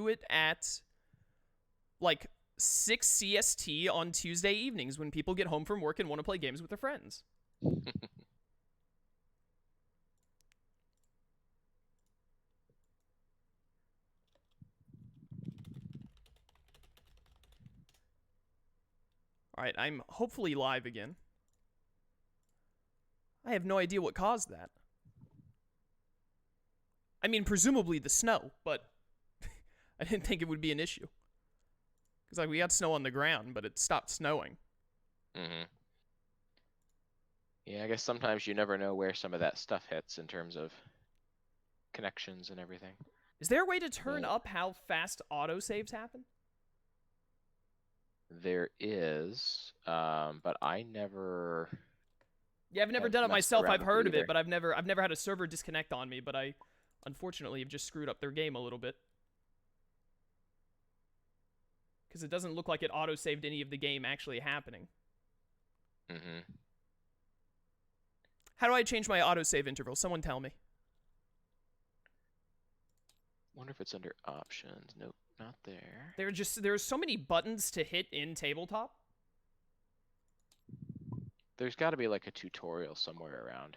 do it at like 6 CST on Tuesday evenings when people get home from work and want to play games with their friends. All right, I'm hopefully live again. I have no idea what caused that. I mean, presumably the snow, but I didn't think it would be an issue. Because like we got snow on the ground, but it stopped snowing. Mm-hmm. Yeah, I guess sometimes you never know where some of that stuff hits in terms of connections and everything. Is there a way to turn But up how fast autosaves happen? there is, but I never Yeah, I've never have done it messed myself. around I've with it heard of it, either. but I've never had a server disconnect on me. But I, unfortunately, have just screwed up their game a little bit because it doesn't look like it autosaved any of the game actually happening. Mm-hmm. How do I change my autosave interval? Someone tell me. Wonder if it's under options. Nope, not there. There's so many buttons to hit in tabletop. There's got to be like a tutorial somewhere around.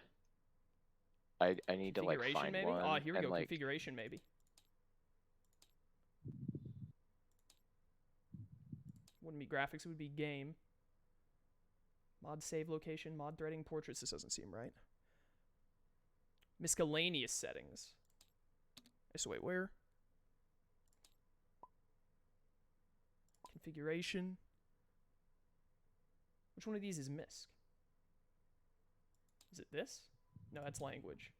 I need to like Configuration find maybe. Oh, one here we and go. like Configuration maybe. Wouldn't be graphics. It would be game. Mod save location. Mod threading portraits. This doesn't seem right. Miscellaneous settings. So wait, where? Configuration. Which one of these is MISC? Is it this? No, that's language.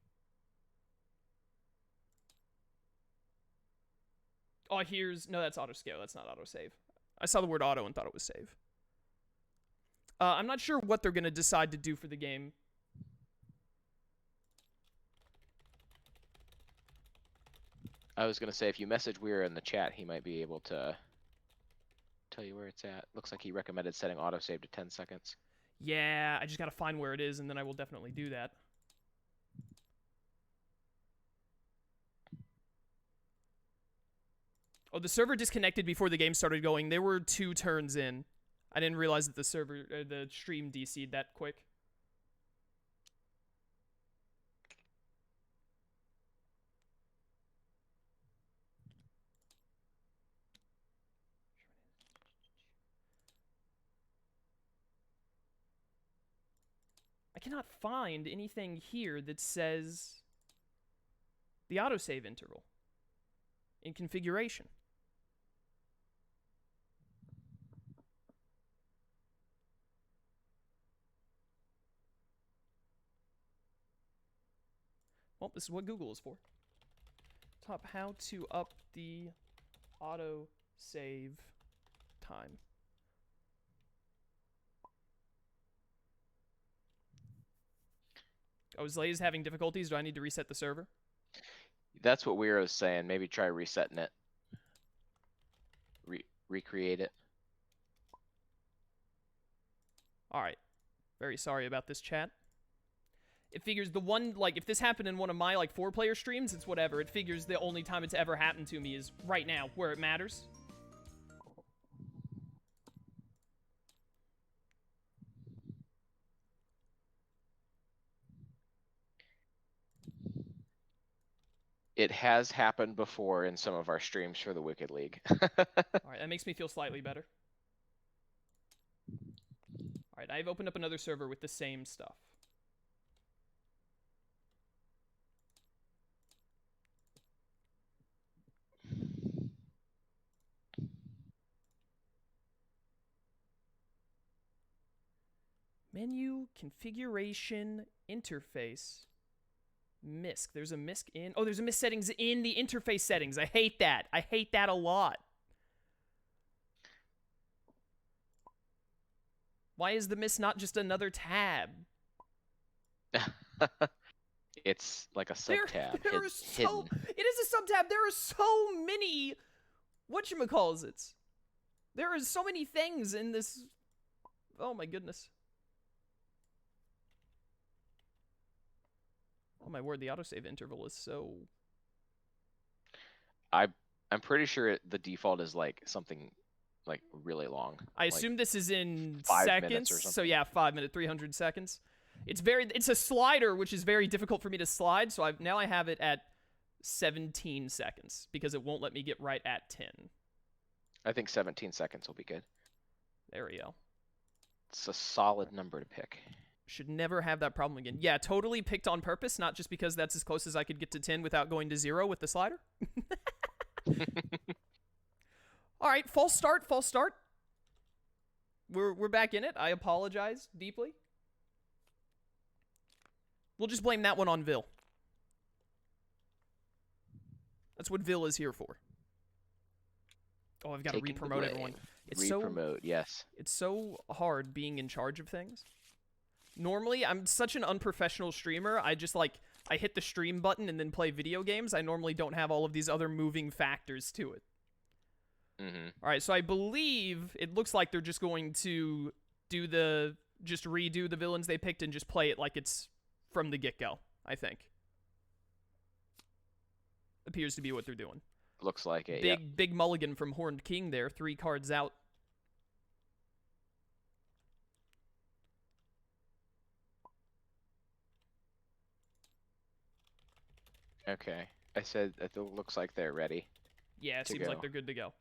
Oh, here's... No, that's auto-scale. That's not auto-save. I saw the word auto and thought it was save. I'm not sure what they're going to decide to do for the game. I was gonna say if you message Weir in the chat, he might be able to tell you where it's at. Looks like he recommended setting autosave to 10 seconds. Yeah, I just got to find where it is, and then I will definitely do that. Oh, the server disconnected before the game started going. There were 2 turns in. I didn't realize that the stream DC'd that quick. I cannot find anything here that says the autosave interval in configuration. Well, this is what Google is for. Top how to up the auto save time. Oh, Zlay is having difficulties. Do I need to reset the server? That's what Weir was saying. Maybe try resetting it. Recreate it. All right. Very sorry about this, chat. It figures the one, like, if this happened in one of my, like, 4-player streams, it's whatever. It figures the only time it's ever happened to me is right now, where it matters. It has happened before in some of our streams for the Wicked League. All right, that makes me feel slightly better. All right, I've opened up another server with the same stuff. Menu, configuration, interface, MISC. There's a MISC in... Oh, there's a MISC settings in the interface settings. I hate that. I hate that a lot. Why is the MISC not just another tab? It's like a sub-tab. There are so... It is a sub-tab. There are so many... Whatchamacallits. There are so many things in this... Oh my goodness. Oh my word, the autosave interval is so... I'm pretty sure the default is like something like really long. I like assume this is in 5 minutes seconds. or So something. yeah, 5 minute, 300 seconds. It's a slider, which is very difficult for me to slide. So now I have it at 17 seconds because it won't let me get right at 10. I think 17 seconds will be good. There we go. It's a solid number to pick. Should never have that problem again. Yeah, totally picked on purpose, not just because that's as close as I could get to 10 without going to 0 with the slider. All right, false start, false start. We're back in it. I apologize deeply. We'll just blame that one on Vil. That's what Vil is here for. Oh, I've got to Taking the re-promote blame. everyone. Re-promote, yes. It's so hard being in charge of things. Normally, I'm such an unprofessional streamer. I hit the stream button and then play video games. I normally don't have all of these other moving factors to it. Mm-hmm. All right, so I believe it looks like they're just going to redo the villains they picked and just play it like it's from the get-go, I think. Appears to be what they're doing. Looks like it, Big mulligan from Horned King there, 3 cards out. Okay. I said it looks like they're ready. Yeah, it to seems go. like they're good to go.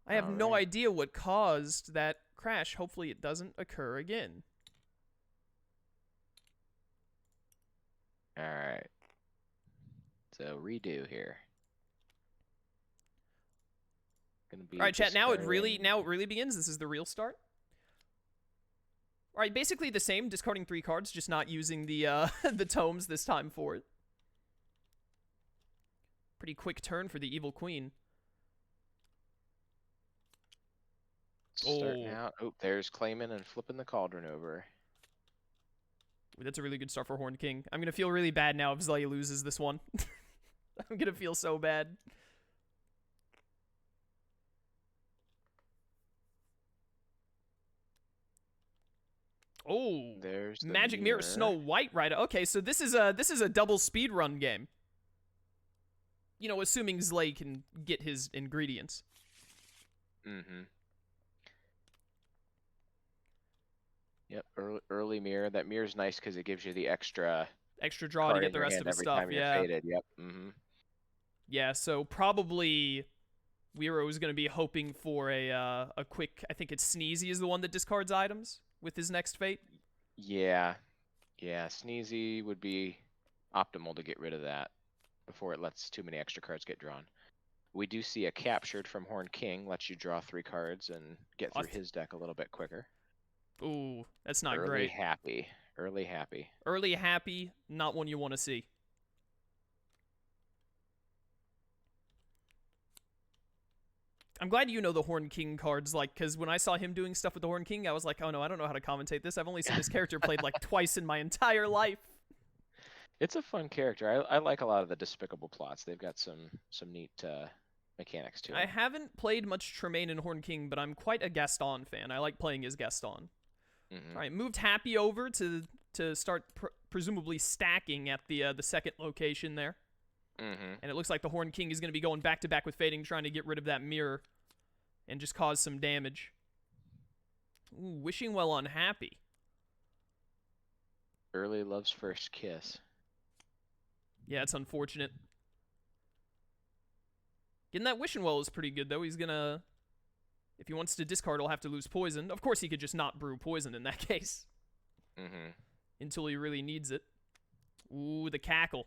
I have no Alright. idea what caused that crash. Hopefully it doesn't occur again. Alright. So redo here. Gonna be All right, chat. Now it really discarding- begins. This is the real start. All right, basically the same, discarding 3 cards, just not using the the tomes this time for it. Pretty quick turn for the Evil Queen. Starting out. Oh, there's claiming and flipping the cauldron over. Ooh, that's a really good start for Horned King. I'm gonna feel really bad now if Zelya loses this one. I'm gonna feel so bad. Oh, There's the Magic Mirror Snow White right. Okay, so this is a double speed run game. You know, assuming Zlay can get his ingredients. Mm-hmm. Yep, early mirror. That mirror's nice because it gives you the extra Draw to card get in the your rest hand of his every stuff. time you're Yeah. faded. Yep. Mm-hmm. Yeah, so probably Weiro is going to be hoping for a quick, I think it's Sneezy is the one that discards items with his next fate. Yeah. Yeah, Sneezy would be optimal to get rid of that before it lets too many extra cards get drawn. We do see a captured from Horned King, lets you draw 3 cards and get through his deck a little bit quicker. Ooh, that's not Early great. happy. Early happy. Early happy, not one you want to see. I'm glad you know the Horned King cards, like, because when I saw him doing stuff with the Horned King, I was like, oh no, I don't know how to commentate this. I've only seen this character played like twice in my entire life. It's a fun character. I like a lot of the despicable plots. They've got some neat mechanics to it. I haven't played much Tremaine and Horned King, but I'm quite a Gaston fan. I like playing as Gaston. Mm-hmm. All right, moved Happy over to start presumably stacking at the second location there. Mm-hmm. And it looks like the Horned King is going to be going back-to-back with Fading, trying to get rid of that mirror and just cause some damage. Ooh, Wishing Well on Happy. Early love's first kiss. Yeah, it's unfortunate. Getting that Wishing Well is pretty good, though. He's going to... If he wants to discard, he'll have to lose poison. Of course, he could just not brew poison in that case. Mm-hmm. Until he really needs it. Ooh, the Cackle.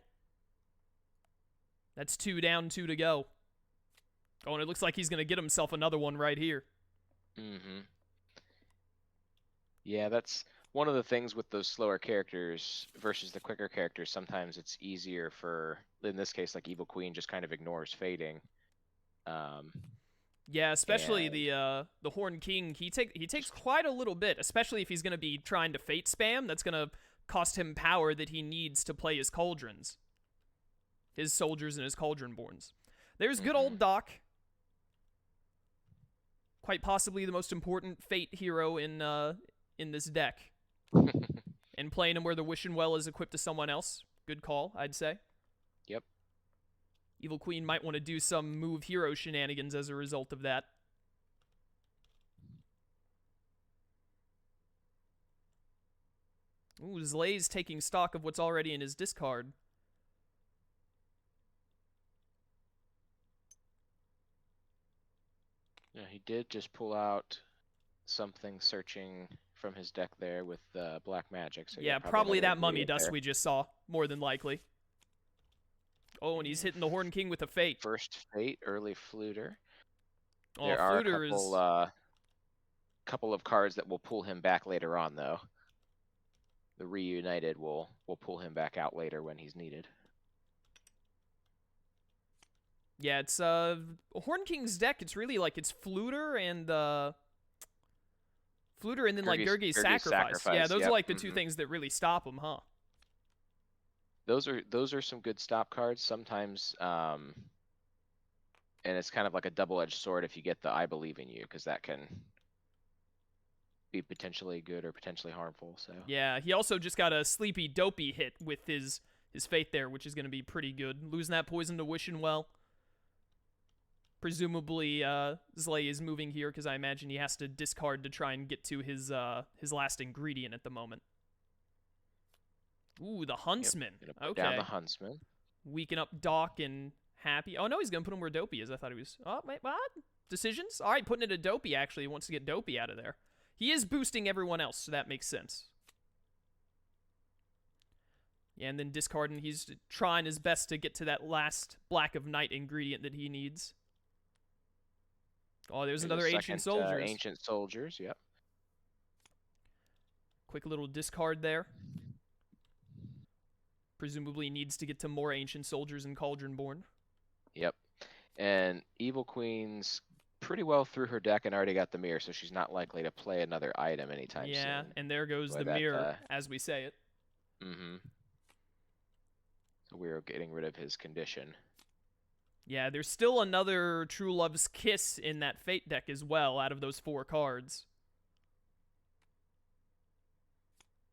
That's 2 down, 2 to go. Oh, and it looks like he's going to get himself another one right here. Mm-hmm. Yeah, that's one of the things with those slower characters versus the quicker characters. Sometimes it's easier for, in this case, like Evil Queen just kind of ignores fading. Yeah, especially the Horned King. He takes quite a little bit, especially if he's going to be trying to fate spam. That's going to cost him power that he needs to play his cauldrons. His soldiers and his cauldron-borns. There's good old Doc. Quite possibly the most important fate hero in this deck. And playing him where the Wishing Well is equipped to someone else. Good call, I'd say. Yep. Evil Queen might want to do some move hero shenanigans as a result of that. Ooh, Zlay's taking stock of what's already in his discard. Yeah, he did just pull out something searching from his deck there with black magic. So Yeah, probably probably another that mummy ingredient dust there. we just saw, more than likely. Oh, and he's hitting the Horn King with a Fate. First Fate, early Fluter. Oh, There are a Fluter is... couple of cards that will pull him back later on, though. The Reunited will pull him back out later when he's needed. Yeah, it's Horn King's deck. It's really like it's Fluter and then like Gurgi's Sacrifice. Yeah, those are like the two things that really stop him, huh? Those are some good stop cards sometimes, and it's kind of like a double-edged sword if you get the I believe in you, because that can be potentially good or potentially harmful. So yeah, he also just got a sleepy dopey hit with his Fate there, which is going to be pretty good. Losing that poison to Wishing Well. Presumably, Zlay is moving here because I imagine he has to discard to try and get to his last ingredient at the moment. Ooh, the Huntsman. Yep, put okay. down the Huntsman. Weaken up Doc and Happy. Oh, no, he's going to put him where Dopey is. I thought he was... Oh, wait, what? Decisions? All right, putting it at Dopey, actually. He wants to get Dopey out of there. He is boosting everyone else, so that makes sense. Yeah, and then discarding. He's trying his best to get to that last Black of Night ingredient that he needs. Oh, there's another Ancient Soldiers. Ancient Soldiers, yep. Quick little discard there. Presumably needs to get to more Ancient Soldiers in Cauldronborn. Yep. And Evil Queen's pretty well through her deck and already got the mirror, so she's not likely to play another item anytime soon. Yeah, and there goes the mirror, as we say it. Mm-hmm. So we're getting rid of his condition. Yeah, there's still another True Love's Kiss in that Fate deck as well, out of those 4 cards.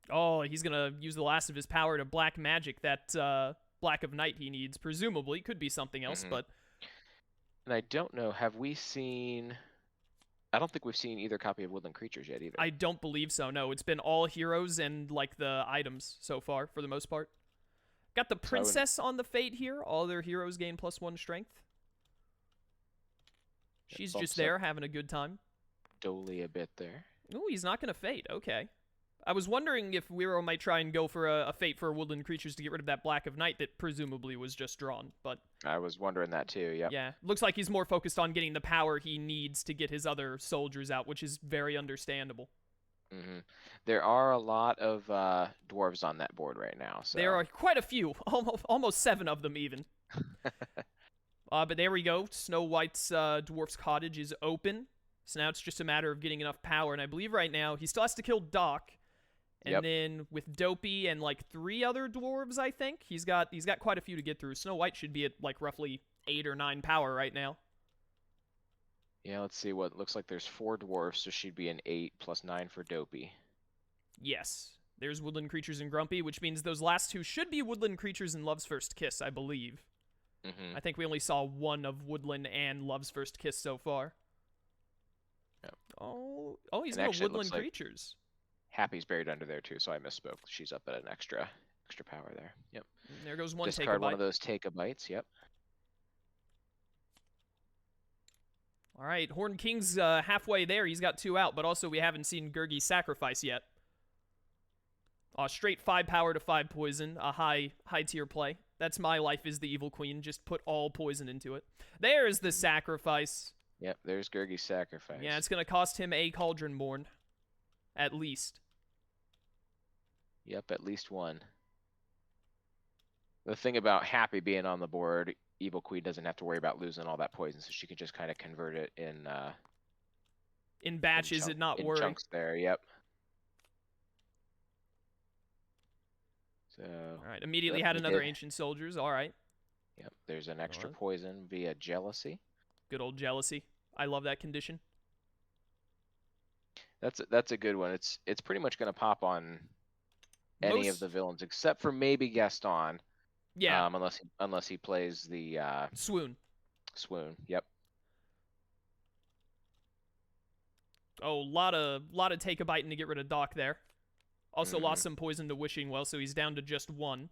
Oh, he's going to use the last of his power to black magic that Black of Night he needs, presumably. Could be something else, but... And I don't know, have we seen... I don't think we've seen either copy of Woodland Creatures yet, either. I don't believe so, no. It's been all heroes and, like, the items so far, for the most part. Got the Princess on the Fate here. All their heroes gain +1 strength. She's just there having a good time. Dolly a bit there. Ooh, he's not going to Fate. Okay. I was wondering if Wiro might try and go for a Fate for Woodland Creatures to get rid of that Black of Night that presumably was just drawn, but... I was wondering that too, yep. Yeah. Looks like he's more focused on getting the power he needs to get his other soldiers out, which is very understandable. There are a lot of dwarves on that board right now. So. There are quite a few, almost 7 of them even. But there we go. Snow White's dwarf's cottage is open, so now it's just a matter of getting enough power. And I believe right now he still has to kill Doc, and then with Dopey and like 3 other dwarves, I think he's got quite a few to get through. Snow White should be at like roughly 8 or 9 power right now. Yeah, let's see. What looks like there's 4 dwarfs, so she'd be an 8 + 9 for Dopey. Yes. There's Woodland Creatures and Grumpy, which means those last 2 should be Woodland Creatures and Love's First Kiss, I believe. I think we only saw 1 of Woodland and Love's First Kiss so far. Yep. Oh, he's got Woodland Creatures. Happy's buried under there too, so I misspoke. She's up at an extra power there. Yep. And there goes one Discard one of those take-a-bites, yep. All right, Horn King's halfway there. He's got 2 out, but also we haven't seen Gurgi's Sacrifice yet. Straight 5 power to 5 poison, a high tier play. That's my life is the Evil Queen. Just put all poison into it. There's the Sacrifice. Yep, there's Gurgi's Sacrifice. Yeah, it's going to cost him a Cauldronborn. At least. Yep, at least 1. The thing about Happy being on the board, Evil Queen doesn't have to worry about losing all that poison, so she can just kind of convert it in batches and not worry. In chunks there, yep. So, all right, immediately had another Ancient Soldiers. All right. Yep, there's an extra poison via Jealousy. Good old Jealousy. I love that condition. That's a good one. It's pretty much going to pop on any of the villains except for maybe Gaston. Yeah, Unless he plays the swoon. swoon. Yep. Oh, lot of take a bite to get rid of Doc there. Also Mm-hmm. lost some poison to Wishing Well, so he's down to just one.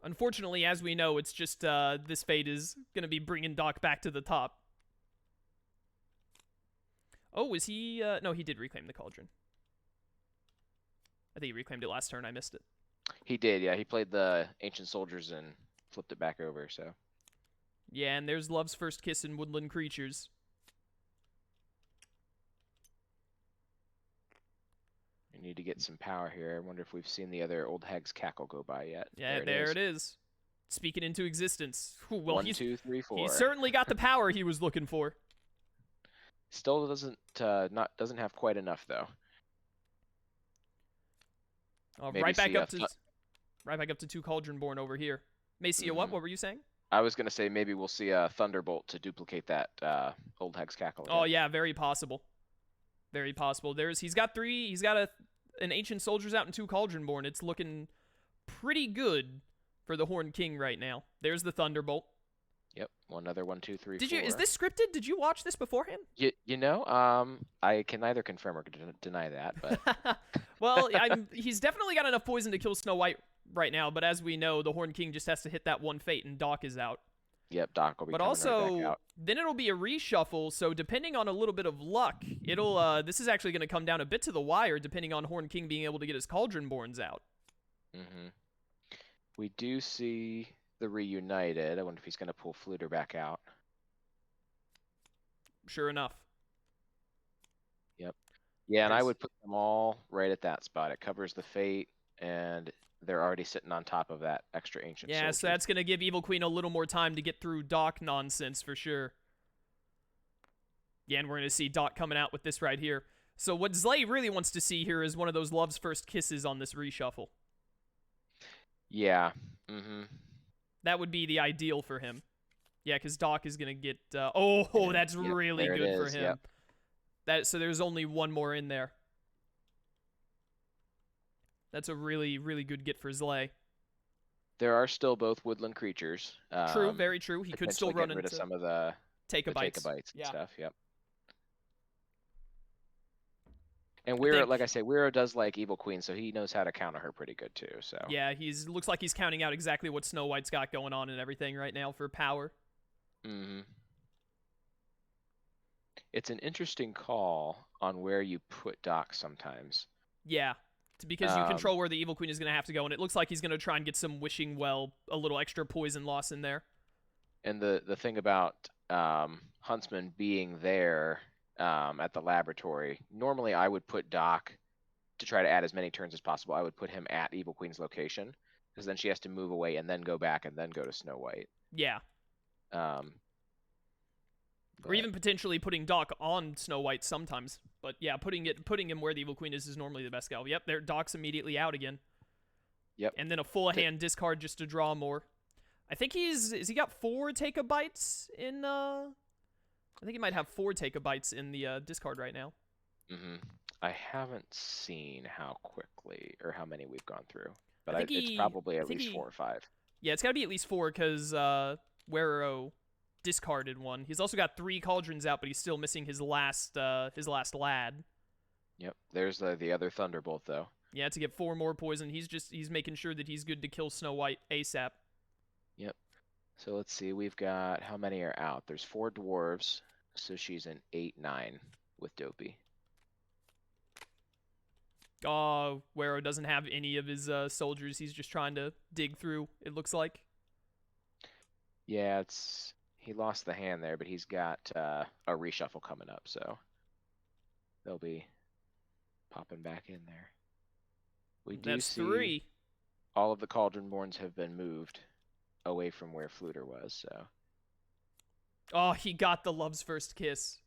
Unfortunately, as we know, it's just this fate is going to be bringing Doc back to the top. Oh, was he? No, he did reclaim the cauldron. I think he reclaimed it last turn. I missed it. He did, yeah. He played the Ancient Soldiers and flipped it back over, so. Yeah, and there's Love's First Kiss in Woodland Creatures. We need to get some power here. I wonder if we've seen the other Old Hag's Cackle go by yet. Yeah, there it is. Speaking into existence. Well, 1, 2, 3, 4. He certainly got the power he was looking for. Still doesn't have quite enough though. Right back up to 2 Cauldronborn over here. Macy, what? What were you saying? I was gonna say maybe we'll see a Thunderbolt to duplicate that Old Hag's Cackle again. Oh yeah, very possible. Very possible. He's got an Ancient Soldiers out and 2 Cauldronborn. It's looking pretty good for the Horned King right now. There's the Thunderbolt. Yep, another 1, 2, 3, 4. Is this scripted? Did you watch this beforehand? You know, I can neither confirm or deny that, but well, he's definitely got enough poison to kill Snow White right now. But as we know, the Horned King just has to hit that one fate, and Doc is out. Yep, Doc will be. But also, right back out. Then it'll be a reshuffle. So depending on a little bit of luck, this is actually going to come down a bit to the wire, depending on Horned King being able to get his Cauldronborns out. Mm-hmm. We do see the Reunited. I wonder if he's going to pull Fluter back out. Sure enough. Yep. Yeah, and I would put them all right at that spot. It covers the fate, and they're already sitting on top of that extra Ancient Yeah, Soldier. so that's going to give Evil Queen a little more time to get through Doc nonsense for sure. Yeah, and we're going to see Doc coming out with this right here. So what Zlay really wants to see here is one of those Love's First Kisses on this reshuffle. Yeah. Mm-hmm. That would be the ideal for him. Yeah, because Doc is going to get... that's really good for him. Yep. So there's only one more in there. That's a really, really good get for Zlay. There are still both woodland creatures. True, very true. He could still run into some of the take-a-bites and stuff. Yep. And like I say, Weiro does like Evil Queen, so he knows how to counter her pretty good too. So yeah, looks like he's counting out exactly what Snow White's got going on and everything right now for power. Mm-hmm. It's an interesting call on where you put Doc sometimes. Yeah, because you control where the Evil Queen is going to have to go, and it looks like he's going to try and get some Wishing Well, a little extra poison loss in there. And the thing about Huntsman being there at the laboratory, normally I would put Doc, to try to add as many turns as possible, I would put him at Evil Queen's location, because then she has to move away and then go back and then go to Snow White. Yeah. Or even potentially putting Doc on Snow White sometimes. But yeah, putting him where the Evil Queen is normally the best go. Yep, there Doc's immediately out again. Yep. And then a full hand discard just to draw more. I think he got 4 take-a-bites in I think he might have 4 take-a-bites in the discard right now. Mm-hmm. I haven't seen how quickly or how many we've gone through, but it's probably at least 4 or 5. Yeah, it's got to be at least 4 because Weiro discarded one. He's also got 3 cauldrons out, but he's still missing his last lad. Yep, there's the other Thunderbolt though. Yeah, to get 4 more poison. He's making sure that he's good to kill Snow White ASAP. Yep. So let's see, we've got, how many are out? There's 4 dwarves, so she's an 8-9 with Dopey. Weiro doesn't have any of his soldiers. He's just trying to dig through, it looks like. Yeah, he lost the hand there, but he's got a reshuffle coming up, so they'll be popping back in there. We do That's see 3. All of the Cauldronborns have been moved away from where Fluter was, so. Oh, he got the Love's First Kiss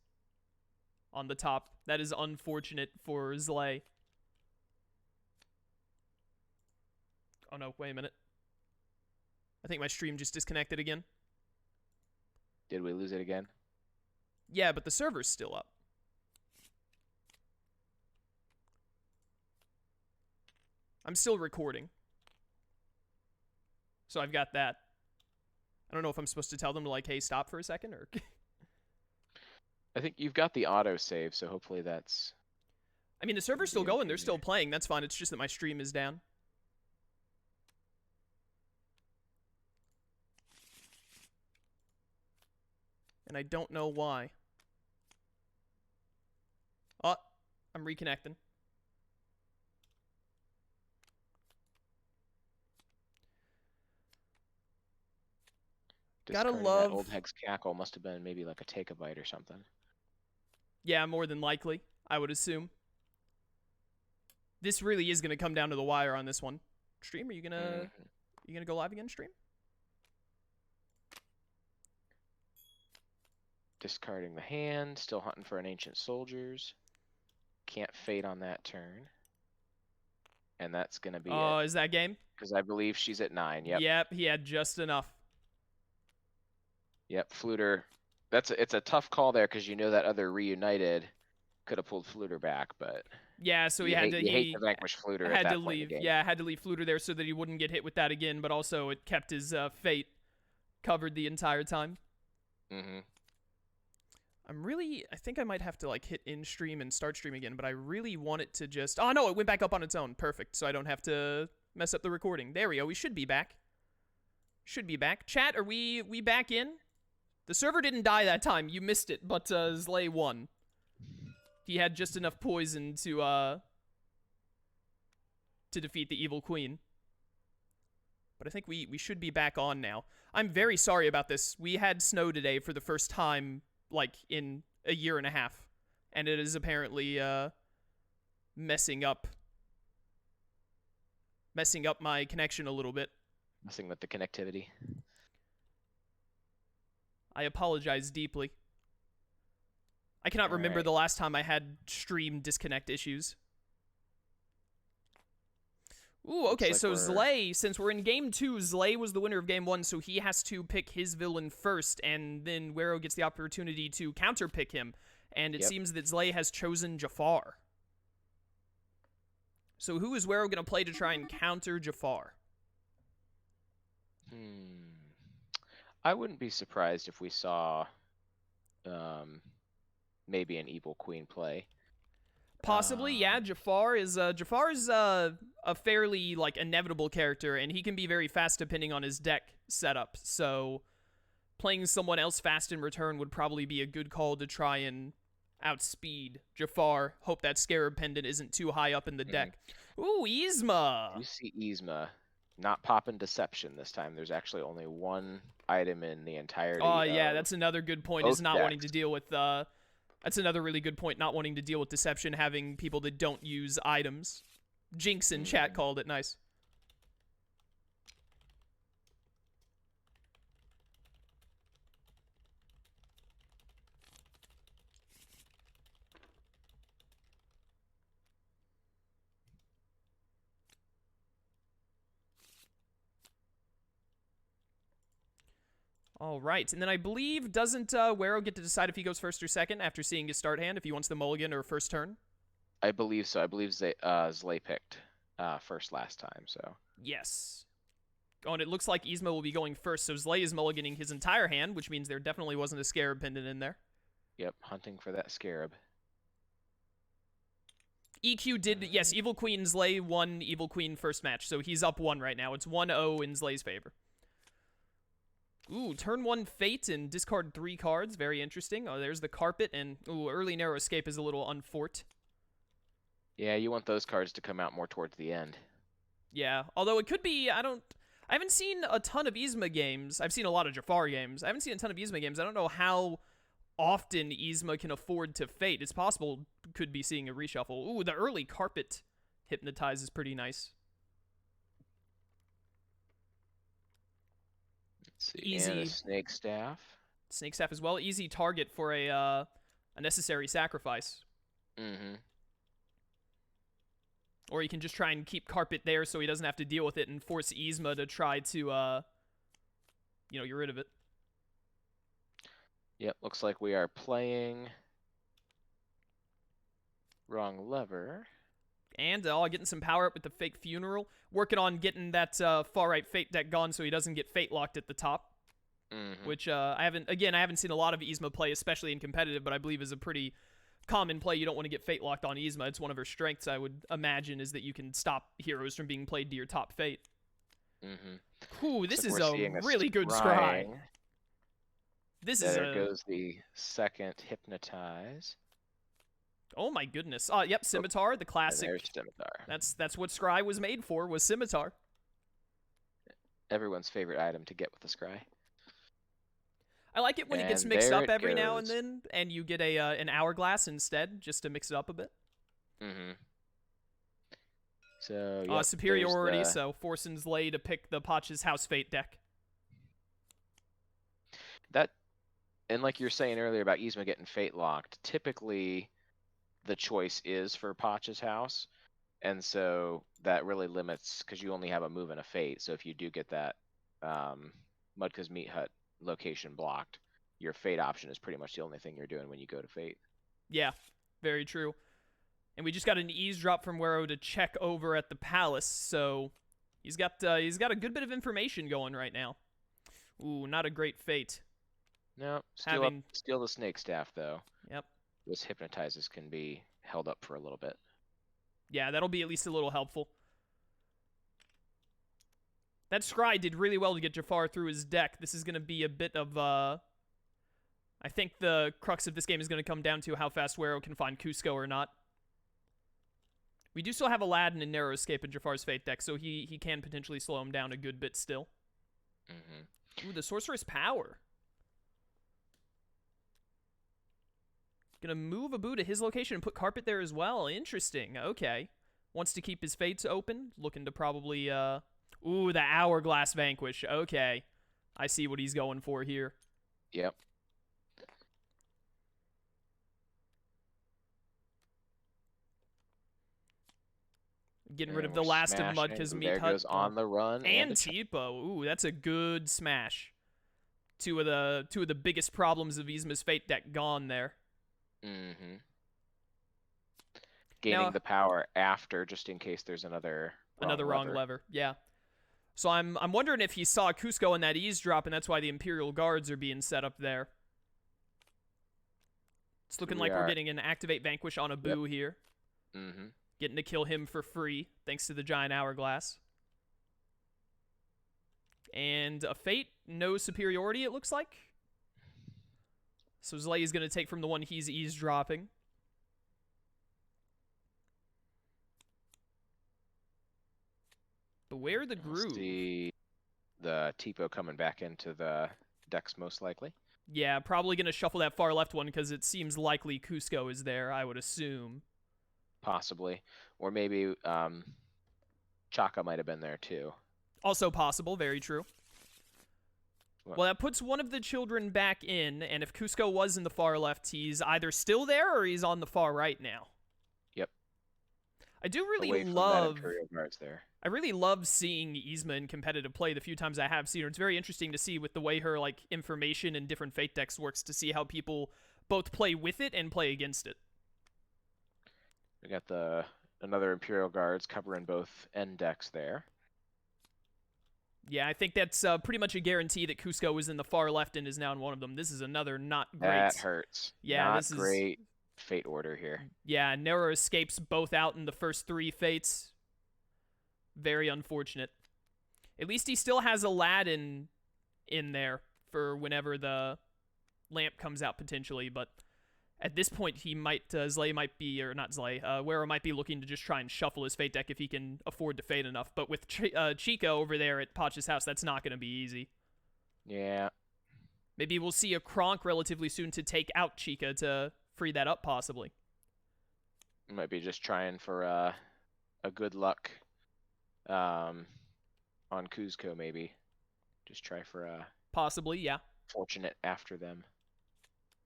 on the top. That is unfortunate for Zlay. Oh no, wait a minute. I think my stream just disconnected again. Did we lose it again? Yeah, but the server's still up. I'm still recording. So I've got that. I don't know if I'm supposed to tell them to like, hey, stop for a second or. I think you've got the auto save, so hopefully that's. I mean, the server's still going. They're still playing. That's fine. It's just that my stream is down. And I don't know why. Oh, I'm reconnecting. Gotta love that old Heg's cackle. Must have been maybe like a take a bite or something. Yeah, more than likely, I would assume. This really is gonna come down to the wire on this one. Stream, are you gonna go live again, stream? Discarding the hand, still hunting for an Ancient Soldiers. Can't fade on that turn. And that's gonna be Oh, is that game? Because I believe she's at 9. Yep. Yep, he had just enough. Yep, Fluter. It's a tough call there because you know that other reunited could have pulled Fluter back, but yeah, so you hate to vanquish Fluter had at that to point leave. in the game. Yeah, had to leave Fluter there so that he wouldn't get hit with that again, but also it kept his fate covered the entire time. Mm-hmm. I think I might have to like hit in stream and start stream again, but I really want it to just. Oh no, it went back up on its own. Perfect. So I don't have to mess up the recording. There we go. We should be back. Should be back. Chat, are we back in? The server didn't die that time. You missed it, but Zlay won. He had just enough poison to defeat the evil queen. But I think we should be back on now. I'm very sorry about this. We had snow today for the first time, like, in a year and a half. And it is apparently messing up my connection a little bit. Messing with the connectivity. I apologize deeply. I cannot remember the last time I had stream disconnect issues. Ooh, okay, so Zlay, since we're in game 2, Zlay was the winner of game 1, so he has to pick his villain first, and then Wero gets the opportunity to counter-pick him. And it seems that Zlay has chosen Jafar. So who is Wero going to play to try and counter Jafar? I wouldn't be surprised if we saw maybe an evil queen play. Possibly, yeah. Jafar is a fairly like inevitable character, and he can be very fast depending on his deck setup. So playing someone else fast in return would probably be a good call to try and outspeed Jafar. Hope that Scarab Pendant isn't too high up in the deck. Ooh, Yzma! You see Yzma not popping Deception this time. There's actually only one item in the entirety. Oh, yeah, that's another good point, is not decks. wanting to deal with... That's another really good point, not wanting to deal with Deception, having people that don't use items. Jinx in chat called it nice. All right, and then I believe, doesn't Wero get to decide if he goes first or second after seeing his start hand, if he wants the mulligan or first turn? I believe so. I believe Zlay picked first last time, so. Yes. Oh, and it looks like Yzma will be going first, so Zlay is mulliganing his entire hand, which means there definitely wasn't a Scarab Pendant in there. Yep, hunting for that Scarab. EQ did, yes, Evil Queen Zlay won Evil Queen first match, so he's up 1 right now. It's 1-0 in Zlay's favor. Ooh, turn 1 Fate and discard 3 cards. Very interesting. Oh, there's the Carpet, and ooh, early Narrow Escape is a little unfort. Yeah, you want those cards to come out more towards the end. Yeah, although it could be, I haven't seen a ton of Yzma games. I've seen a lot of Jafar games. I haven't seen a ton of Yzma games. I don't know how often Yzma can afford to Fate. It's possible could be seeing a reshuffle. Ooh, the early Carpet Hypnotize is pretty nice. Let's see. Easy. And a Snake Staff. Snake Staff as well. Easy target for a necessary sacrifice. Mm-hmm. Or you can just try and keep Carpet there so he doesn't have to deal with it and force Yzma to try to, get rid of it. Yep, looks like we are playing wrong lever. And getting some power up with the fake funeral. Working on getting that far right fate deck gone so he doesn't get fate locked at the top. Which I haven't seen a lot of Yzma play, especially in competitive, but I believe is a pretty common play. You don't want to get fate locked on Yzma. It's one of her strengths, I would imagine, is that you can stop heroes from being played to your top fate. Ooh, this is a really good scry. There goes the second hypnotize. Oh my goodness. Yep, Scimitar, the classic. There's Scimitar. That's what Scry was made for, was Scimitar. Everyone's favorite item to get with the Scry. I like it when it gets mixed up every now and then, and you get an Hourglass instead, just to mix it up a bit. So, yep, superiority, so forcing Zlay to pick the Potch's House Fate deck. And like you were saying earlier about Yzma getting fate locked, typically the choice is for Potch's House, and so that really limits, because you only have a move and a fate, so if you do get that Mudka's Meat Hut location blocked, your fate option is pretty much the only thing you're doing when you go to fate. Yeah, very true. And we just got an eavesdrop from Wero to check over at the palace, so he's got a good bit of information going right now. Ooh, not a great fate. No, steal the snake staff though. Yep. Those hypnotizes can be held up for a little bit. Yeah, that'll be at least a little helpful. That Scry did really well to get Jafar through his deck. This is going to be a bit of, I think the crux of this game is going to come down to how fast Wero can find Cusco or not. We do still have Aladdin and Narrow Escape in Jafar's Fate deck, so he can potentially slow him down a good bit still. Ooh, the Sorceress Power. Gonna move Abu to his location and put Carpet there as well. Interesting. Okay. Wants to keep his fates open. Looking to probably, ooh, the Hourglass Vanquish. Okay. I see what he's going for here. Yep. Getting rid of the last of Mudka's Meat Hut. There goes On the Run. And Tipo. Ooh, that's a good smash. Two of the biggest problems of Yzma's Fate deck gone there. Gaining the power after, just in case there's another wrong lever. Yeah. So I'm wondering if he saw Cusco in that eavesdrop, and that's why the Imperial Guards are being set up there. It's looking like we're getting an Activate Vanquish on Abu here. Getting to kill him for free, thanks to the Giant Hourglass. And a Fate, no superiority, it looks like. So Zlay is going to take from the one he's eavesdropping. Beware the Groove. See the Tipo coming back into the decks most likely. Yeah, probably going to shuffle that far left one because it seems likely Cusco is there, I would assume. Possibly. Or maybe Chaka might have been there too. Also possible, very true. Well, that puts one of the children back in, and if Cusco was in the far left, he's either still there or he's on the far right now. Yep. I do really love I really love seeing Yzma in competitive play the few times I have seen her. It's very interesting to see with the way her like information in different Fate decks works to see how people both play with it and play against it. We got another Imperial Guards covering both end decks there. Yeah, I think that's pretty much a guarantee that Cusco is in the far left and is now in one of them. This is another not great. That hurts. Yeah, this is great fate order here. Yeah, Narrow Escapes both out in the first 3 fates. Very unfortunate. At least he still has Aladdin in there for whenever the lamp comes out potentially, but at this point he might, Zlay might be, or not Zlay, Wero might be looking to just try and shuffle his fate deck if he can afford to fade enough. But with Chica over there at Potch's house, that's not going to be easy. Yeah. Maybe we'll see a Kronk relatively soon to take out Chica to free that up, possibly. Might be just trying for a good luck on Cusco, maybe. Just try for a... Possibly, yeah. Fortunate after them.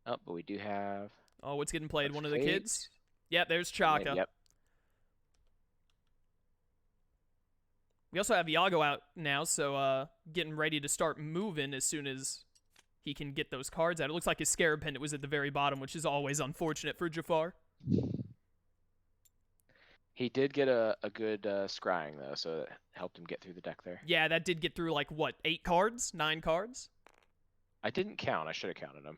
Oh, but we do have... Oh, what's getting played? One of the kids? Yeah, there's Chaka. Yep. We also have Iago out now, so getting ready to start moving as soon as he can get those cards out. It looks like his Scarab Pendant was at the very bottom, which is always unfortunate for Jafar. He did get a good scrying though, so it helped him get through the deck there. Yeah, that did get through like what, 8 cards, 9 cards. I didn't count. I should have counted them.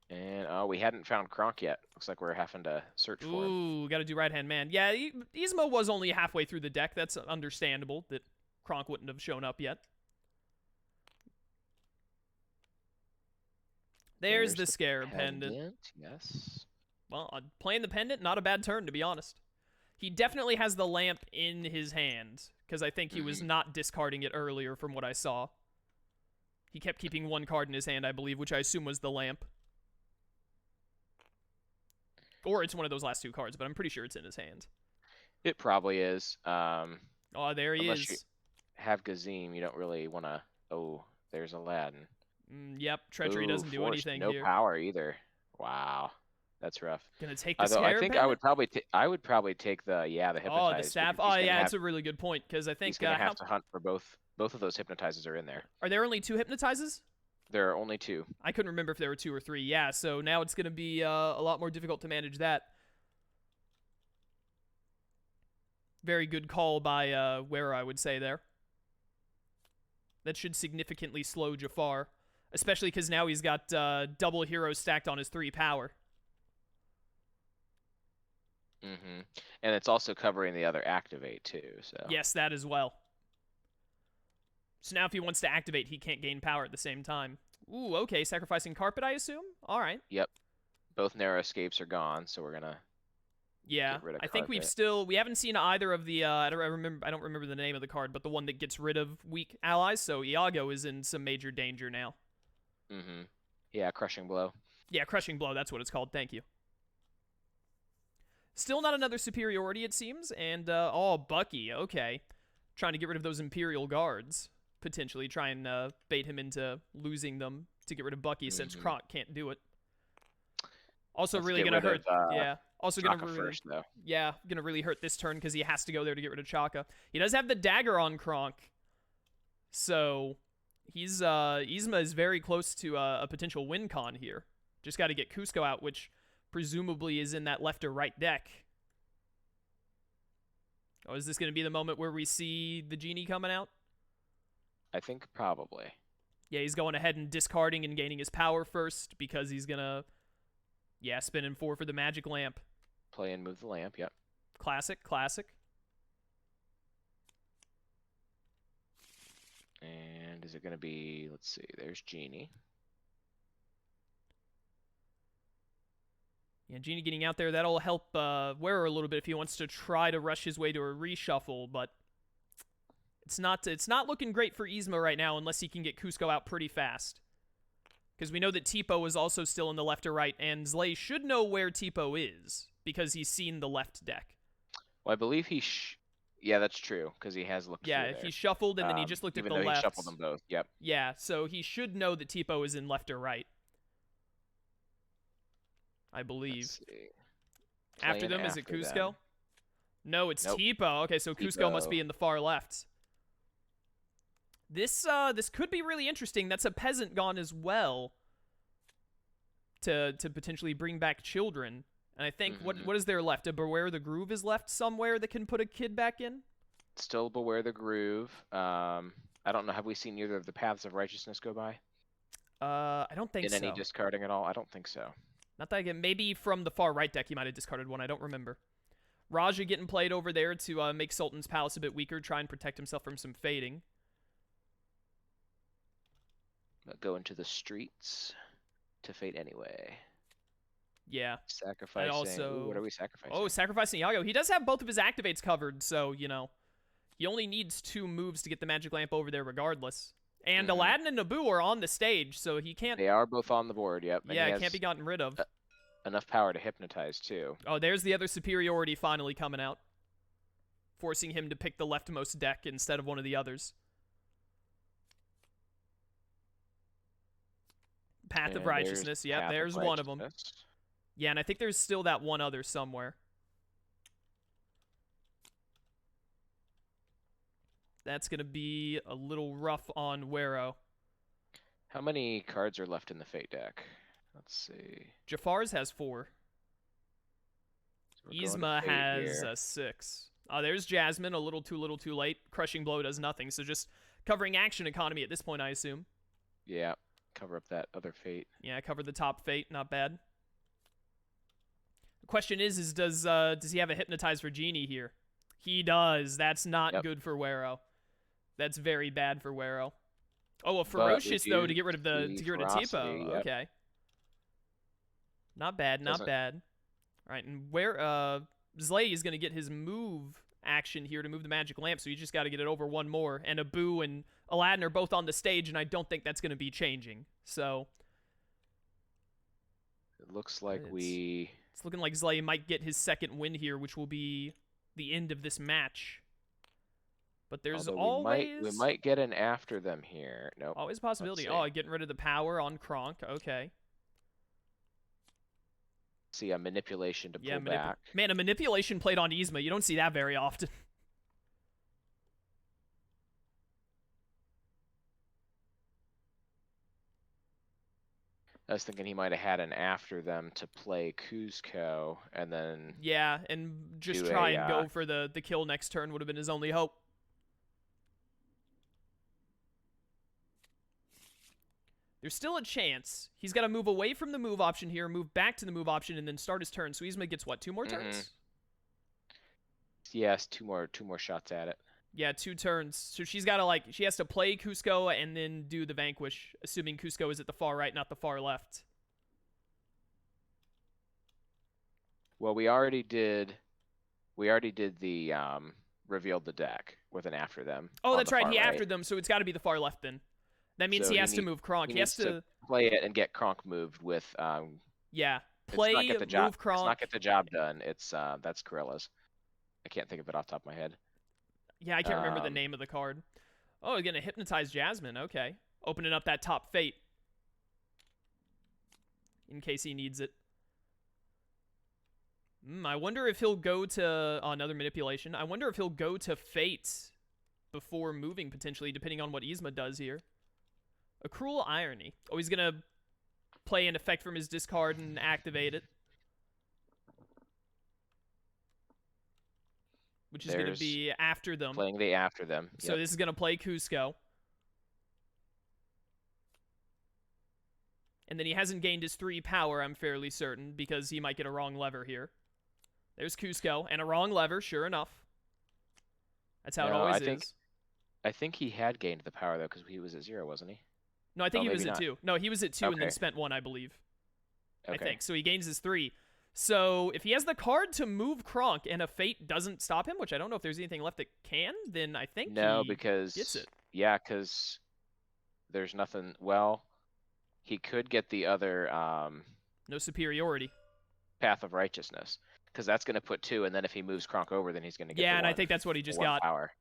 And we hadn't found Kronk yet. Looks like we're having to search for him. Ooh, got to do right hand man. Yeah, Yzma was only halfway through the deck. That's understandable that Kronk wouldn't have shown up yet. There's the Scarab Pendant. Yes. Well, playing the Pendant, not a bad turn, to be honest. He definitely has the lamp in his hand, because I think he was not discarding it earlier from what I saw. He kept keeping one card in his hand, I believe, which I assume was the lamp. Or it's one of those last 2 cards, but I'm pretty sure it's in his hand. It probably is. Oh, there he unless is. You have Gazim, you don't really want to... Oh, there's Aladdin. Yep, Treachery doesn't do anything no here. No power either. Wow, that's rough. Gonna take the Although Scarab I think Pendant? I would probably take the hypnotize. Oh, the staff. Oh, yeah, it's a really good point because I think he's gonna have to hunt for both. Both of those hypnotizes are in there. Are there only 2 hypnotizes? There are only 2. I couldn't remember if there were 2 or 3. Yeah, so now it's gonna be a lot more difficult to manage that. Very good call by Where I would say there. That should significantly slow Jafar, especially because now he's got double heroes stacked on his 3 power. And it's also covering the other activate too. So yes, that as well. So now if he wants to activate, he can't gain power at the same time. Ooh, okay, sacrificing Carpet, I assume. All right. Yep. Both narrow escapes are gone, so we're gonna. Yeah, I think we haven't seen either of the I don't remember the name of the card, but the one that gets rid of weak allies. So Iago is in some major danger now. Yeah, Crushing Blow. Yeah, Crushing Blow, that's what it's called. Thank you. Still not another superiority, it seems, and oh, Bucky, okay. Trying to get rid of those Imperial Guards, potentially try and bait him into losing them to get rid of Bucky since Kronk can't do it. Also really gonna hurt also Chaka gonna first, though. Yeah, gonna really hurt this turn because he has to go there to get rid of Chaka. He does have the dagger on Kronk, so he's Yzma is very close to a potential win con here. Just got to get Cusco out, which presumably is in that left or right deck. Oh, is this gonna be the moment where we see the genie coming out? I think probably. Yeah, he's going ahead and discarding and gaining his power first because he's gonna. Yeah, spinning 4 for the magic lamp. Play and move the lamp, yep. Classic, classic. And is it going to be, let's see, there's Genie. Yeah, Genie getting out there, that'll help Wearer a little bit if he wants to try to rush his way to a reshuffle, but it's not looking great for Yzma right now unless he can get Cusco out pretty fast. Because we know that Tipo is also still in the left or right, and Zlay should know where Tipo is, because he's seen the left deck. Well, I believe yeah, that's true, because he has looked Yeah, he shuffled, and then he just looked at the left. Even though he shuffled them both, yep. Yeah, so he should know that Tipo is in left or right. I believe. After them, is it Cusco? Them. No, it's nope. Tipo. Okay, so Cusco must be in the far left. This could be really interesting. That's a peasant gone as well. To potentially bring back children. And I think what is there left? A Beware the Groove is left somewhere that can put a kid back in? Still Beware the Groove. I don't know. Have we seen either of the Paths of Righteousness go by? I don't think so. In any discarding at all? I don't think so. Not that again. Maybe from the far right deck he might have discarded one. I don't remember. Raja getting played over there to make Sultan's Palace a bit weaker, try and protect himself from some fading. Go into the streets to fade anyway. Yeah. Sacrificing. Also, what are we sacrificing? Oh, sacrificing Iago. He does have both of his activates covered, so, you know, he only needs 2 moves to get the magic lamp over there regardless. And Aladdin and Naboo are on the stage, so he can't... They are both on the board, yep. Yeah, it can't be gotten rid of. Enough power to hypnotize, too. Oh, there's the other superiority finally coming out. Forcing him to pick the leftmost deck instead of one of the others. Path of Righteousness, yep, there's one of them. Yeah, and I think there's still that one other somewhere. That's going to be a little rough on Wero. How many cards are left in the Fate deck? Let's see. Jafar's has 4. So we're going to Yzma Fate has here. 6. There's Jasmine, a little too late. Crushing Blow does nothing, so just covering action economy at this point, I assume. Yeah, cover up that other Fate. Yeah, cover the top Fate, not bad. The question is does he have a Hypnotize for Genie here? He does. That's not good for Wero. That's very bad for Wero. Oh, a Ferocious though to get rid of Ferocity, Tipo. yep. Okay. Not bad, not bad. All right, and where Zlay is going to get his move action here to move the magic lamp, so you just got to get it over one more. And Abu and Aladdin are both on the stage, and I don't think that's going to be changing. So it looks like it's looking like Zlay might get his second win here, which will be the end of this match. But there's always we might get an after them here. Nope. Always a possibility. Oh, getting rid of the power on Kronk. Okay. See a manipulation to pull back. Man, a manipulation played on Yzma. You don't see that very often. I was thinking he might have had an after them to play Kuzco and then yeah, and just try and go for the kill next turn would have been his only hope. There's still a chance. He's got to move away from the move option here, move back to the move option, and then start his turn. So Yzma gets what, 2 more turns? Yes, two more shots at it. Yeah, 2 turns. So she's got to she has to play Kuzco and then do the Vanquish, assuming Kuzco is at the far right, not the far left. Well, we already did the revealed the deck with an after them. Oh, that's right. He after them, so it's got to be the far left then. That means he has to move Kronk. He has to play it and get Kronk moved with yeah, play move Kronk. It's not get the job done. It's that's Karilla's. I can't think of it off the top of my head. Yeah, I can't remember the name of the card. Oh, gonna hypnotize Jasmine. Okay, opening up that top Fate in case he needs it. I wonder if he'll go to another manipulation. I wonder if he'll go to Fate before moving potentially, depending on what Yzma does here. A Cruel Irony. Oh, he's gonna play an effect from his discard and activate it. Which is going to be after them. Playing the after them. So this is going to play Kuzco. And then he hasn't gained his 3 power, I'm fairly certain, because he might get a wrong lever here. There's Kuzco, and a wrong lever, sure enough. That's how it always is. I think he had gained the power, though, because he was at 0, wasn't he? No, I think he was at 2. No, he was at 2 and then spent 1, I believe. Okay. I think. So he gains his 3. So if he has the card to move Kronk and a Fate doesn't stop him, which I don't know if there's anything left that can, then I think he gets it. Yeah, because there's nothing. Well, he could get the other no superiority. Path of Righteousness, because that's going to put 2, and then if he moves Kronk over, then he's going to get and I think that's what he just got. Power.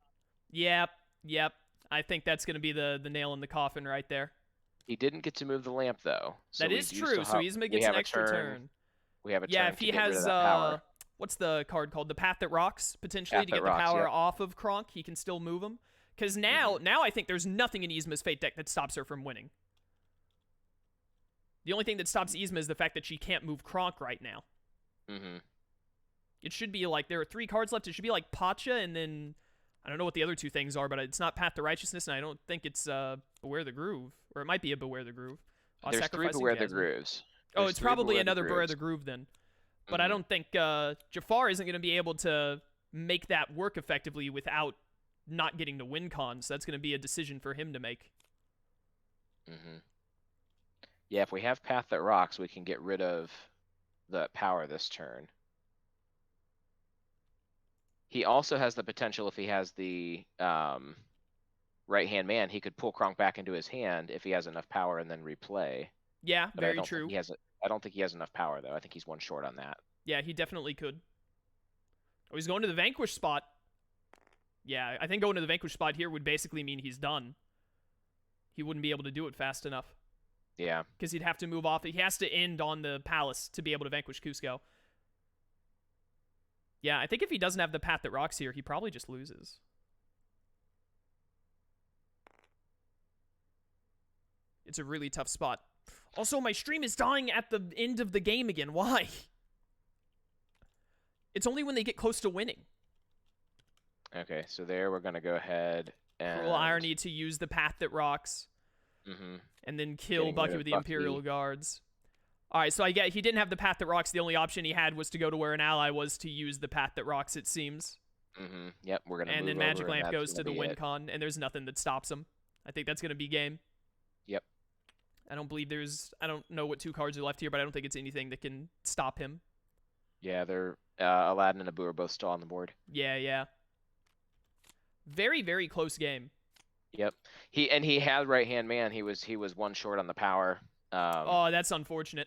Yep. I think that's going to be the nail in the coffin right there. He didn't get to move the lamp, though. So that is true. So Yzma gets an extra turn. We have a turn if he has what's the card called? The Path That Rocks, potentially, to get the power off of Kronk. He can still move him. Because now I think there's nothing in Yzma's Fate deck that stops her from winning. The only thing that stops Yzma is the fact that she can't move Kronk right now. It should be there are 3 cards left. It should be like Pacha, and then I don't know what the other 2 things are, but it's not Path to Righteousness, and I don't think it's Beware the Groove. Or it might be a Beware the Groove. There's 3 Beware the Grooves. Oh, it's probably another Beware the Groove then. But I don't think Jafar isn't going to be able to make that work effectively without not getting the win con, so that's going to be a decision for him to make. Yeah, if we have Path That Rocks, we can get rid of the power this turn. He also has the potential, if he has the right-hand man, he could pull Kronk back into his hand if he has enough power and then replay. Yeah, very true. I don't think he has enough power, though. I think he's 1 short on that. Yeah, he definitely could. Oh, he's going to the Vanquish spot. Yeah, I think going to the Vanquish spot here would basically mean he's done. He wouldn't be able to do it fast enough. Yeah. Because he'd have to move off. He has to end on the Palace to be able to vanquish Kuzco. Yeah, I think if he doesn't have the Path That Rocks here, he probably just loses. It's a really tough spot. Also, my stream is dying at the end of the game again. Why? It's only when they get close to winning. Okay, so there we're gonna go ahead and Cruel irony to use the Path That Rocks. And then kill Getting rid Bucky of with the Bucky. Imperial Guards. Alright, so I get he didn't have the Path That Rocks. The only option he had was to go to where an ally was to use the Path That Rocks, it seems. Yep, we're gonna And move then Magic over, and Lamp that's goes to the gonna be win it. con, and there's nothing that stops him. I think that's going to be game. Yep. I don't believe there's... I don't know what 2 cards are left here, but I don't think it's anything that can stop him. Yeah, they're Aladdin and Abu are both still on the board. Yeah. Very, very close game. Yep. He had right hand man. He was 1 short on the power. Oh, that's unfortunate.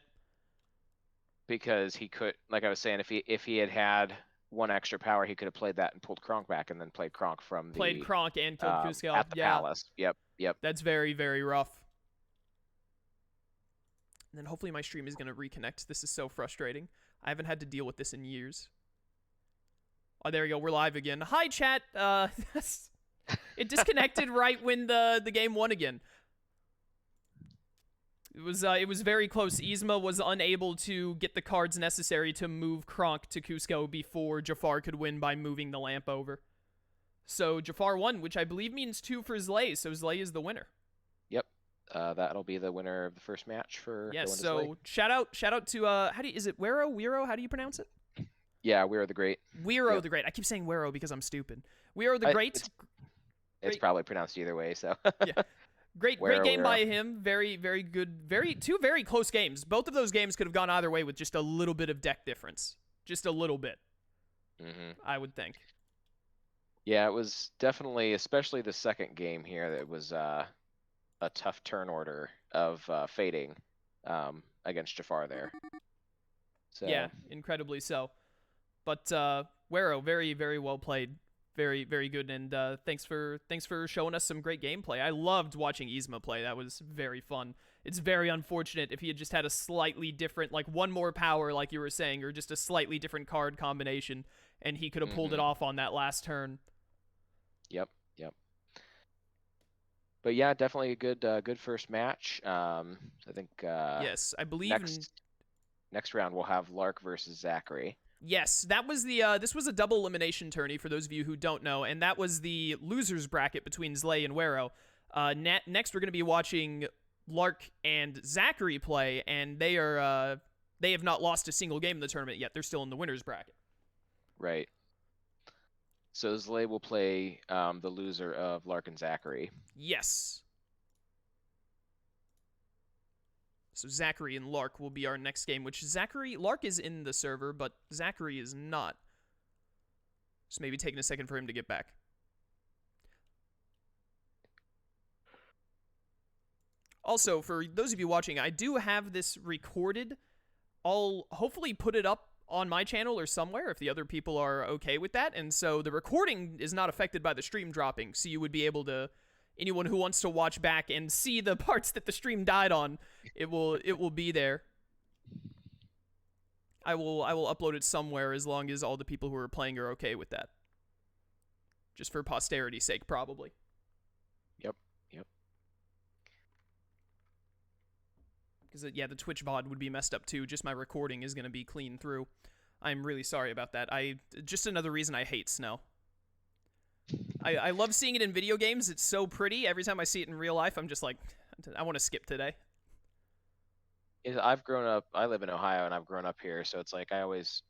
Because he could, like I was saying, if he had 1 extra power, he could have played that and pulled Kronk back, and then played Kronk from Played Kronk and killed Kuzco. at the palace. Yep. That's very, very rough. And then hopefully my stream is going to reconnect. This is so frustrating. I haven't had to deal with this in years. Oh, there we go. We're live again. Hi, chat. It disconnected right when the game won again. It was very close. Yzma was unable to get the cards necessary to move Kronk to Cusco before Jafar could win by moving the lamp over. So Jafar won, which I believe means 2 for Zlay, so Zlay is the winner. Yep. That'll be the winner of the first match for Yes, going to so shout out to is it Wero? How do you pronounce it? Yeah, we're the Great. Wero the Great. I keep saying Wero because I'm stupid. Wero the Great. It's probably pronounced either way, so. Yeah. Great game by him. Very, very good. 2 very close games. Both of those games could have gone either way with just a little bit of deck difference. Just a little bit. I would think. Yeah, it was definitely, especially the second game here, that was a tough turn order of fading against Jafar there. So. Yeah, incredibly so. But Wero, very, very well played. Very, very good, and thanks for showing us some great gameplay. I loved watching Yzma play. That was very fun. It's very unfortunate if he had just had a slightly different, like 1 more power, like you were saying, or just a slightly different card combination, and he could have pulled it off on that last turn. Yep. But yeah, definitely a good first match. I think. Yes, I believe. Next round we'll have Lark versus Zachary. Yes, that was the this was a double elimination tourney for those of you who don't know, and that was the losers bracket between Zlay and Wero. Next we're going to be watching Lark and Zachary play, and they have not lost a single game in the tournament yet. They're still in the winners bracket. Right. So Zlay will play the loser of Lark and Zachary. Yes. So Zachary and Lark will be our next game, which Lark is in the server, but Zachary is not. Just maybe taking a second for him to get back. Also, for those of you watching, I do have this recorded. I'll hopefully put it up on my channel or somewhere if the other people are okay with that. And so the recording is not affected by the stream dropping, so you would be able to... Anyone who wants to watch back and see the parts that the stream died on, it will be there. I will upload it somewhere as long as all the people who are playing are okay with that. Just for posterity's sake, probably. Yep. Because yeah, the Twitch VOD would be messed up too. Just my recording is gonna be clean through. I'm really sorry about that. Just another reason I hate snow. I love seeing it in video games. It's so pretty. Every time I see it in real life, I'm just like, I want to skip today. I've grown up, I live in Ohio, and I've grown up here, so it's like I always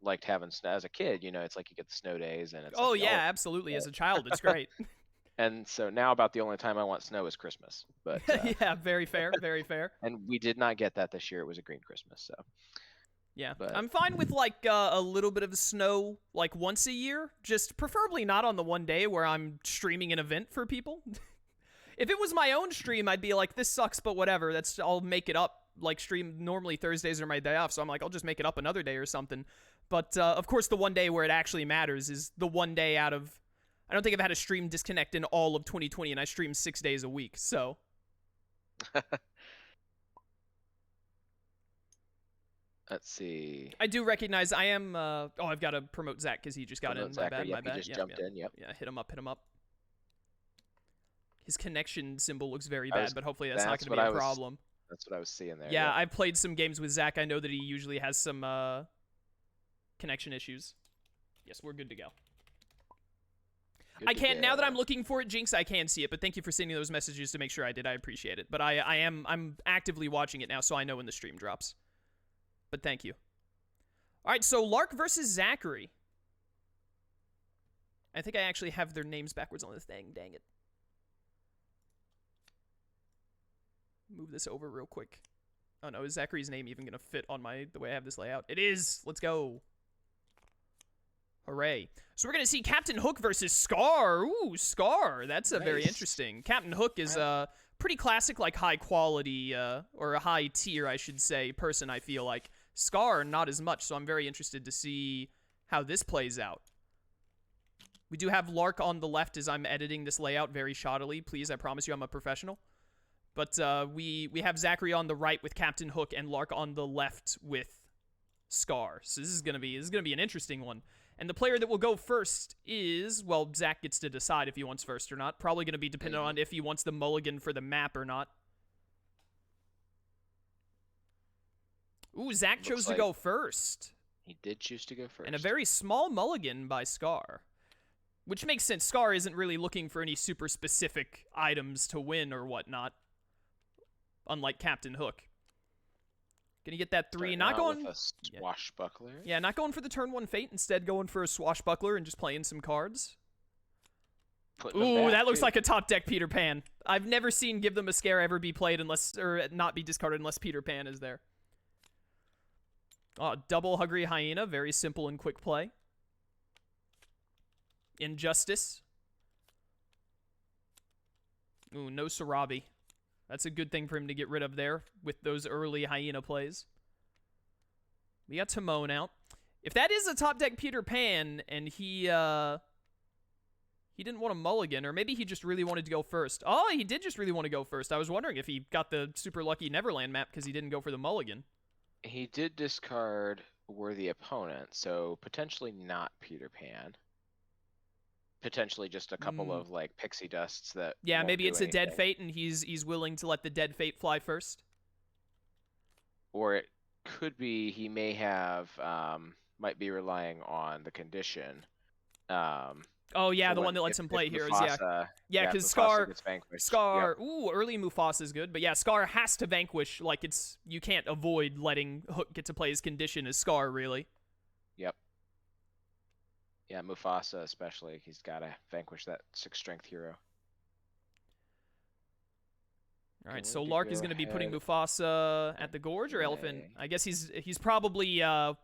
liked having snow. As a kid, it's like you get the snow days, and it's oh like, yeah, absolutely. As a child, it's great. And so now about the only time I want snow is Christmas. But yeah, very fair, very fair. And we did not get that this year. It was a green Christmas, so. Yeah, but I'm fine with like a little bit of snow like once a year, just preferably not on the one day where I'm streaming an event for people. If it was my own stream, I'd be like, this sucks, but whatever. I'll make it up. Like stream normally Thursdays are my day off, so I'm like, I'll just make it up another day or something. But of course, the one day where it actually matters is the one day out of. I don't think I've had a stream disconnect in all of 2020, and I stream 6 days a week, so. Let's see. I do recognize I am. I've got to promote Zach because he just got in. Zachary, My bad. He just jumped in. Yep. Yeah, hit him up. His connection symbol looks very I was- bad, but hopefully that's not going to be a problem. That's what I was seeing there. Yeah, I've played some games with Zach. I know that he usually has some connection issues. Yes, we're good to go. I can't, now that I'm looking for it, Jinx, I can see it, but thank you for sending those messages to make sure I did. I appreciate it. But I'm actively watching it now, so I know when the stream drops. But thank you. All right, so Lark versus Zachary. I think I actually have their names backwards on the thing. Dang it. Move this over real quick. Oh no, is Zachary's name even going to fit on the way I have this layout? It is! Let's go. Hooray. So we're going to see Captain Hook versus Scar. Ooh, Scar. That's very interesting. Captain Hook is a pretty classic, like, high quality, or a high tier, I should say, person, I feel like. Scar, not as much, so I'm very interested to see how this plays out. We do have Lark on the left as I'm editing this layout very shoddily. Please, I promise you I'm a professional. But we have Zachary on the right with Captain Hook and Lark on the left with Scar. So this is gonna be an interesting one. And the player that will go first is, well, Zach gets to decide if he wants first or not. Probably going to be dependent on if he wants the mulligan for the map or not. Ooh, Zach chose to go first. He did choose to go first. And a very small mulligan by Scar. Which makes sense. Scar isn't really looking for any super specific items to win or whatnot. Unlike Captain Hook. Gonna get that 3. Not going with a swashbuckler. Yeah, not going for the turn 1 fate. Instead, going for a swashbuckler and just playing some cards. Ooh, that looks like a top deck Peter Pan. I've never seen Give Them a Scare ever be played or not be discarded unless Peter Pan is there. Oh, double Hungry Hyena, very simple and quick play. Injustice. Ooh, no Sarabi. That's a good thing for him to get rid of there with those early Hyena plays. We got Timon out. If that is a top deck Peter Pan and he didn't want a mulligan, or maybe he just really wanted to go first. Oh, he did just really want to go first. I was wondering if he got the super lucky Neverland map because he didn't go for the mulligan. He did discard Worthy Opponent, so potentially not Peter Pan. Potentially just a couple of like pixie dusts that. Yeah, maybe it's a dead fate, and he's willing to let the dead fate fly first. Or it could be he may have might be relying on the condition. Oh yeah, the one that lets him play heroes. Yeah, because Scar. Yep. Ooh, early Mufasa is good, but yeah, Scar has to vanquish. Like you can't avoid letting Hook get to play his condition as Scar, really. Yep. Yeah, Mufasa especially. He's got to vanquish that 6 strength hero. All right, so Lark is going to be putting Mufasa at the Gorge or Elephant. I guess he's probably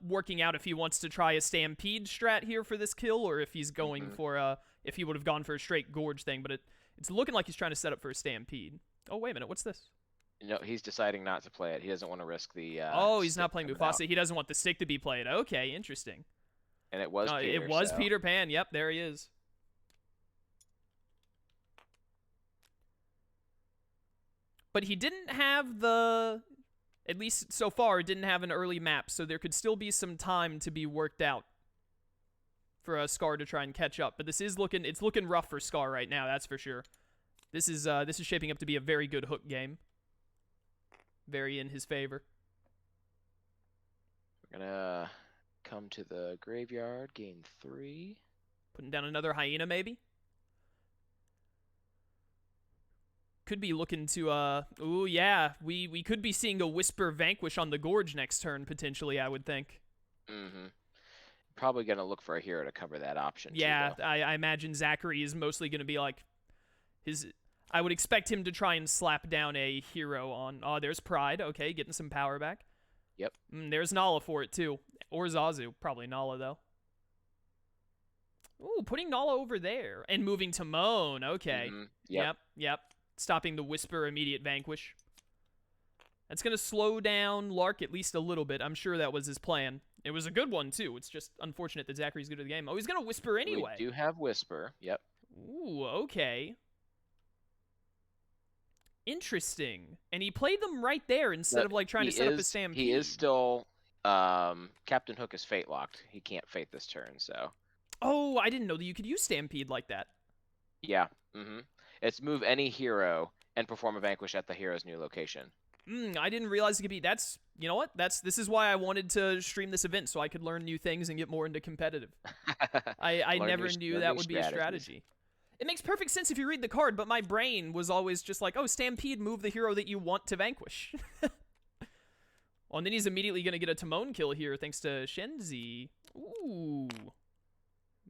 working out if he wants to try a Stampede strat here for this kill, or if he's going for if he would have gone for a straight Gorge thing. But it's looking like he's trying to set up for a Stampede. Oh wait a minute, what's this? No, he's deciding not to play it. He doesn't want to risk the. Oh, he's not playing Mufasa. He doesn't want the stick to be played. Okay, interesting. And it was Peter, it was Peter Pan. Yep, there he is. But he didn't have at least so far, didn't have an early map, so there could still be some time to be worked out for Scar to try and catch up. But it's looking rough for Scar right now, that's for sure. This is shaping up to be a very good Hook game. Very in his favor. We're gonna come to the graveyard, gain 3. Putting down another Hyena, maybe? Could be looking to, ooh, yeah. We could be seeing a Whisper Vanquish on the Gorge next turn, potentially, I would think. Mm-hmm. Probably gonna look for a hero to cover that option, yeah, too, I imagine Zachary is mostly gonna be, like, I would expect him to try and slap down a hero on, oh, there's Pride, okay, getting some power back. Yep. There's Nala for it, too. Or Zazu. Probably Nala, though. Ooh, putting Nala over there. And moving Timon. Okay. Yep. Stopping the Whisper immediate vanquish. That's going to slow down Lark at least a little bit. I'm sure that was his plan. It was a good one, too. It's just unfortunate that Zachary's good at the game. Oh, he's going to Whisper anyway. We do have Whisper. Yep. Ooh, okay. Interesting. And he played them right there instead of like trying to set up a Stampede. He is still Captain Hook is fate locked. He can't fate this turn, so. Oh, I didn't know that you could use Stampede like that. Yeah. It's move any hero and perform a vanquish at the hero's new location. I didn't realize it could be. That's, you know what? This is why I wanted to stream this event, so I could learn new things and get more into competitive. I never knew that would be a strategy. It makes perfect sense if you read the card, but my brain was always just like, oh, Stampede, move the hero that you want to vanquish. Oh, and then he's immediately going to get a Timon kill here thanks to Shenzi. Ooh.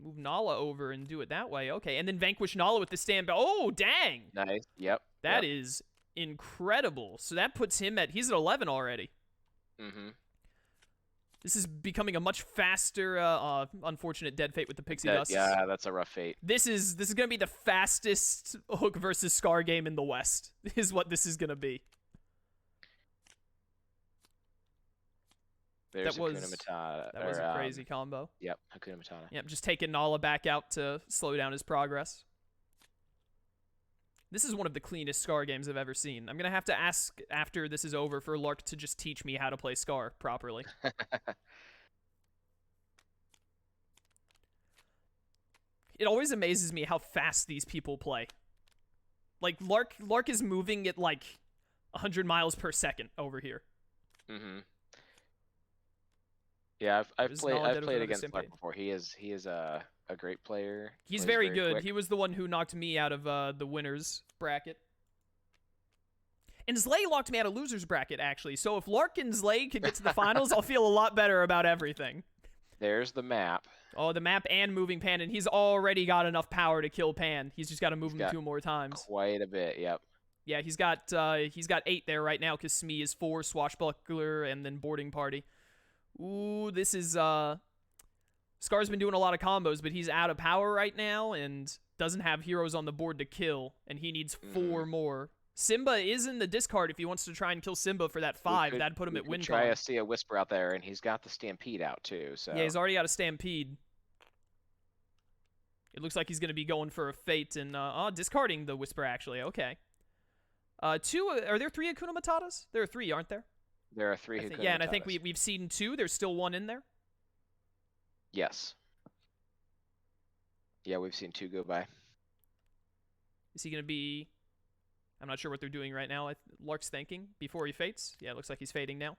Move Nala over and do it that way. Okay, and then vanquish Nala with the stand. Oh, dang. Nice. Yep. That is incredible. So that puts him at, he's at 11 already. Mm-hmm. This is becoming a much faster, unfortunate dead fate with the pixie dust. Yeah, that's a rough fate. This is going to be the fastest Hook versus Scar game in the West, is what this is going to be. There's Hakuna Matata. That was a crazy combo. Yep, Hakuna Matata. Yep, just taking Nala back out to slow down his progress. This is one of the cleanest Scar games I've ever seen. I'm going to have to ask after this is over for Lark to just teach me how to play Scar properly. It always amazes me how fast these people play. Like, Lark is moving at, like, 100 miles per second over here. Mm-hmm. Yeah, I've played against Lark before. He is a great player. He's very good. Quick. He was the one who knocked me out of the winners bracket. And Zlay locked me out of losers bracket, actually. So if Lark and Zlay could get to the finals, I'll feel a lot better about everything. There's the map. Oh, the map and moving Pan, and he's already got enough power to kill Pan. He's just got to move him 2 more times. Quite a bit, yep. Yeah, he's got 8 there right now because Smee is 4, Swashbuckler, and then Boarding Party. Ooh, this is, Scar's been doing a lot of combos, but he's out of power right now and doesn't have heroes on the board to kill, and he needs 4 more. Simba is in the discard if he wants to try and kill Simba for that 5. That'd put him at win con. Try to see a Whisper out there, and he's got the Stampede out, too. So yeah, he's already got a Stampede. It looks like he's going to be going for a Fate and, discarding the Whisper, actually. Okay. Are there 3 Hakuna Matatas? There are 3, aren't there? There are 3 Hakuna Matatas. Yeah, and I think we've seen 2. There's still 1 in there? Yes. Yeah, we've seen 2 go by. Is he going to be... I'm not sure what they're doing right now. Lark's thinking before he fates. Yeah, it looks like he's fading now.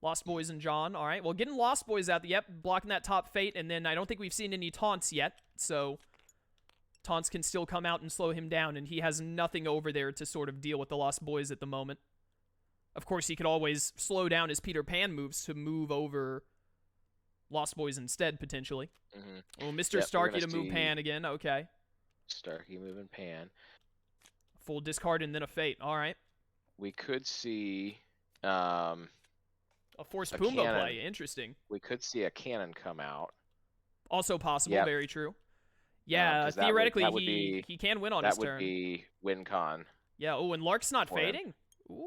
Lost Boys and John. All right, well, getting Lost Boys out. Yep, blocking that top fate, and then I don't think we've seen any taunts yet, so taunts can still come out and slow him down, and he has nothing over there to sort of deal with the Lost Boys at the moment. Of course, he could always slow down his Peter Pan moves to move over Lost Boys instead, potentially. Mm-hmm. Oh, Mr. Starkey to move Pan again. Okay. Starkey moving Pan. Full discard and then a Fate. All right. We could see a forced Pumbaa play. Interesting. We could see a cannon come out. Also possible. Yep. Very true. Yeah, theoretically, he can win on his turn. That would be win con. Yeah, oh, and Lark's not fading? Ooh.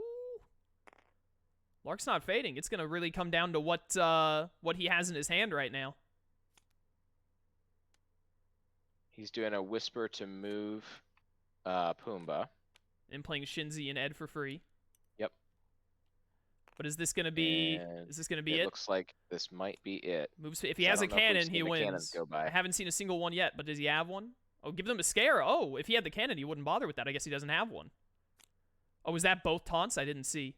Lark's not fading. It's going to really come down to what he has in his hand right now. He's doing a Whisper to move Pumbaa. And playing Shinzi and Ed for free. Yep. But is this going to be it? It looks like this might be it. Moves, if he has a cannon, he wins. I haven't seen a single one yet, but does he have one? Oh, give them a scare. Oh, if he had the cannon, he wouldn't bother with that. I guess he doesn't have one. Oh, was that both taunts? I didn't see.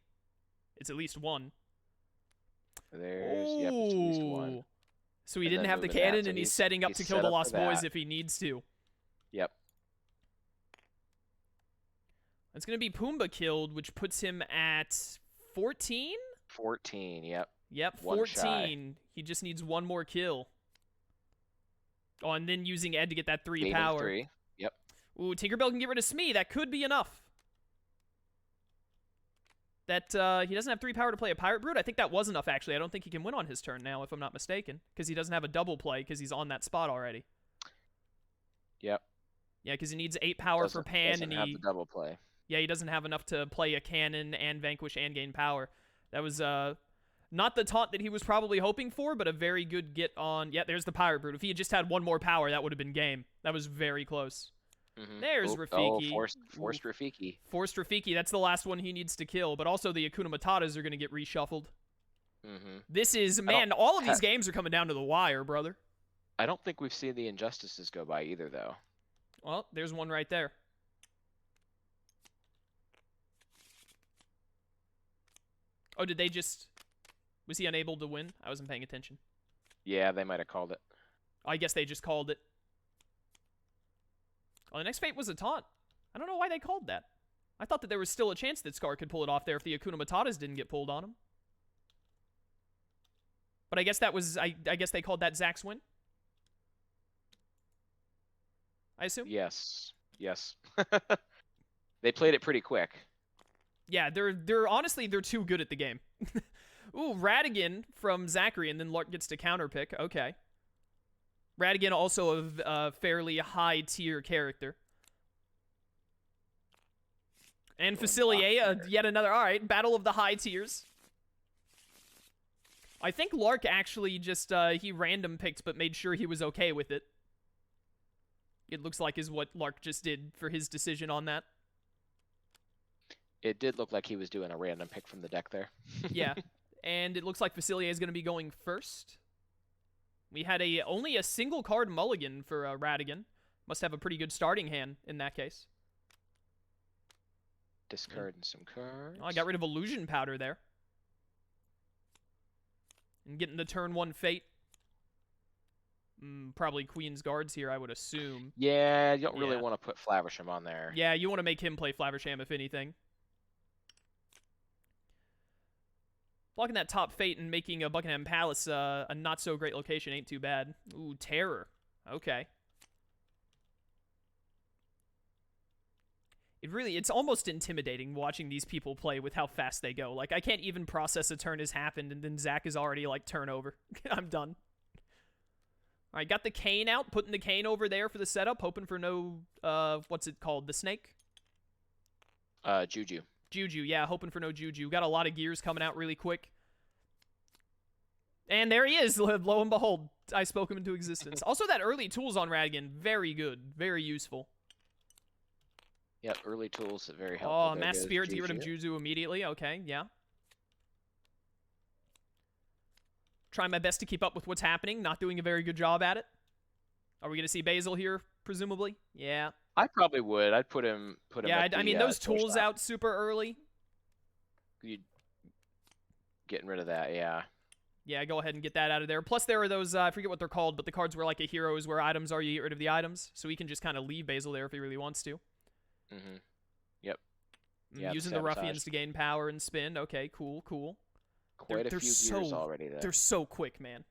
It's at least one. Yep, it's at least one. So he didn't have the cannon, and he's setting up to kill the Lost Boys if he needs to. Yep. It's going to be Pumbaa killed, which puts him at 14? 14, yep. Yep, 14. He just needs 1 more kill. Oh, and then using Ed to get that 3 power. 3, yep. Ooh, Tinkerbell can get rid of Smee. That could be enough. That, he doesn't have 3 power to play a Pirate Brood. I think that was enough, actually. I don't think he can win on his turn now, if I'm not mistaken. Because he doesn't have a double play, because he's on that spot already. Yep. Yeah, because he needs 8 power for Pan, and he doesn't have the double play. Yeah, he doesn't have enough to play a cannon and vanquish and gain power. That was not the taunt that he was probably hoping for, but a very good get on. Yeah, there's the Pirate Brood. If he had just had 1 more power, that would have been game. That was very close. Mm-hmm. There's Rafiki. Oh, forced Rafiki. Forced Rafiki. That's the last one he needs to kill. But also the Hakuna Matatas are going to get reshuffled. Mm-hmm. This is, man, all of these games are coming down to the wire, brother. I don't think we've seen the Injustices go by either, though. Well, there's one right there. Oh, did they just... Was he unable to win? I wasn't paying attention. Yeah, they might have called it. I guess they just called it. Oh, the next fate was a taunt. I don't know why they called that. I thought that there was still a chance that Scar could pull it off there if the Akuna Matatas didn't get pulled on him. But I guess that was... I guess they called that Zach's win? I assume? Yes. Yes. They played it pretty quick. Yeah, they're honestly, they're too good at the game. Ooh, Radigan from Zachary, and then Lark gets to counterpick. Okay. Radigan also a fairly high-tier character. And Facilier, yet another... Alright, battle of the high tiers. I think Lark actually just, he random picked, but made sure he was okay with it. It looks like is what Lark just did for his decision on that. It did look like he was doing a random pick from the deck there. Yeah. And it looks like Facilier is going to be going first. We had only a single card mulligan for Radigan. Must have a pretty good starting hand in that case. Discarding some cards. Oh, I got rid of Illusion Powder there. And getting the turn 1 fate. Probably Queen's Guards here, I would assume. Yeah, you don't really want to put Flaversham on there. Yeah, you want to make him play Flaversham, if anything. Blocking that top fate and making a Buckingham Palace a not-so-great location ain't too bad. Ooh, Terror. Okay. It's almost intimidating watching these people play with how fast they go. Like, I can't even process a turn has happened, and then Zach is already, like, turn over. I'm done. Alright, got the cane out, putting the cane over there for the setup, hoping for no, what's it called, the snake? Juju. Juju, yeah, hoping for no Juju. Got a lot of gears coming out really quick. And there he is, lo and behold. I spoke him into existence. Also, that early tools on Radigan, very good, very useful. Yep, early tools, very helpful. Oh, Mass Spirit to get rid of Juju immediately, okay, yeah. Trying my best to keep up with what's happening, not doing a very good job at it. Are we going to see Basil here, presumably? Yeah. I probably would. I'd put him. Yeah, I mean those tools out super early. You getting rid of that, yeah. Yeah, go ahead and get that out of there. Plus, there are those I forget what they're called, but the cards where like a hero is where items are. You get rid of the items, so he can just kind of leave Basil there if he really wants to. Yep. Yeah, using the ruffians to gain power and spin. Okay, cool, cool. Quite a few gears already there. They're so quick, man.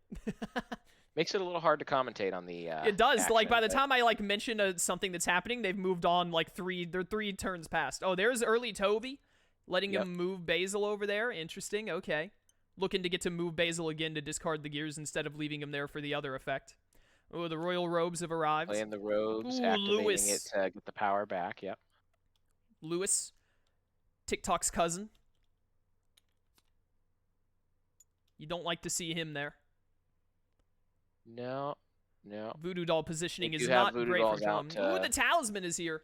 Makes it a little hard to commentate on the it does. Action, like by the time I like mention something that's happening, they've moved on like they're 3 turns past. Oh, there's early Toby, letting him move Basil over there. Interesting. Okay, looking to get to move Basil again to discard the gears instead of leaving him there for the other effect. Oh, the royal robes have arrived. Playing the robes, Ooh, activating Lewis. it to get the power back. Yep. Lewis, TikTok's cousin. You don't like to see him there. No. Voodoo Doll positioning is not great for him. Ooh, the talisman is here.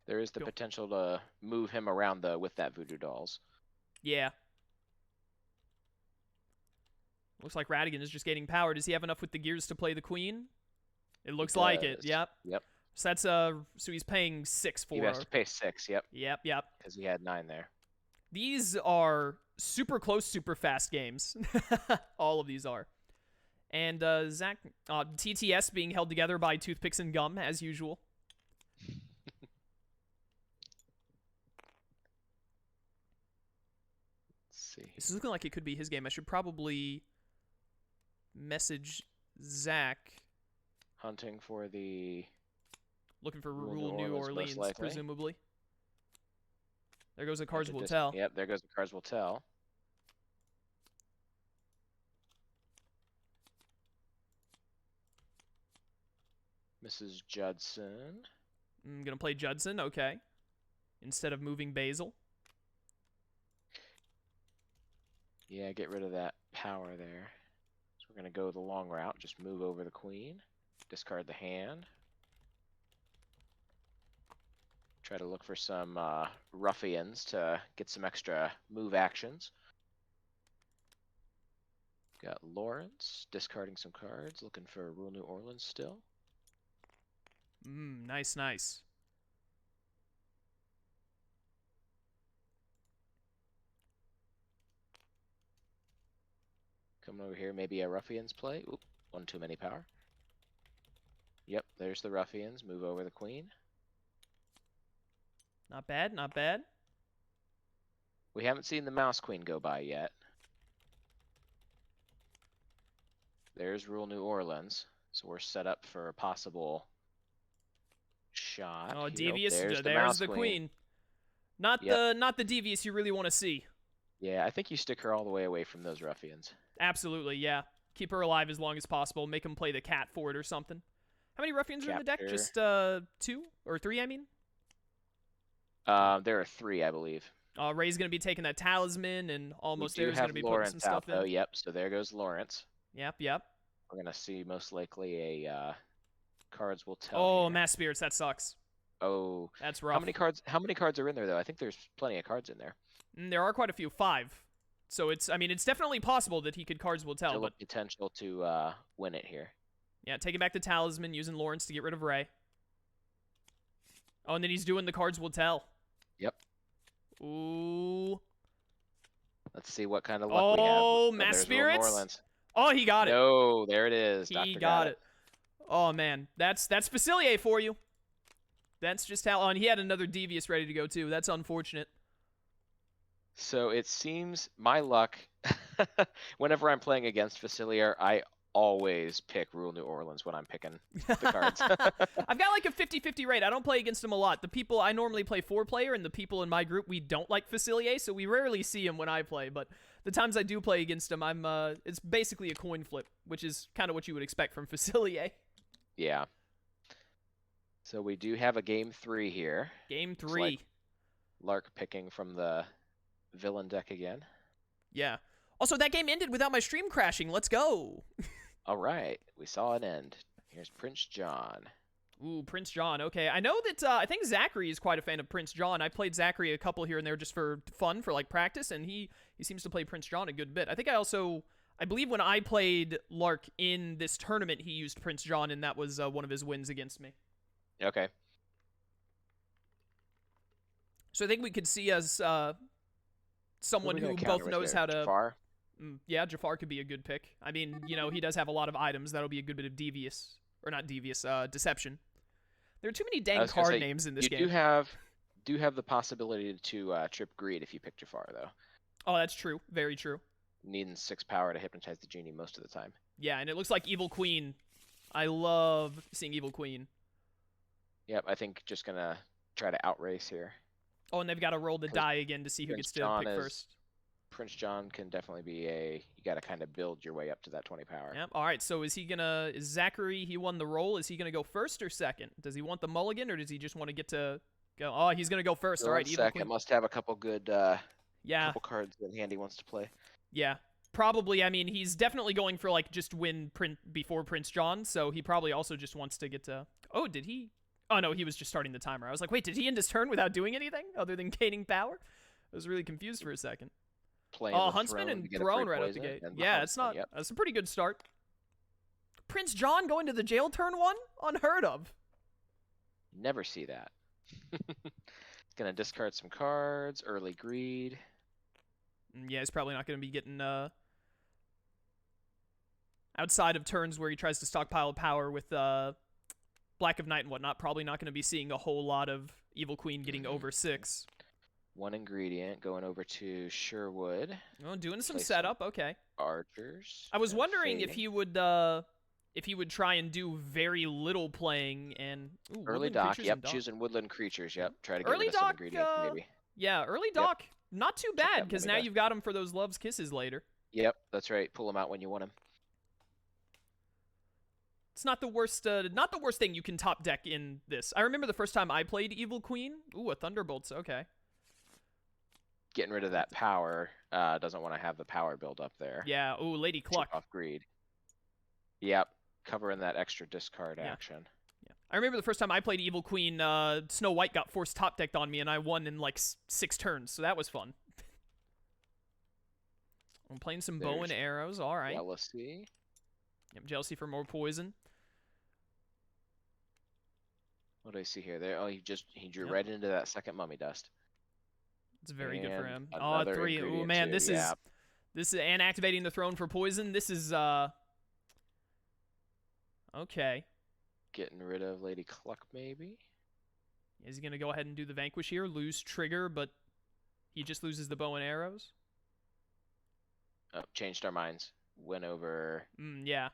There is the potential to move him around with that Voodoo Dolls. Yeah. Looks like Radigan is just gaining power. Does he have enough with the gears to play the queen? It looks like it. Yep. So that's so he's paying 6 for. He has to pay 6. Yep. Yep. Because he had 9 there. These are super close, super fast games. All of these are. And Zach, TTS being held together by toothpicks and gum as usual. Let's see. This is looking like it could be his game. I should probably message Zach. Hunting for the... Looking for Rule New Orleans, presumably. There goes the cards will tell. Yep, there goes the cards will tell. Mrs. Judson. I'm going to play Judson, okay. Instead of moving Basil. Yeah, get rid of that power there. So we're going to go the long route. Just move over the queen. Discard the hand. Try to look for some ruffians to get some extra move actions. Got Lawrence, discarding some cards, looking for Rule New Orleans still. Nice. Coming over here, maybe a Ruffians play. Oop, one too many power. Yep, there's the Ruffians. Move over the Queen. Not bad, not bad. We haven't seen the Mouse Queen go by yet. There's Rule New Orleans. So we're set up for a possible shot. Oh, Yep, devious. there's There's the the Mouse queen. Not Yep. the devious you really want to see. Yeah, I think you stick her all the way away from those Ruffians. Absolutely, yeah. Keep her alive as long as possible. Make him play the cat for it or something. How many ruffians are in the deck? Capture. Just 2 or 3, I mean? There are 3, I believe. Ray's going to be taking that talisman, and almost We do there's going have to be putting Lawrence some stuff out, though. in. Yep, so there goes Lawrence. Yep, yep. We're going to see most likely a cards will tell. Oh, here. Mass Spirits, that sucks. Oh. That's rough. How many cards are in there, though? I think there's plenty of cards in there. There are quite a few. 5. So it's definitely possible that he could cards will tell. Still But a potential to win it here. yeah, taking back the talisman, using Lawrence to get rid of Ray. Oh, and then he's doing the cards will tell. Yep. Ooh. Let's see what kind of luck we have. Oh, Mass Spirits. Oh, he got it. No, there it is. He Doctor got it. Oh man, that's Facilier for you. That's just how. Oh, and he had another Devious ready to go too. That's unfortunate. So it seems my luck, whenever I'm playing against Facilier, I always pick Rule New Orleans when I'm picking the cards. I've got like a 50-50 rate. I don't play against him a lot. The people I normally play 4-player, and the people in my group, we don't like Facilier, so we rarely see him when I play. But the times I do play against him, it's basically a coin flip, which is kind of what you would expect from Facilier. Yeah. So we do have a game 3 here. Game 3. Like Lark picking from the villain deck again. Yeah. Also, that game ended without my stream crashing. Let's go. All right. We saw an end. Here's Prince John. Ooh, Prince John. Okay. I know that I think Zachary is quite a fan of Prince John. I played Zachary a couple here and there just for fun, for like practice, and he seems to play Prince John a good bit. I think I believe when I played Lark in this tournament, he used Prince John, and that was one of his wins against me. Okay. So I think we could see as someone who both knows how to... Jafar? Yeah, Jafar could be a good pick. I mean, he does have a lot of items. That'll be a good bit of Devious. Or not Devious, Deception. There are too many dang card names in this game. You do have the possibility to trip Greed if you pick Jafar, though. Oh, that's true. Very true. Needing 6 power to hypnotize the genie most of the time. Yeah, and it looks like Evil Queen. I love seeing Evil Queen. Yep, I think just going to try to outrace here. Oh, and they've got to roll the die again to see who gets to pick first. Prince John can definitely be you got to kind of build your way up to that 20 power. Yep. All right, so is Zachary, he won the roll. Is he going to go first or second? Does he want the mulligan, or does he just want to get to go? Oh, he's going to go first. All right, Evil Queen. Must have a couple good couple cards in hand he wants to play. Yeah. Probably, I mean, he's definitely going for, like, just win before Prince John, so he probably also just wants to get to... Oh, did he? Oh, no, he was just starting the timer. I was like, wait, did he end his turn without doing anything other than gaining power? I was really confused for a second. Huntsman and Throne right out the gate. Yeah, it's not... Yep. That's a pretty good start. Prince John going to the jail turn 1? Unheard of. Never see that. Gonna discard some cards, early greed. Yeah, he's probably not going to be getting... outside of turns where he tries to stockpile power with Black of Night and whatnot, probably not going to be seeing a whole lot of Evil Queen getting over 6. 1 ingredient going over to Sherwood. Oh, doing some setup. Okay. Archers. I was wondering if he would try and do very little playing and early dock. Yep, choosing woodland creatures. Yep, try to get rid of some ingredients maybe. Yeah, early dock. Yep. Not too bad because now you've got him for those love's kisses later. Yep, that's right. Pull him out when you want him. It's not the worst thing you can top deck in this. I remember the first time I played Evil Queen. Ooh, a Thunderbolt's okay. Getting rid of that power. Doesn't want to have the power build up there. Yeah. Ooh, Lady Cluck. Off greed. Yep, covering that extra discard action. Yeah. I remember the first time I played Evil Queen. Snow White got forced top decked on me, and I won in like 6 turns. So that was fun. I'm playing some bow and arrows. All right. Jealousy. Yep, jealousy for more poison. What do I see here? There. Oh, he drew right into that second mummy dust. It's very good for him. Oh, 3. Oh man, this This and activating the throne for poison. This is okay. Getting rid of Lady Cluck, maybe? Is he gonna go ahead and do the vanquish here? Lose trigger, but he just loses the bow and arrows? Oh, changed our minds. Went over Yeah.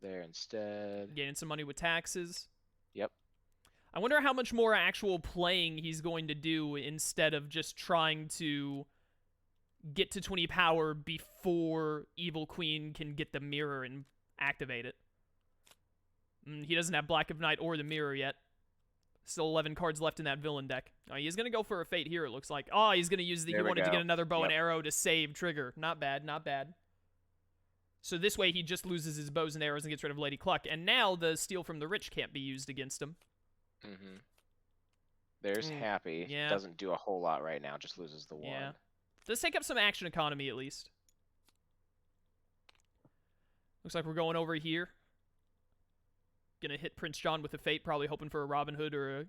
there instead. Getting some money with taxes. Yep. I wonder how much more actual playing he's going to do instead of just trying to get to 20 power before Evil Queen can get the mirror and activate it. He doesn't have Black of Night or the mirror yet. Still 11 cards left in that villain deck. Oh, he's going to go for a fate here, it looks like. Oh, he's going to use the... He wanted to get another bow and arrow to save trigger. Not bad, not bad. So this way he just loses his bows and arrows and gets rid of Lady Cluck. And now the Steal from the Rich can't be used against him. There's Happy. Yeah. Doesn't do a whole lot right now, just loses the one. Yeah. Does take up some action economy, at least. Looks like we're going over here. Gonna hit Prince John with a Fate, probably hoping for a Robin Hood or a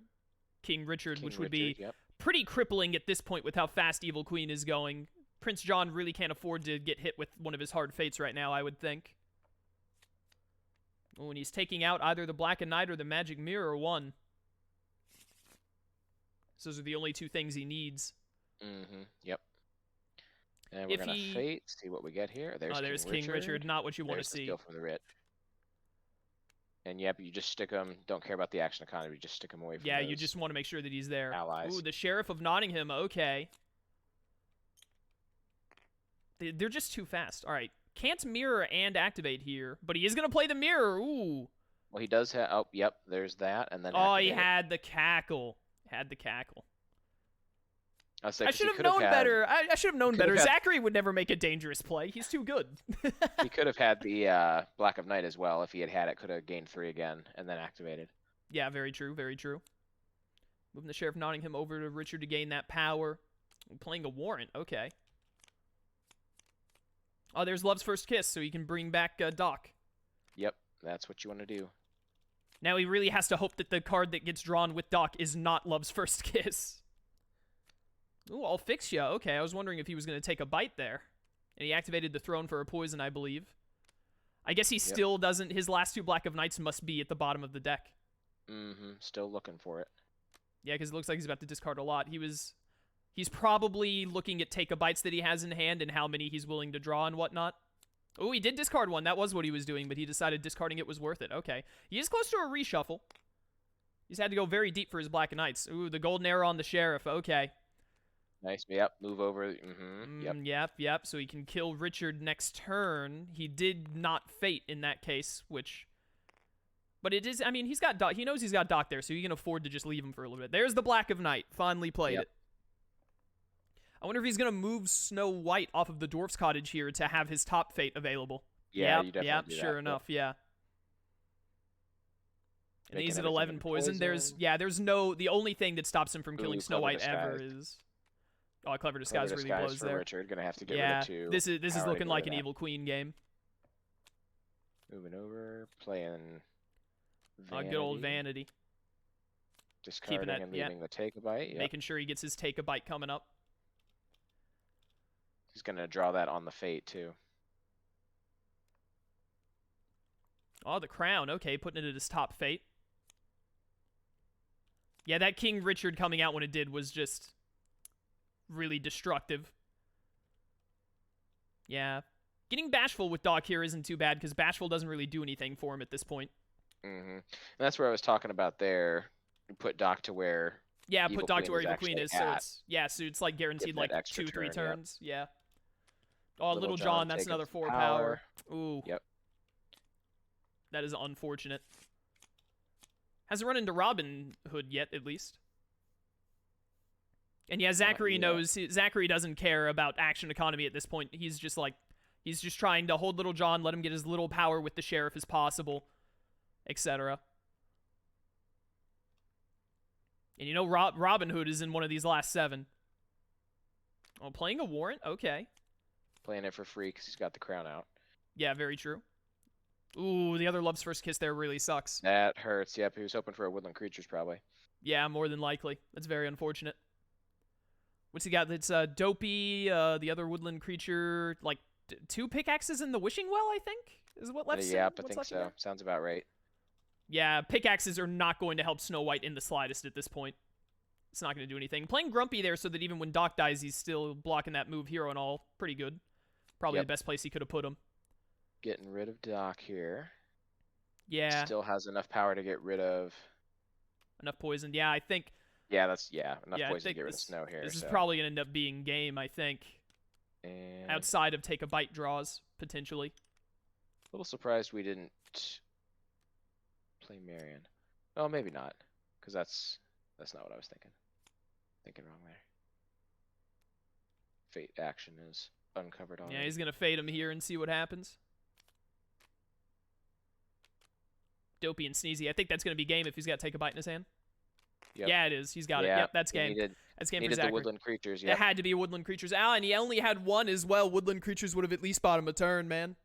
King Richard, which would be pretty crippling at this point with how fast Evil Queen is going. Prince John really can't afford to get hit with one of his hard Fates right now, I would think. Oh, and he's taking out either the Black and Night or the Magic Mirror 1. So those are the only two things he needs. Yep. And we're going to Fate, see what we get here. There's King Richard, not what you want to see. Steal from the Rich. And yep, you just stick him. Don't care about the action economy. Just stick him away from Yeah, you just want to make sure that he's there. Allies. Ooh, the Sheriff of Nottingham. Okay. They're just too fast. All right. Can't mirror and activate here, but he is going to play the mirror. Ooh. Well, he does have... Oh, yep, there's that. And then he had the cackle. Had the cackle. I should have known better. I should have known better. Zachary would never make a dangerous play. He's too good. He could have had the Black of Night as well. If he had it, could have gained 3 again and then activated. Yeah, very true. Very true. Moving the Sheriff of Nottingham over to Richard to gain that power. Playing a warrant. Okay. Oh, there's Love's First Kiss, so he can bring back Doc. Yep, that's what you want to do. Now he really has to hope that the card that gets drawn with Doc is not Love's First Kiss. Ooh, I'll fix ya. Okay, I was wondering if he was going to take a bite there. And he activated the throne for a poison, I believe. I guess he still doesn't... His last 2 Black of Nights must be at the bottom of the deck. Still looking for it. Yeah, because it looks like he's about to discard a lot. He's probably looking at take-a-bites that he has in hand and how many he's willing to draw and whatnot. Oh, he did discard one. That was what he was doing, but he decided discarding it was worth it. Okay. He is close to a reshuffle. He's had to go very deep for his Black Knights. Ooh, the golden arrow on the Sheriff. Okay. Nice. Yep. Move over. Yep. So he can kill Richard next turn. He did not Fate in that case, which... But it is... I mean, he's got Doc. He knows he's got Doc there, so he can afford to just leave him for a little bit. There's the Black of Night. Finally played it. I wonder if he's going to move Snow White off of the Dwarf's Cottage here to have his top Fate available. Yeah, you definitely do that. Sure enough, yeah. And he's at 11 poison. There's no... The only thing that stops him from killing Snow White ever is... Oh, Clever Disguise really blows there. Richard, gonna have to get rid of 2. This is looking like an Evil Queen game. Moving over, playing Vanity. Good old Vanity. Discarding and leaving the Take-a-Bite. Yep. Making sure he gets his Take-a-Bite coming up. He's gonna draw that on the Fate, too. Oh, the Crown. Okay, putting it at his top Fate. Yeah, that King Richard coming out when it did was just... really destructive. Yeah. Getting Bashful with Doc here isn't too bad, because Bashful doesn't really do anything for him at this point. And that's where I was talking about there. Put Doc to where... Yeah, put Doc to where Evil Queen is, so it's... Yeah, so it's like guaranteed like 2-3 turns. Yeah. Oh, Little John, that's another 4 power. Ooh. Yep. That is unfortunate. Hasn't run into Robin Hood yet, at least. And yeah, Zachary knows... Zachary doesn't care about action economy at this point. He's just like... He's just trying to hold Little John, let him get as little power with the Sheriff as possible, etc. And you know Robin Hood is in one of these last 7. Oh, playing a warrant? Okay. Playing it for free because he's got the crown out. Yeah, very true. Ooh, the other Love's First Kiss there really sucks. That hurts. Yep, he was hoping for a Woodland Creatures probably. Yeah, more than likely. That's very unfortunate. What's he got? It's Dopey, the other woodland creature, like 2 pickaxes in the wishing well, I think, is what left. Yeah, I think so. Sounds about right. Yeah, pickaxes are not going to help Snow White in the slightest at this point. It's not going to do anything. Playing Grumpy there so that even when Doc dies, he's still blocking that move hero and all. Pretty good. Probably the best place he could have put him. Getting rid of Doc here. Yeah. Still has enough power to get rid of... Enough poison. Yeah, I think... enough poison to get rid of Snow here. This is probably going to end up being game, I think. And... outside of take a bite draws, potentially. A little surprised we didn't play Marion. Oh, maybe not. Because that's not what I was thinking. Thinking wrong there. Fate action is uncovered already. Yeah, he's going to fade him here and see what happens. Dopey and Sneezy. I think that's going to be game if he's got to take a bite in his hand. Yep. Yeah, it is. He's got it. Yep, that's game. That's game for Zachary. The woodland creatures, It had to be woodland creatures. And he only had 1 as well. Woodland creatures would have at least bought him a turn, man.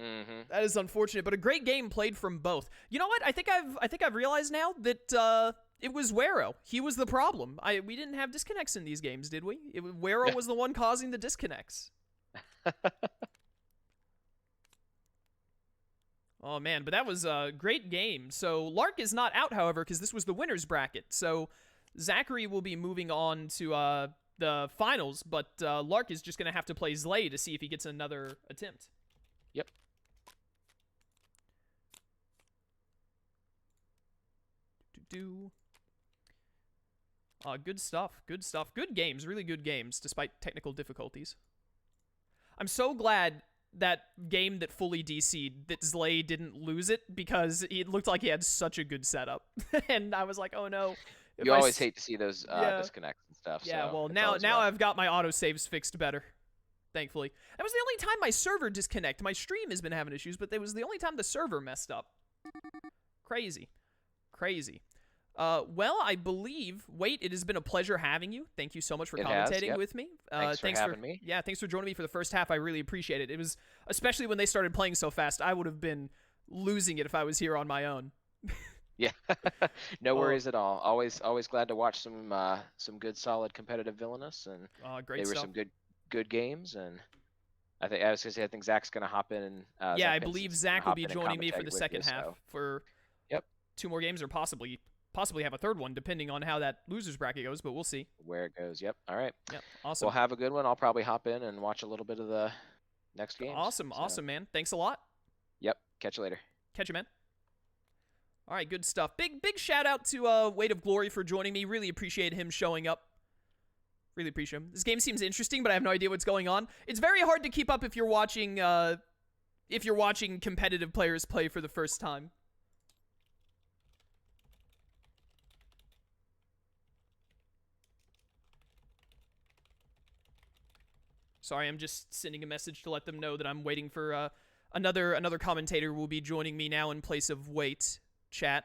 Mm-hmm. That is unfortunate, but a great game played from both. You know what? I think I've realized now that it was Wero. He was the problem. We didn't have disconnects in these games, did we? Wero was the one causing the disconnects. Oh, man, but that was a great game. So Lark is not out, however, because this was the winner's bracket. So Zachary will be moving on to the finals, but Lark is just going to have to play Zlay to see if he gets another attempt. Yep. Good stuff. Good stuff. Good games. Really good games, despite technical difficulties. I'm so glad that game that fully DC'd, that Zlay didn't lose it, because it looked like he had such a good setup. And I was like, oh no. You always hate to see those disconnects and stuff. Yeah, so well, now I've got my autosaves fixed better. Thankfully. That was the only time my server disconnected. My stream has been having issues, but it was the only time the server messed up. Crazy. Crazy. Well, I believe... Wait, it has been a pleasure having you. Thank you so much for commentating with me. Thanks for having me. Yeah, thanks for joining me for the first half. I really appreciate it. It was... Especially when they started playing so fast, I would have been losing it if I was here on my own. Yeah. No worries at all. Always glad to watch some good, solid, competitive Villainous, and great stuff. Some good games, and I think Zach's gonna hop in and I believe Zach will be joining me for the second half for 2 more games, or possibly have a third one, depending on how that losers bracket goes, but we'll see where it goes. Yep. All right. Yep. Awesome. We'll have a good one. I'll probably hop in and watch a little bit of the next game. Awesome, man. Thanks a lot. Yep. Catch you later. Catch you, man. All right, good stuff. Big shout out to Weight of Glory for joining me. Really appreciate him showing up. Really appreciate him. This game seems interesting, but I have no idea what's going on. It's very hard to keep up if you're watching competitive players play for the first time. Sorry, I'm just sending a message to let them know that I'm waiting for another commentator will be joining me now in place of Wait, chat.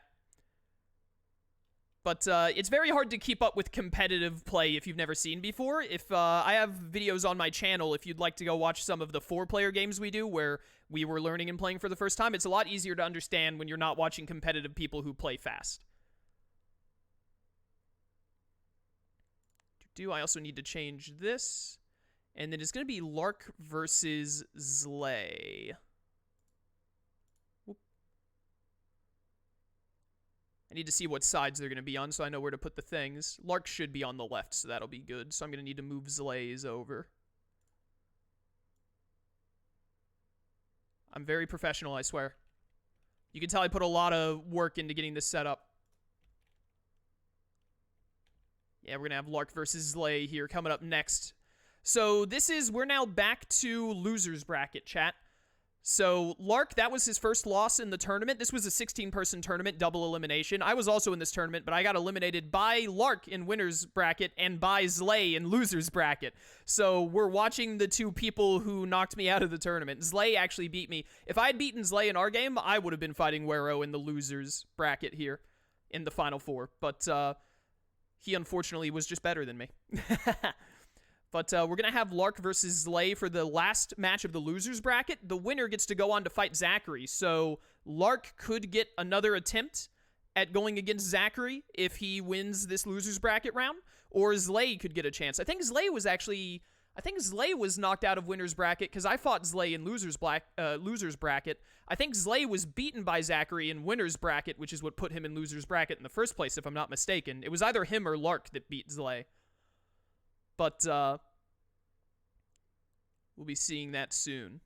But it's very hard to keep up with competitive play if you've never seen before. If I have videos on my channel, if you'd like to go watch some of the 4-player games we do where we were learning and playing for the first time, it's a lot easier to understand when you're not watching competitive people who play fast. I also need to change this. And then it's going to be Lark versus Zlay. Whoop. I need to see what sides they're going to be on so I know where to put the things. Lark should be on the left, so that'll be good. So I'm going to need to move Zlay's over. I'm very professional, I swear. You can tell I put a lot of work into getting this set up. Yeah, we're going to have Lark versus Zlay here coming up next. So we're now back to losers bracket, chat. So Lark, that was his first loss in the tournament. This was a 16-person tournament, double elimination. I was also in this tournament, but I got eliminated by Lark in winners bracket and by Zlay in losers bracket. So we're watching the 2 people who knocked me out of the tournament. Zlay actually beat me. If I had beaten Zlay in our game, I would have been fighting Wero in the losers bracket here in the final 4. But he unfortunately was just better than me. But we're going to have Lark versus Zlay for the last match of the losers bracket. The winner gets to go on to fight Zachary. So Lark could get another attempt at going against Zachary if he wins this losers bracket round. or Zlay could get a chance. I think Zlay was knocked out of winner's bracket because I fought Zlay in loser's bracket. I think Zlay was beaten by Zachary in winner's bracket, which is what put him in loser's bracket in the first place, if I'm not mistaken. It was either him or Lark that beat Zlay. But we'll be seeing that soon.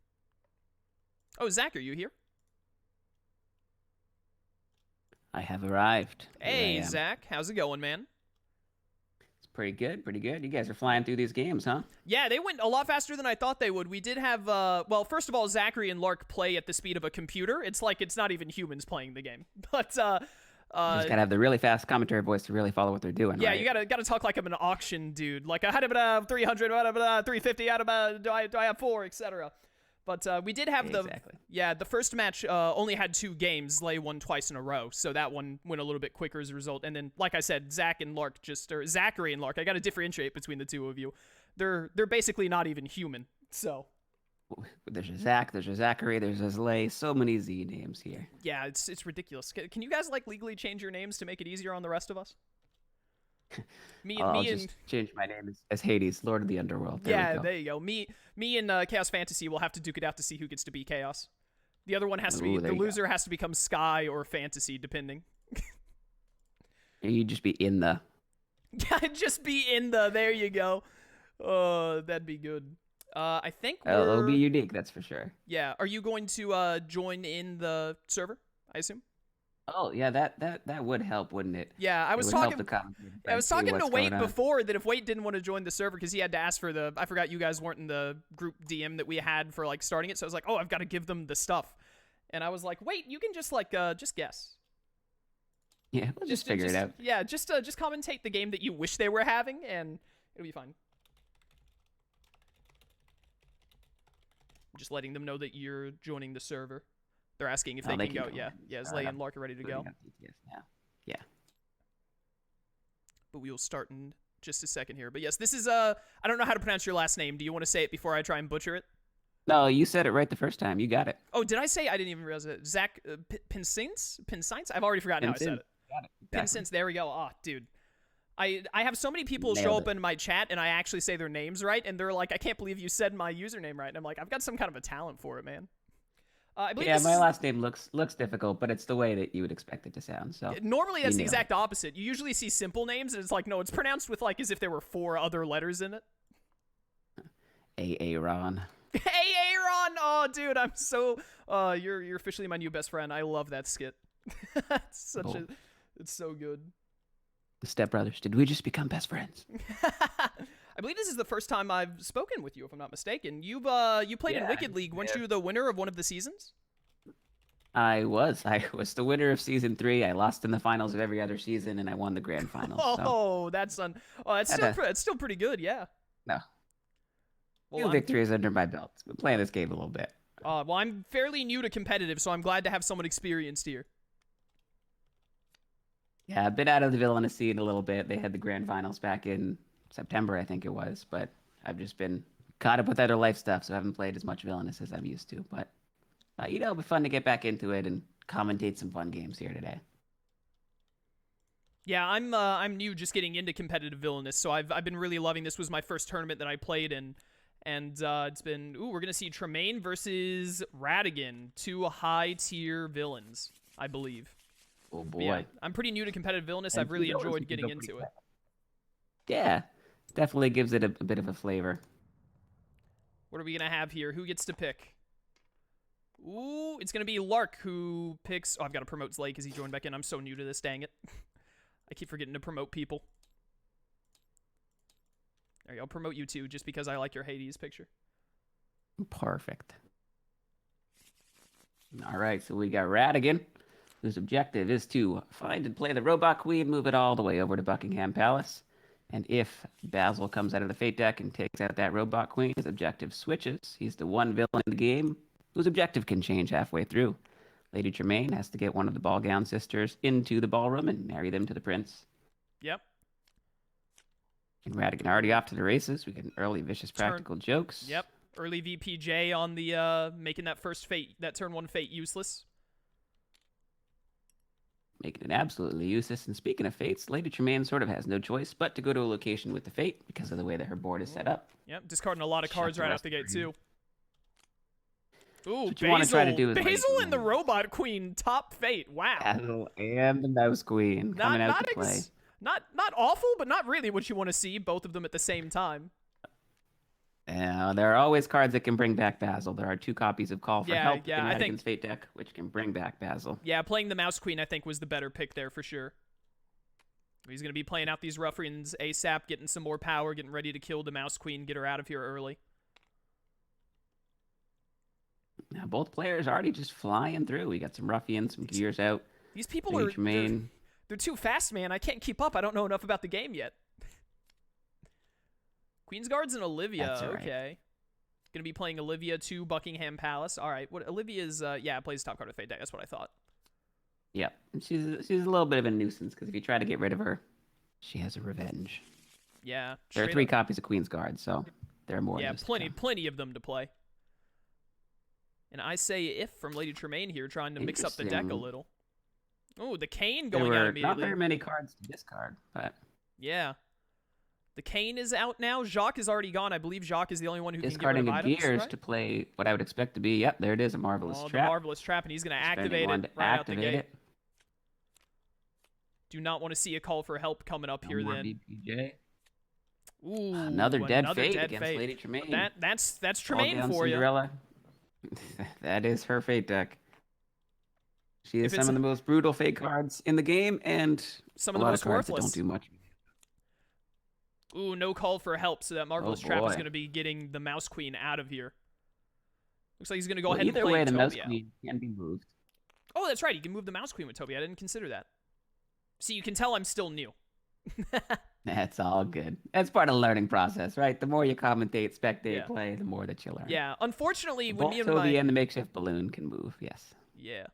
Oh, Zach, are you here? I have arrived. Hey, Zach. How's it going, man? It's pretty good, pretty good. You guys are flying through these games, huh? Yeah, they went a lot faster than I thought they would. We did have, well, first of all, Zachary and Lark play at the speed of a computer. It's like it's not even humans playing the game. But, You just gotta have the really fast commentary voice to really follow what they're doing, yeah, right? you gotta talk like I'm an auction dude. Like, I had about 300, 350, do I have 4, etc. But we did have the first match only had 2 games. Zlay won twice in a row, so that one went a little bit quicker as a result. And then, like I said, Zachary and Lark, I gotta differentiate between the two of you. They're basically not even human, so. There's a Zach, there's a Zachary, there's a Zlay. So many Z names here. Yeah, it's ridiculous. Can you guys, like, legally change your names to make it easier on the rest of us? I'll just change my name as Hades, Lord of the Underworld. There you go. Me and Chaos Fantasy will have to duke it out to see who gets to be Chaos. The other one has to be, the loser has to become Sky or Fantasy, depending. You just be in the. Yeah, just be in the, there you go. That'd be good. I think it'll be unique, that's for sure. Yeah, are you going to join in the server, I assume? Oh yeah, that would help, wouldn't it? Yeah, I was talking to Wade on. before that if Wade didn't want to join the server because he had to ask for the. I forgot you guys weren't in the group DM that we had for like starting it, so I was like, oh, I've got to give them the stuff, and I was like, wait, you can just like just guess. Yeah, we'll just figure it out. Yeah, just commentate the game that you wish they were having, and it'll be fine. Just letting them know that you're joining the server. They're asking if they can go. Yeah, Zlay and Lark are ready to go. Yeah. But we will start in just a second here. But yes, this is I don't know how to pronounce your last name. Do you want to say it before I try and butcher it? No, you said it right the first time. You got it. Oh, did I say? I didn't even realize it. Zach Pinsins? I've already forgotten how I said it. Got it. Exactly. Pinsins. There we go. Oh, dude. I have so many people show up in my chat and I actually say their names right, and they're like, I can't believe you said my username right. And I'm like, I've got some kind of a talent for it, man. I believe my last name looks difficult, but it's the way that you would expect it to sound. So normally that's the exact opposite. You usually see simple names, and it's like, no, it's pronounced with like as if there were 4 other letters in it. Aaron. Hey, Aaron! Oh, dude, I'm so. You're officially my new best friend. I love that skit. It's so good. The Step Brothers. Did we just become best friends? I believe this is the first time I've spoken with you, if I'm not mistaken. You played in Wicked League. Weren't you the winner of one of the seasons? I was the winner of season 3. I lost in the finals of every other season, and I won the grand finals. Oh, that's still pretty good. Yeah. No. Well, 2 victories under my belt. Been playing this game a little bit. Well, I'm fairly new to competitive, so I'm glad to have someone experienced here. Yeah, I've been out of the Villainous scene a little bit. They had the grand finals back in September, I think it was, but I've just been caught up with other life stuff, so I haven't played as much Villainous as I'm used to. But it'll be fun to get back into it and commentate some fun games here today. Yeah, I'm new, just getting into competitive Villainous, so I've been really loving this. Was my first tournament that I played in, and it's been we're gonna see Tremaine versus Radigan, 2 high-tier villains, I believe. Oh boy, yeah, I'm pretty new to competitive Villainous. I've really enjoyed getting into it. Yeah, definitely gives it a bit of a flavor. What are we gonna have here? Who gets to pick? Ooh, it's gonna be Lark who picks. Oh, I've got to promote Zlay because he joined back in. I'm so new to this. Dang it! I keep forgetting to promote people. There you go. I'll promote you too, just because I like your Hades picture. Perfect. All right, so we got Radigan, whose objective is to find and play the Robot Queen, move it all the way over to Buckingham Palace. And if Basil comes out of the Fate deck and takes out that Robot Queen, his objective switches. He's the one villain in the game whose objective can change halfway through. Lady Tremaine has to get one of the Ballgown sisters into the ballroom and marry them to the prince. Yep. And Radigan already off to the races. We get an early vicious practical jokes. Yep. Early VPJ on the making that first Fate, that turn 1 Fate useless. making it absolutely useless. And speaking of fates, Lady Tremaine sort of has no choice but to go to a location with the fate because of the way that her board is set up. Yep, discarding a lot of Shut cards the right out rest the gate, free. too. Ooh, What you want to try to do is Basil and the Robot Queen, top fate. Wow. Basil and the Mouse Queen coming out to play. Not awful, but not really what you want to see, both of them at the same time. There are always cards that can bring back Basil. There are 2 copies of Call for Help in I think Radigan's Fate deck, which can bring back Basil. Yeah, playing the Mouse Queen, I think, was the better pick there for sure. He's going to be playing out these ruffians ASAP, getting some more power, getting ready to kill the Mouse Queen, get her out of here early. Now, both players already just flying through. We got some ruffians, some gears out. These people Lady are... Tremaine. They're too fast, man. I can't keep up. I don't know enough about the game yet. Queensguards and Olivia. That's right. Okay. Gonna be playing Olivia to Buckingham Palace. All right. What Olivia's? Yeah, plays top card of Fate deck. That's what I thought. Yep. She's a little bit of a nuisance because if you try to get rid of her, she has a revenge. Yeah. There are 3 copies of Queensguard, so there are more. Yeah, of those plenty of them to play. And I say if from Lady Tremaine here, trying to mix up the deck a little. Oh, the Cane going out immediately. Not very many cards to discard, but yeah. The Cane is out now. Jacques is already gone. I believe Jacques is the only one who can get rid of discarding items, gears right? to play what I would expect to be. Yep, there it is, a Marvelous The Trap. Marvelous Trap, and he's going to activate Spending 1 it to right out the activate gate. it. Do not want to see a call for help coming up here more then. BPJ. Ooh, Another dead fate dead against fate. Lady Tremaine. That's All Tremaine down for you. Cinderella. That is her fate deck. She has If it's some of the most brutal fate cards in the game, and some a of the lot most of cards worthless. that don't do much. Ooh, no call for help, so that Marvelous Trap is boy. going to be getting the Mouse Queen out of here. Looks like he's going to go Well, ahead and either play way, the Toby Mouse out. Queen can be moved. Oh, that's right. You can move the Mouse Queen with Toby. I didn't consider that. See, you can tell I'm still new. That's all good. That's part of the learning process, right? The more you commentate, spectate, Yeah. play, the more that you learn. Yeah, unfortunately, when Both me and Toby my... and the makeshift balloon can move, yes. Yeah.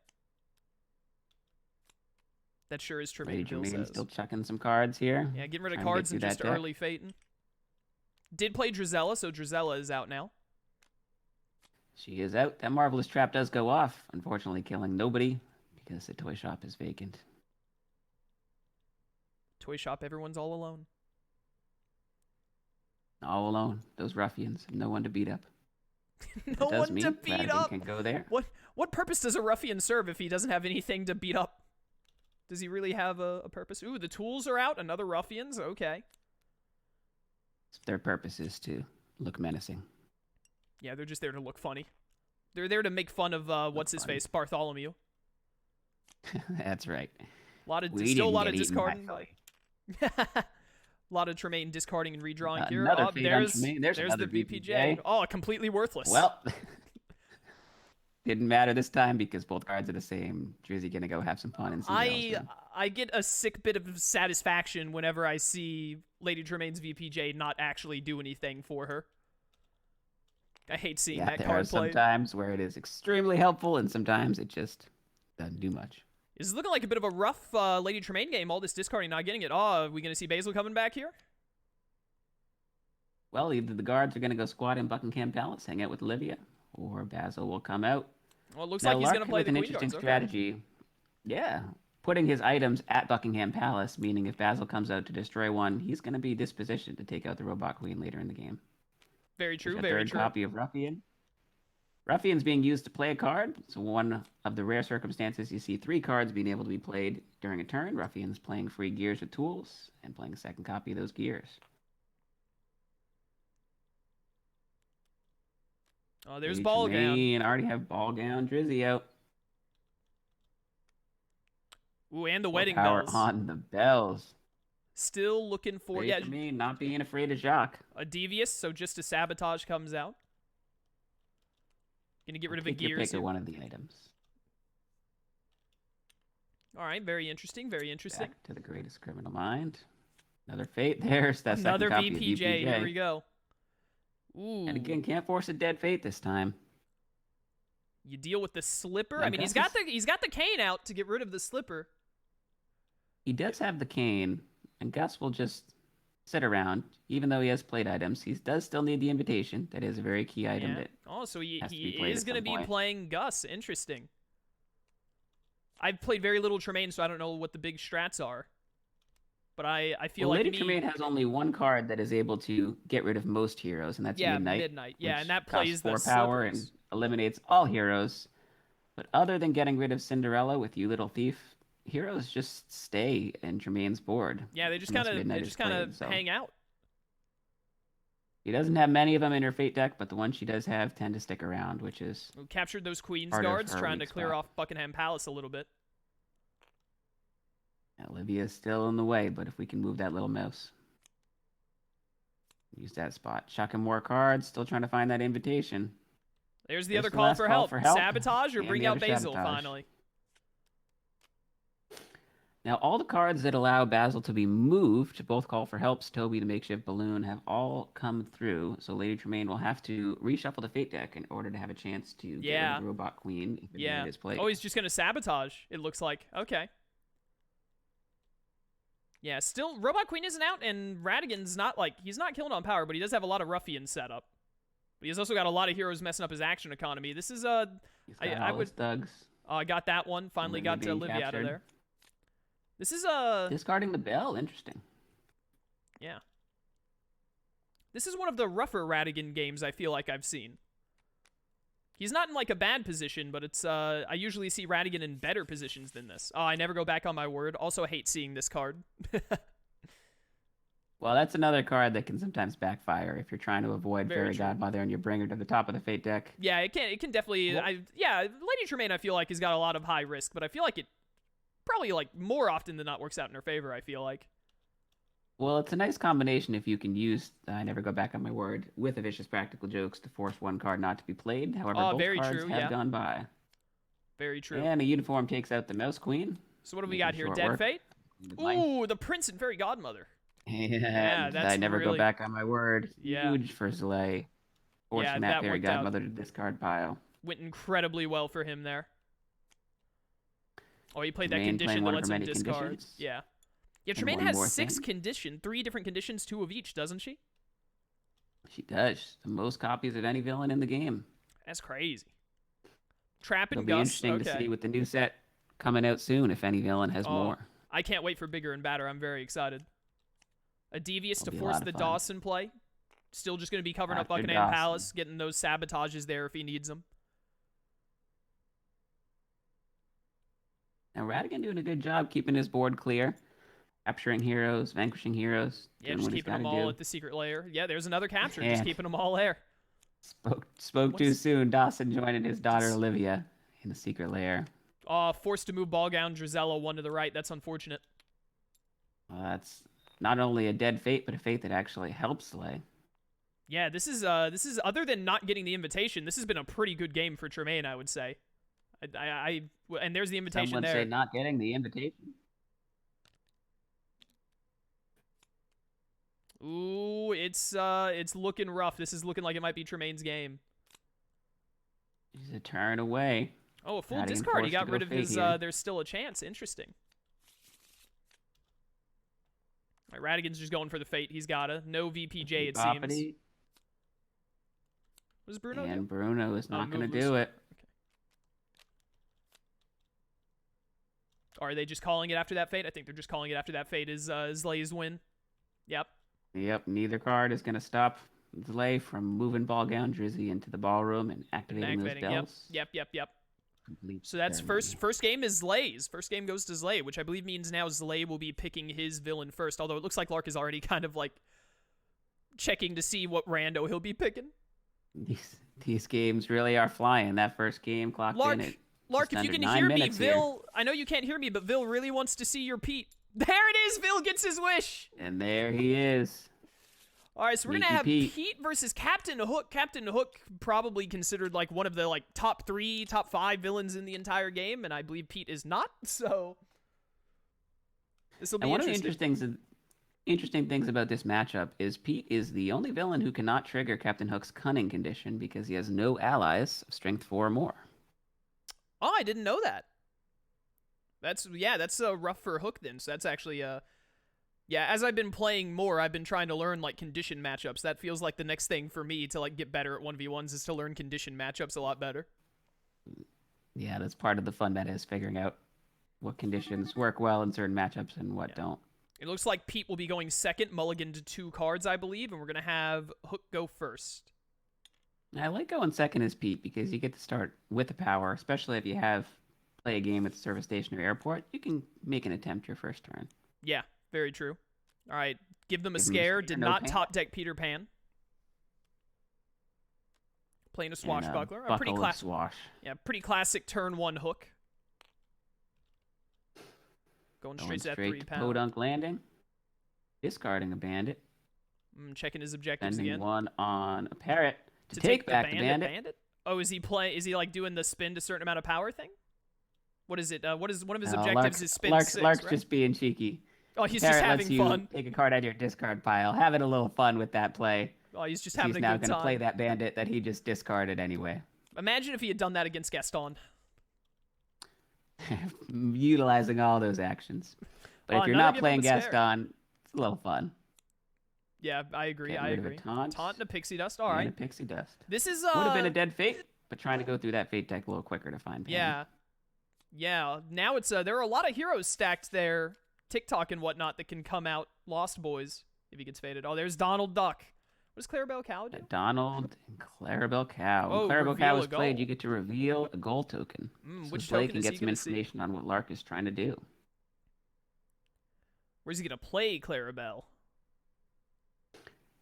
That sure is Lady Tremaine Tremaine says. still chucking some cards here. Yeah, getting rid of Trying to get cards through and just that deck. early fating. Did play Drizella, so Drizella is out now. She is out. That Marvelous Trap does go off, unfortunately killing nobody because the toy shop is vacant. Toy shop, everyone's all alone. All alone. Those ruffians. No one to beat up. No That does one mean to beat Radigan up. can go there. What purpose does a ruffian serve if he doesn't have anything to beat up? Does he really have a purpose? Ooh, the tools are out. Another ruffians. Okay. Their purpose is to look menacing. Yeah, they're just there to look funny. They're there to make fun of what's his funny. face, Bartholomew. That's right. Still a didn't lot of get eaten by discarding. Philly. A lot of Tremaine discarding and redrawing here. Another Oh, fate on there's Tremaine. There's the another VPJ. VPJ. Oh, completely worthless. Well, didn't matter this time because both cards are the same. Drizzy gonna go have some fun and see. I get a sick bit of satisfaction whenever I see Lady Tremaine's VPJ not actually do anything for her. I hate seeing that there are card played. sometimes where it is extremely helpful, and sometimes it just doesn't do much. This is looking like a bit of a rough Lady Tremaine game. All this discarding, not getting it. Oh, are we going to see Basil coming back here? Well, either the guards are gonna go squat in Buckingham Palace, hang out with Olivia, or Basil will come out. Well, it looks Now, like he's Lark going to play with the an Queen interesting guards. Okay. strategy. Yeah, putting his items at Buckingham Palace, meaning if Basil comes out to destroy one, he's going to be dispositioned to take out the Robot Queen later in the game. Very true, There's a very third true. copy of Ruffian. Ruffian's being used to play a card. So one of the rare circumstances you see 3 cards being able to be played during a turn. Ruffian's playing free gears with tools and playing a second copy of those gears. Oh, there's Lady Ball Gown. Tremaine, already have Ball Gown, Drizzy out. Ooh, and the Full wedding power bells. on the bells. Still looking for, Lady yeah, Tremaine not being afraid of Jacques. a Devious, so just a Sabotage comes out. Gonna get rid of a Take your Gears pick of here. one of the items. All right, very interesting, very interesting. Back to the greatest criminal mind. Another fate. There's that Another second copy VPJ, of here we go. Ooh. And again, can't force a dead fate this time. You deal with the Slipper. Now, I mean, he's got the cane out to get rid of the Slipper. He does have the cane, and Gus will just sit around. Even though he has played items, he does still need the invitation. That is a very key item Yeah. that Oh, so he has to be played is at going to some be point. playing Gus. Interesting. I've played very little Tremaine, so I don't know what the big strats are. But I feel Well, like Lady Tremaine has only one card that is able to get rid of most heroes, and that's yeah, Midnight. Yeah, which and that costs plays the 4 power and slippers. eliminates all heroes. But other than getting rid of Cinderella with You Little Thief, heroes just stay in Tremaine's board. Yeah, they just unless kind of Midnight is played, hang out. She doesn't have many of them in her Fate deck, but the ones she does have tend to stick around, which is We captured those Queen's part of guards, her trying to weak clear spot. off Buckingham Palace a little bit. Olivia's still in the way, but if we can move that little mouse. Use that spot. Chucking more cards, still trying to find that invitation. There's the There's other the call last for call help. for help, Sabotage or and bring the out other Basil sabotage. finally. Now, all the cards that allow Basil to be moved, both Call for Helps, Toby, the Makeshift Balloon, have all come through. So Lady Tremaine will have to reshuffle the Fate deck in order to have a chance to get rid of the Robot Queen if Midnight is played. Oh, he's just going to sabotage, it looks like. Okay. Yeah, still, Robot Queen isn't out, and Radigan's not, like, he's not killing on power, but he does have a lot of ruffians set up. But he's also got a lot of heroes messing up his action economy. This is, He's got I all would... his thugs. I got that one. Finally Olivia got being Olivia out of captured. there. This is, Discarding the bell, interesting. yeah. This is one of the rougher Radigan games I feel like I've seen. He's not in, like, a bad position, but it's, I usually see Radigan in better positions than this. Oh, I never go back on my word. Also hate seeing this card. Well, that's another card that can sometimes backfire if you're trying to avoid Very Fairy true. Godmother and you bring her to the top of the Fate deck. Yeah, it can definitely, Well- Lady Tremaine I feel like has got a lot of high risk, but I feel like it probably, like, more often than not works out in her favor, I feel like. Well, it's a nice combination if you can use I never go back on my word with a Vicious Practical Jokes to force one card not to be played. However, both very cards true, have yeah. gone by. Very true. And a uniform takes out the Mouse Queen. So what have we making got here? short Dead work. Fate? With life. Ooh, the Prince and Fairy Godmother. And that's I never really- go back on my word. Yeah. Huge for Zlay. Forcing Yeah, that that Fairy worked out. Godmother to discard pile. Went incredibly well for him there. Oh, he played that Tremaine condition playing that one of lets her him many discard. conditions. Yeah. Yeah, And Tremaine one has more 6 thing. 3 different conditions, 2 of each, doesn't she? She does. The most copies of any villain in the game. That's crazy. Trap It'll and be Gus. interesting Okay. to see with the new set coming out soon if any villain has Oh, more. I can't wait for bigger and badder. I'm very excited. A Devious That'll to be a force lot the of fun. Dawson play. Still just going to be covering up After Buckingham Dawson. Palace, getting those sabotages there if he needs them. Now Radigan doing a good job keeping his board clear, capturing heroes, vanquishing heroes, Yeah, doing just what he's keeping got them to all do. at the secret layer. Yeah, there's another capture. Just And- keeping them all there. Spoke too What's- soon. Dawson joining his daughter Just- Olivia in the secret lair. Forced to move Ballgown Drizella one to the right. That's unfortunate. That's not only a dead fate, but a fate that actually helps Slay. Yeah, this is other than not getting the invitation, this has been a pretty good game for Tremaine, I would say. And there's the invitation Someone there. say not getting the invitation. Ooh, it's looking rough. This is looking like it might be Tremaine's game. He's a turn away. Oh, a full Radigan discard. He forced got to rid go of fate his. here. There's still a chance. Interesting. All right, Radigan's just going for the fate. He's got a no VPJ. It seems. Boppity, What does Bruno and do? Bruno is not going to move do loose. it. Or are they just calling it after that fate? I think they're just calling it after that fate is Zlay's win. Yep. Yep, neither card is going to stop Zlay from moving Ballgown Drizzy into the ballroom and activating those Activating. bells. Yep. Complete So that's ceremony. first game is Zlay's. First game goes to Zlay, which I believe means now Zlay will be picking his villain first. Although it looks like Lark is already kind of like checking to see what rando he'll be picking. These games really are flying. That first game clocked Lark, in at Lark, just if you under can 9 hear me, minutes here. Vil, I know you can't hear me, but Vil really wants to see your Pete. There it is. Vil gets his wish. And there he is. All right, so we're gonna Sneaky have Pete. Pete versus Captain Hook. Captain Hook probably considered like one of the like top 3, top 5 villains in the entire game, and I believe Pete is not. So this will be And one of the interesting. interesting things about this matchup is Pete is the only villain who cannot trigger Captain Hook's cunning condition because he has no allies of strength 4 or more. Oh, I didn't know that. That's rough for Hook then. So that's actually yeah, as I've been playing more, I've been trying to learn like condition matchups. That feels like the next thing for me to like get better at 1v1s is to learn condition matchups a lot better. Yeah, that's part of the fun meta is figuring out what conditions work well in certain matchups and what don't. It looks like Pete will be going second, mulligan to 2 cards, I believe, and we're going to have Hook go first. I like going second as Pete because you get to start with the power, especially if you play a game at the service station or airport. You can make an attempt your first turn. Yeah, very true. All right, give them a Give them a scare. scare, Did no not pain. top deck Peter Pan. Playing a swashbuckler. And a A pretty buckle of classic. swash. Yeah, pretty classic turn 1 hook. Going straight to that 3 to pound. Podunk landing. Discarding a bandit. Checking his objectives Sending again. one on a parrot to take back the bandit. Oh, is he like doing the spin to a certain amount of power thing? What is it? What is one of his No, objectives? Is spin Lark's 6, Lark's right? just being cheeky. Oh, he's Parrot just lets having you fun. take a card out of your discard pile, having a little fun with that play. Oh, he's just having He's a now good going to time. play that bandit that he just discarded anyway. Imagine if he had done that against Gaston. Utilizing all those actions. But if you're now not give him playing a scare. Gaston, it's a little fun. Yeah, I agree. Getting I rid of a agree. taunt. Taunt and a pixie dust. All And right. a pixie dust. This is Would have been a dead fate, but trying to go through that fate deck a little quicker to find Penny. Yeah. Yeah. Now it's there are a lot of heroes stacked there, TikTok and whatnot, that can come out Lost Boys if he gets faded. Oh, there's Donald Duck. What does Clarabelle Cow do? Donald and Clarabelle Cow. Oh, When Clarabelle Cow reveal is a goal. played, you get to reveal a goal token. So Which Blake token can is get he some gonna see? information on what Lark is trying to do. Where's he gonna play Clarabelle?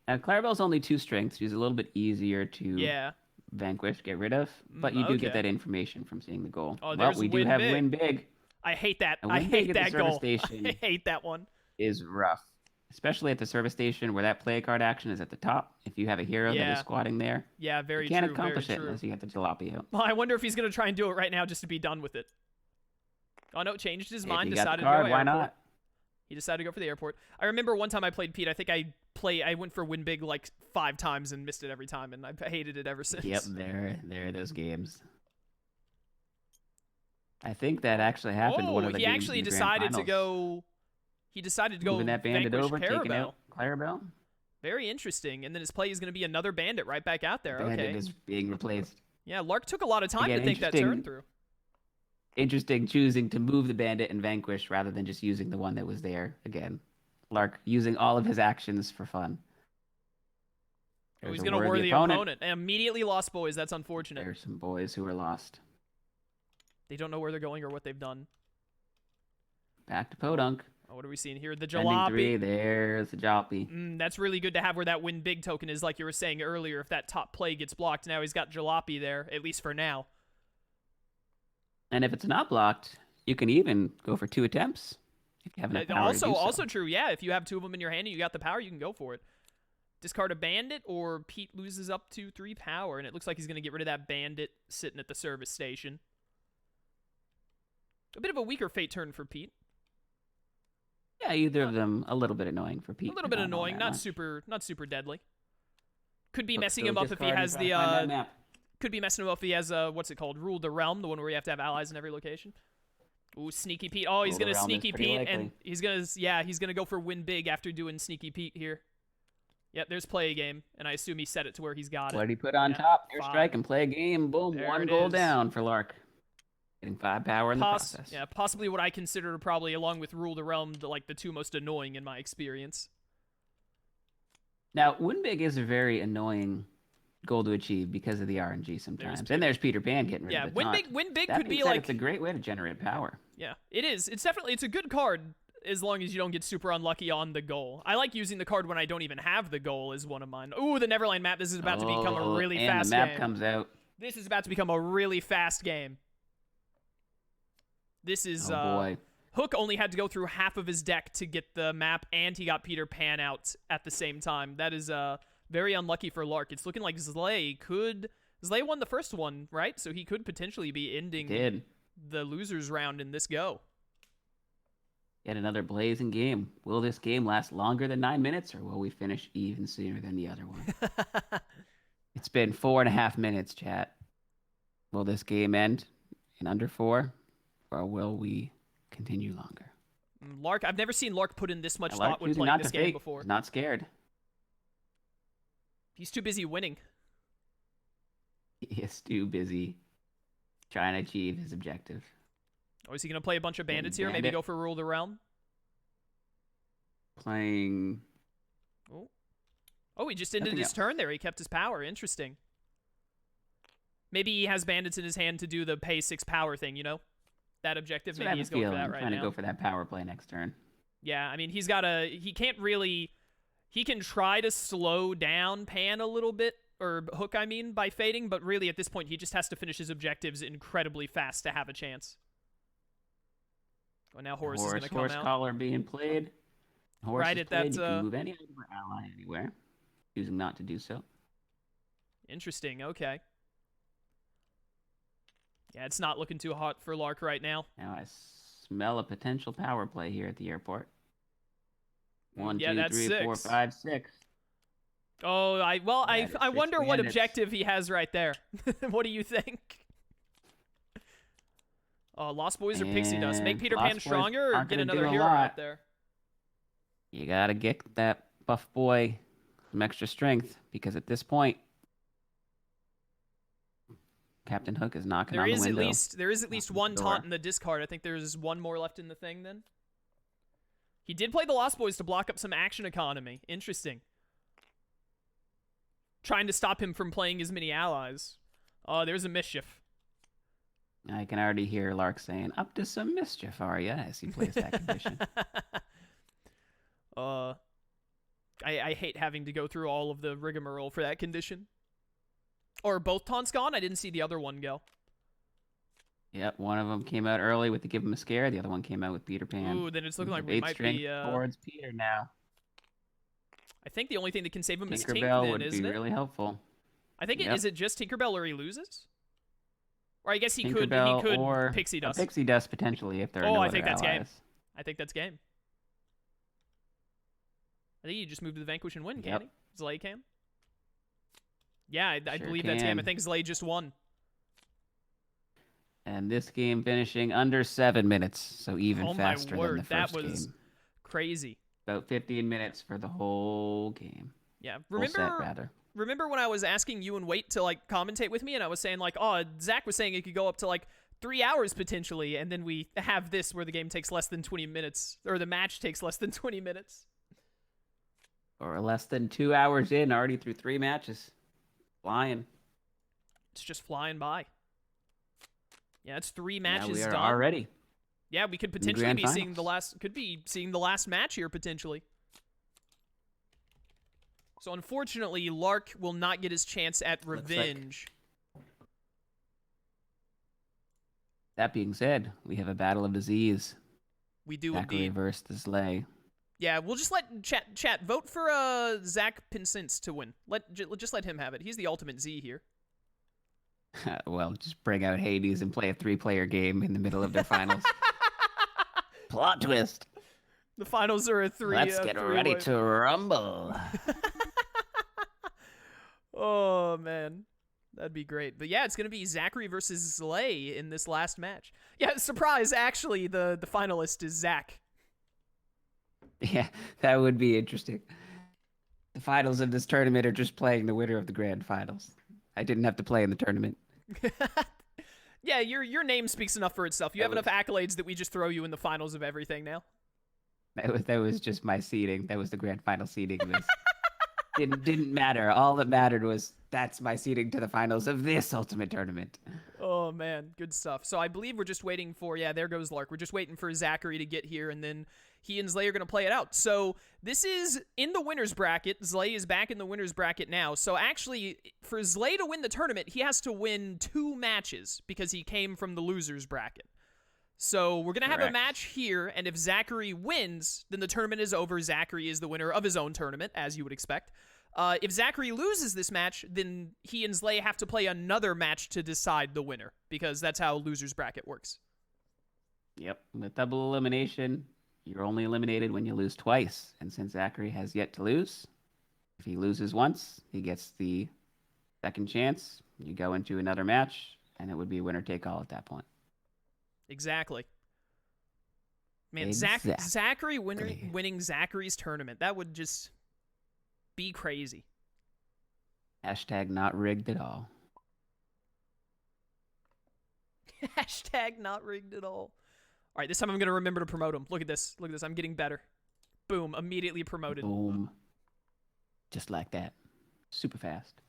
Now, Clarabelle's only 2 strengths. She's a little bit easier to Yeah. vanquish, get rid of, but you do okay. get that information from seeing the goal. Oh, Well, there's we do Win have Big. Win Big. I hate that. And I Win Big hate at the that service goal. station I hate that one. is rough, especially at the service station where that play card action is at the top. If you have a hero that Yeah. is squatting there, Yeah, very you can't true. accomplish very it true. unless you get the jalopy out. Well, I wonder if he's gonna try and do it right now just to be done with it. Oh no, changed his mind. If you got Decided the card, to go why airport. not? He decided to go for the airport. I remember one time I played Pete. I think I went for Win Big like 5 times and missed it every time, and I've hated it ever since. Yep, there are those games. I think that actually happened one of the he games actually in the grand decided to finals. go. He decided to go Moving that bandit vanquish over, taking Clarabelle. out Clarabelle. Very interesting. And then his play is going to be another bandit right back out there. Bandit Okay. is being replaced. Yeah, Lark took a lot of time Again, to think that turn through. Interesting choosing to move the bandit and vanquish rather than just using the one that was there again. Lark using all of his actions for fun. Oh, he's There's a going to worthy worthy opponent. And immediately lost boys. That's unfortunate. There's some boys who are lost. They don't know where they're going or what they've done. Back to Podunk. Oh, what are we seeing here? The Sending 3, jalopy. there's the jalopy. That's really good to have where that Win Big token is, like you were saying earlier. If that top play gets blocked, now he's got jalopy there, at least for now. And if it's not blocked, you can even go for 2 attempts. If you have enough power to do so. Also true, yeah. If you have 2 of them in your hand and you got the power, you can go for it. Discard a bandit, or Pete loses up to 3 power, and it looks like he's going to get rid of that bandit sitting at the service station. A bit of a weaker fate turn for Pete. Yeah, either of them a little bit annoying for Pete. A little bit annoying, not super deadly. Could be But messing still him up if he discarding, has trying to find that the map. could be messing him up if he has what's it called? Rule the Realm, the one where you have to have allies in every location. Ooh, Sneaky Pete. Oh, he's Rule the going to Realm is Sneaky pretty Pete, and likely. he's going to go for Win Big after doing Sneaky Pete here. Yep, there's play a game, and I assume he set it to where he's got it. What did he put on Yeah, top? Air 5. strike and play a game. Boom, There 1 it goal is. down for Lark. Getting 5 power in the process. Yeah, possibly what I consider probably, along with Rule the Realm, the 2 most annoying in my experience. Now, Win Big is a very annoying goal to achieve because of the RNG sometimes. And there's Peter Pan getting rid of the taunt. Win Big That could being be said, like... it's a great way to generate power. Yeah, it is. It's a good card as long as you don't get super unlucky on the goal. I like using the card when I don't even have the goal is one of mine. Ooh, the Neverland map. This is about to become a really and fast the map game. comes out. This is about to become a really fast game. This is... Oh, boy. Hook only had to go through half of his deck to get the map, and he got Peter Pan out at the same time. That is very unlucky for Lark. It's looking like Zlay won the first one, right? So he could potentially be ending the losers round in this go. Yet another blazing game. Will this game last longer than 9 minutes, or will we finish even sooner than the other one? It's been 4.5 minutes, chat. Will this game end in under 4, or will we continue longer? Lark, I've never seen Lark put in this much Lark thought when choosing playing not this to game fake. before. He's not scared. He's too busy winning. He is too busy trying to achieve his objective. Oh, is he going to play a bunch of bandits here? Maybe Bandit. go for rule the realm? Playing. Oh, he just ended Nothing his else. turn there. He kept his power. Interesting. Maybe he has bandits in his hand to do the pay 6 power thing, you know? That objective, That's what I maybe have he's a going for feeling. that right Trying now. to go for that power play next turn. Yeah, I mean, he can't really, he can try to slow down Pan a little bit, or Hook, I mean, by fading, but really at this point, he just has to finish his objectives incredibly fast to have a chance. Oh, now Horus is going to come Horse out. collar being played. Horse Right is at played. that, You can move any other ally anywhere. Choosing not to do so. Interesting, okay. Yeah, it's not looking too hot for Lark right now. Now I smell a potential power play here at the airport. 1, Yeah, 2, that's 3, 4, 6. 5, 6. Oh, I That is 6 wonder what bandits. objective he has right there. What do you think? Lost Boys or Pixie Dust? Make And Peter Lost Pan Boys stronger or aren't get gonna another do a hero lot. out there? You gotta get that buff boy some extra strength because at this point, Captain Hook is knocking There on the is window. there is at least knocking on one the taunt door. in the discard. I think there's one more left in the thing then. He did play the Lost Boys to block up some action economy. Interesting. Trying to stop him from playing as many allies. Oh, there's a mischief. I can already hear Lark saying, "Up to some mischief, are ya?" as he plays that condition. I hate having to go through all of the rigmarole for that condition. Or both taunts gone? I didn't see the other one go. Yep, one of them came out early with the Give Him a Scare. The other one came out with Peter Pan. Ooh, then it's looking like Move we 8 might strength be... towards Peter now. I think the only thing that can save him is Tink Tinkerbell then, would be isn't it? really helpful. I think Yep. is it just Tinkerbell or he loses? Or I guess he could Tinkerbell or Pixie Dust. a Pixie Dust potentially if there are no I other think that's game. allies. I think that's game. I think you just move to the Vanquish and win, Yep. can he? Zlay can? Yeah, I Sure believe that's game. I can. think Zlay just won. And this game finishing under 7 minutes, so even Oh my faster word, than the that first was game. crazy. About 15 minutes for the whole game. Yeah, Full set, rather. remember when I was asking you and Wait to like commentate with me, and I was saying like, oh, Zach was saying it could go up to like 3 hours potentially, and then we have this where the game takes less than 20 minutes, or the match takes less than 20 minutes. Or less than 2 hours in, already through 3 matches. Flying. It's just flying by. Yeah, it's 3 Now matches we are done. already. Yeah, we could potentially grand be seeing finals. seeing the last match here potentially. So unfortunately, Lark will not get his chance at Looks like- revenge. That being said, we have a battle of disease. We do Zachary indeed. versus the Slay. Yeah, we'll just let chat vote for Zach Pinsence to win. Just let him have it. He's the ultimate Z here. Well, just bring out Hades and play a 3-player game in the middle of their finals. Plot twist. The finals are a 3. Let's get ready to rumble. Oh man, that'd be great. But yeah, it's gonna be Zachary versus Slay in this last match. Yeah, surprise! Actually, the finalist is Zach. Yeah, that would be interesting. The finals of this tournament are just playing the winner of the grand finals. I didn't have to play in the tournament. Yeah, your name speaks enough for itself. You have enough accolades that we just throw you in the finals of everything now. That was just my seeding. That was the grand final seeding. Didn't matter. All that mattered was that's my seeding to the finals of this ultimate tournament. Oh man, good stuff. So I believe we're just waiting for there goes Lark. We're just waiting for Zachary to get here, and then he and Zlay are going to play it out. So this is in the winner's bracket. Zlay is back in the winner's bracket now. So actually, for Zlay to win the tournament, he has to win 2 matches because he came from the loser's bracket. So we're going to have a Correct. match here, and if Zachary wins, then the tournament is over. Zachary is the winner of his own tournament, as you would expect. If Zachary loses this match, then he and Zlay have to play another match to decide the winner, because that's how loser's bracket works. Yep. With double elimination, you're only eliminated when you lose twice. And since Zachary has yet to lose, if he loses once, he gets the second chance. You go into another match, and it would be winner take all at that point. Exactly. Man, Exactly. Zachary winning Zachary's tournament, that would just be crazy. Hashtag not rigged at all. Hashtag not rigged at all. All right, this time I'm gonna remember to promote him. Look at this. Look at this. I'm getting better. Boom! Immediately promoted. Boom. Just like that. Super fast.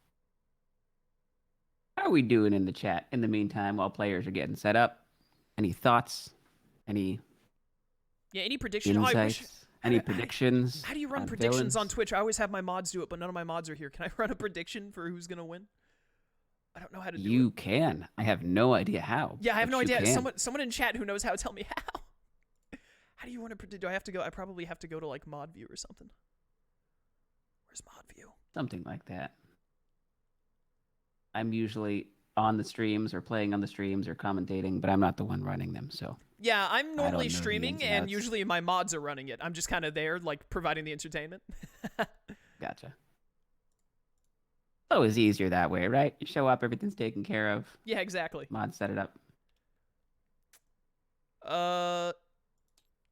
How are we doing in the chat in the meantime while players are getting set up? Any thoughts? Any Yeah. Any prediction? Oh, I wish. insights? Any predictions? How do you run on predictions villains? on Twitch? I always have my mods do it, but none of my mods are here. Can I run a prediction for who's gonna win? I don't know how to do it. You can. I have no idea how. Yeah, I have but no you idea. can. Someone in chat who knows how, tell me how. How do you want to predict? Do I have to go? I probably have to go to like mod view or something. Where's mod view? Something like that. I'm usually on the streams or playing on the streams or commentating, but I'm not the one running them, so. Yeah, I'm know normally the streaming, ins and and outs. usually my mods are running it. I'm just kind of there, like providing the entertainment. Gotcha. Always easier that way, right? You show up, everything's taken care of. Yeah, exactly. Mod set it up.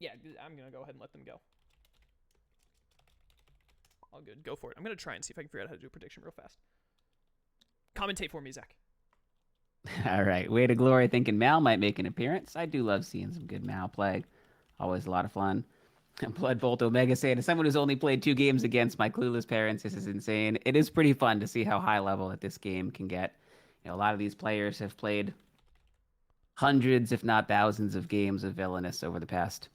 Yeah, I'm gonna go ahead and let them go. All good. Go for it. I'm gonna try and see if I can figure out how to do a prediction real fast. Commentate for me, Zach. All right. Way to glory thinking Mal might make an appearance. I do love seeing some good Mal play. Always a lot of fun. Blood Bolt Omega saying, as someone who's only played 2 games against my clueless parents, this is insane. It is pretty fun to see how high level that this game can get. You know, a lot of these players have played hundreds, if not thousands, of games of Villainous over the past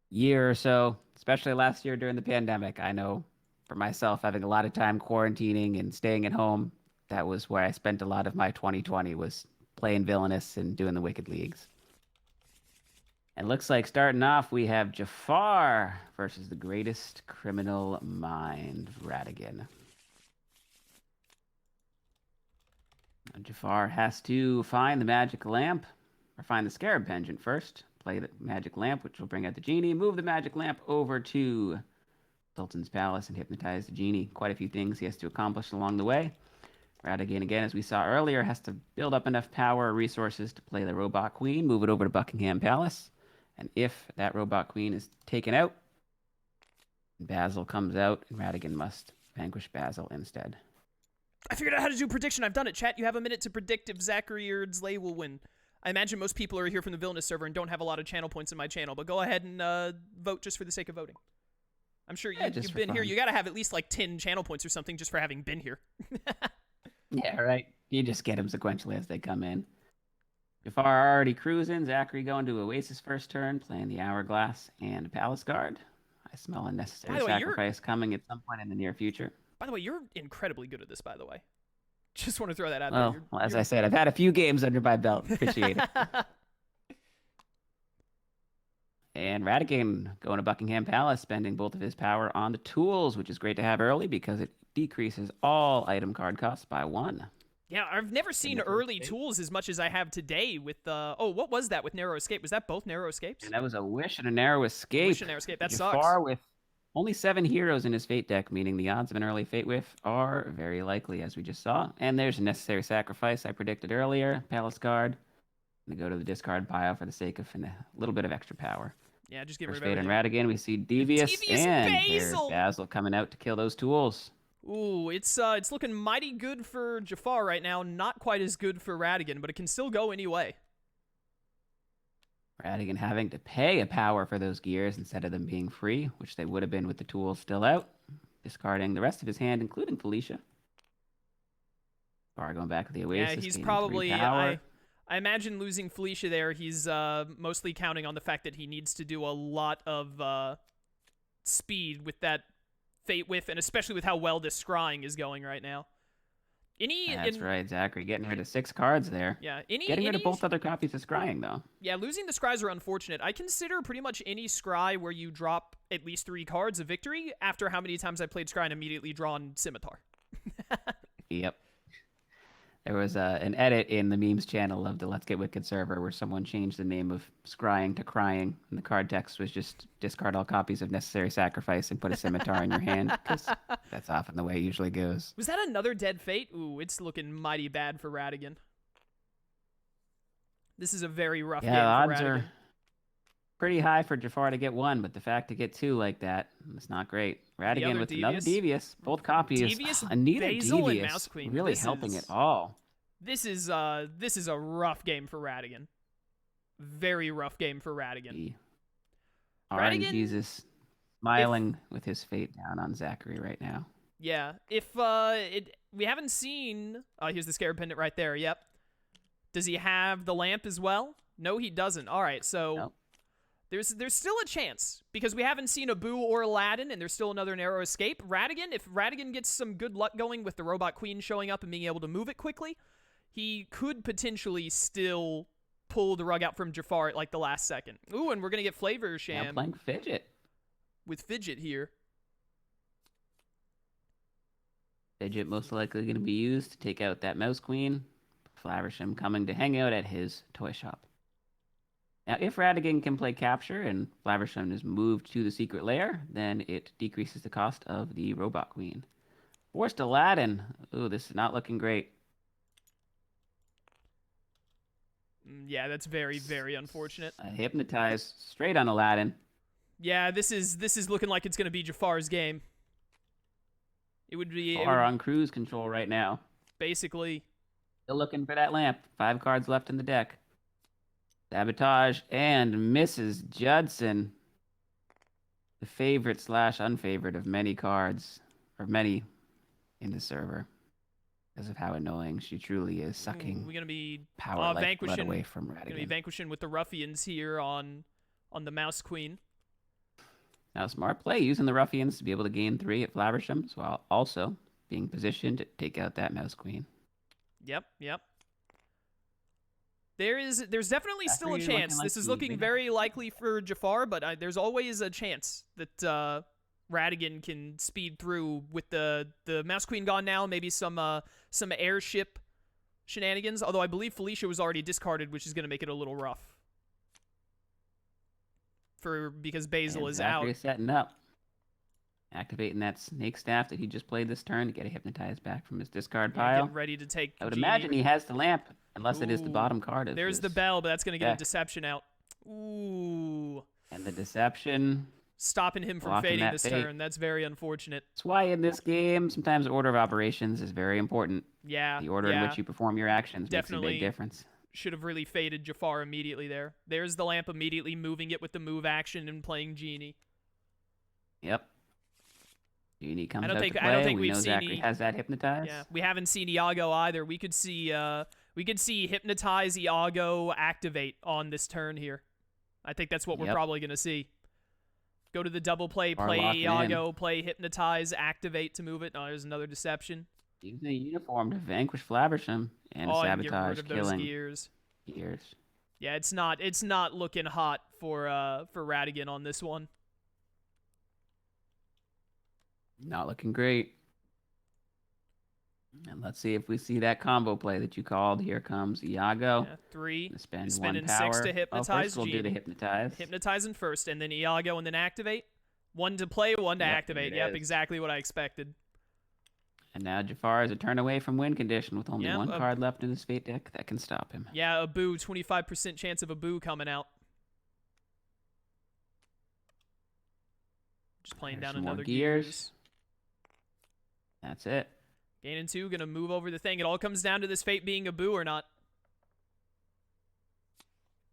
year or so, especially last year during the pandemic. I know for myself, having a lot of time quarantining and staying at home, that was where I spent a lot of my 2020 was playing Villainous and doing the Wicked Leagues. And looks like starting off, we have Jafar versus the greatest criminal mind, Radigan. And Jafar has to find the magic lamp, or find the scarab pendant first. Play the magic lamp, which will bring out the genie. Move the magic lamp over to Sultan's Palace and hypnotize the genie. Quite a few things he has to accomplish along the way. Radigan, again, as we saw earlier, has to build up enough power or resources to play the Robot Queen, move it over to Buckingham Palace. And if that Robot Queen is taken out, Basil comes out, and Radigan must vanquish Basil instead. I figured out how to do prediction. I've done it, chat. You have a minute to predict if Zachary or Zlay will win. I imagine most people are here from the Villainous server and don't have a lot of channel points in my channel, but go ahead and vote just for the sake of voting. I'm sure you've been here. You got to have at least like 10 channel points or something just for having been here. Yeah, right. You just get them sequentially as they come in. Jafar already cruising. Zachary going to Oasis first turn, playing the Hourglass and Palace Guard. I smell a necessary By the way, sacrifice coming at some point in the near future. By the way, you're incredibly good at this, by the way. Just want to throw that out Well, there. as I said, I've had a few games under my belt. Appreciate it. And Radigan going to Buckingham Palace, spending both of his power on the tools, which is great to have early because it decreases all item card costs by 1. Yeah, I've never seen the early first tools as much as I have today with oh, what was that with Narrow Escape? Was that both Narrow Escapes? And that was a Wish and a Narrow Escape. Wish and Narrow Escape. That Jafar sucks. with only 7 heroes in his Fate deck, meaning the odds of an early Fate Whiff are very likely, as we just saw. And there's a necessary sacrifice I predicted earlier. Palace Guard. I'm going to go to the discard pile for the sake of a little bit of extra power. Yeah, just give First rid Fate of and everything. Radigan, we see Devious, Devious and Basil! there's Basil coming out to kill those tools. Ooh, it's looking mighty good for Jafar right now. Not quite as good for Radigan, but it can still go any way. Radigan having to pay a power for those gears instead of them being free, which they would have been with the tools still out. Discarding the rest of his hand, including Felicia. Or going back to the Oasis. Yeah, he's gaining 3 probably. power. I imagine losing Felicia there. He's mostly counting on the fact that he needs to do a lot of speed with that Fate Whiff, and especially with how well this scrying is going right now. That's right, Zachary. Getting rid of 6 cards there. Yeah, Getting rid of both other copies of scrying, though. Yeah, losing the scries are unfortunate. I consider pretty much any scry where you drop at least 3 cards a victory after how many times I played scry and immediately drawn Scimitar. Yep. There was an edit in the memes channel of the Let's Get Wicked server where someone changed the name of scrying to crying, and the card text was just discard all copies of necessary sacrifice and put a scimitar in your hand, because that's often the way it usually goes. Was that another dead fate? Ooh, it's looking mighty bad for Radigan. This is a very rough game for odds Radigan. are pretty high for Jafar to get 1, but the fact to get 2 like that, it's not great. Radigan with another Devious, both copies. Devious, Anita Basil, and Devious Mouse Queen. really This helping is- it all. This is a rough game for Radigan. Very rough game for Radigan. The Radigan, RNGesus smiling with his fate down on Zachary right now. Yeah, if we haven't seen. Here's the scare pendant right there. Yep. Does he have the lamp as well? No, he doesn't. All right, so Nope. there's still a chance because we haven't seen Abu or Aladdin, and there's still another narrow escape. Radigan, if Radigan gets some good luck going with the Robot Queen showing up and being able to move it quickly, he could potentially still pull the rug out from Jafar at like the last second. Ooh, and we're gonna get Flavor Now Sham playing Fidget. with Fidget here. Fidget most likely going to be used to take out that Mouse Queen. Flaversham coming to hang out at his toy shop. Now, if Radigan can play capture and Flaversham is moved to the secret lair, then it decreases the cost of the Robot Queen. Forced Aladdin. Ooh, this is not looking great. Yeah, that's very, very unfortunate. Hypnotize straight on Aladdin. Yeah, this is looking like it's gonna be Jafar's game. It would be Far on cruise control right now. basically. Still looking for that lamp. 5 cards left in the deck. Sabotage and Mrs. Judson. The favorite / unfavorite of many cards, or many in the server, because of how annoying she truly is, sucking We're gonna be power like blood vanquishing. away from Gonna be Radigan. vanquishing with the ruffians here on the Mouse Queen. Now, smart play using the ruffians to be able to gain 3 at Flaversham, while also being positioned to take out that Mouse Queen. Yep. There's definitely still a Zachary looking chance. like This is he's looking been- very likely for Jafar, but there's always a chance that Radigan can speed through with the Mouse Queen gone now. Maybe some airship shenanigans. Although I believe Felicia was already discarded, which is going to make it a little rough. Because Basil And is Zachary out. setting up. Activating that snake staff that he just played this turn to get a hypnotized back from his discard Yeah, pile. getting ready to take. I would Genie. imagine he has the lamp, unless it is the Ooh, bottom card of There's the his bell, but that's going to get a deck. deception out. Ooh. And the deception. Stopping him from Blocking fading that this fate. turn. That's very unfortunate. That's why in this game, sometimes order of operations is very important. Yeah. The order in yeah. which you perform your actions Definitely. makes a big difference. Should have really faded Jafar immediately there. There's the lamp immediately moving it with the move action and playing Genie. Yep. Genie comes don't out think- to I don't play. think We we've know seen Zachary any- has that hypnotized. Yeah, we haven't seen Iago either. We could see Hypnotize Iago activate on this turn here. I think that's what we're Yep. probably going to see. Go to the double play, Or play locking Iago, play Hypnotize, activate to move it. Oh, there's another deception. Using a uniform to vanquish Flaversham and And get sabotage, rid of those killing gears. gears. Yeah, it's not looking hot for Radigan on this one. Not looking great. And let's see if we see that combo play that you called. Here comes Iago. Yeah, 3. Gonna spend Spending 1 power. 6 to hypnotize First we'll do the Genie. hypnotize. Hypnotizing first, and then Iago, and then activate. 1 to play, 1 to Yep, activate. there it Yep, is. exactly what I expected. And now Jafar is a turn away from win condition with only Yep, 1 card left in his fate deck that can stop him. Yeah, Abu, 25% chance of Abu coming out. Just playing There's down some more another gears. That's it. Gaining 2, gonna move over the thing. It all comes down to this fate being Abu or not.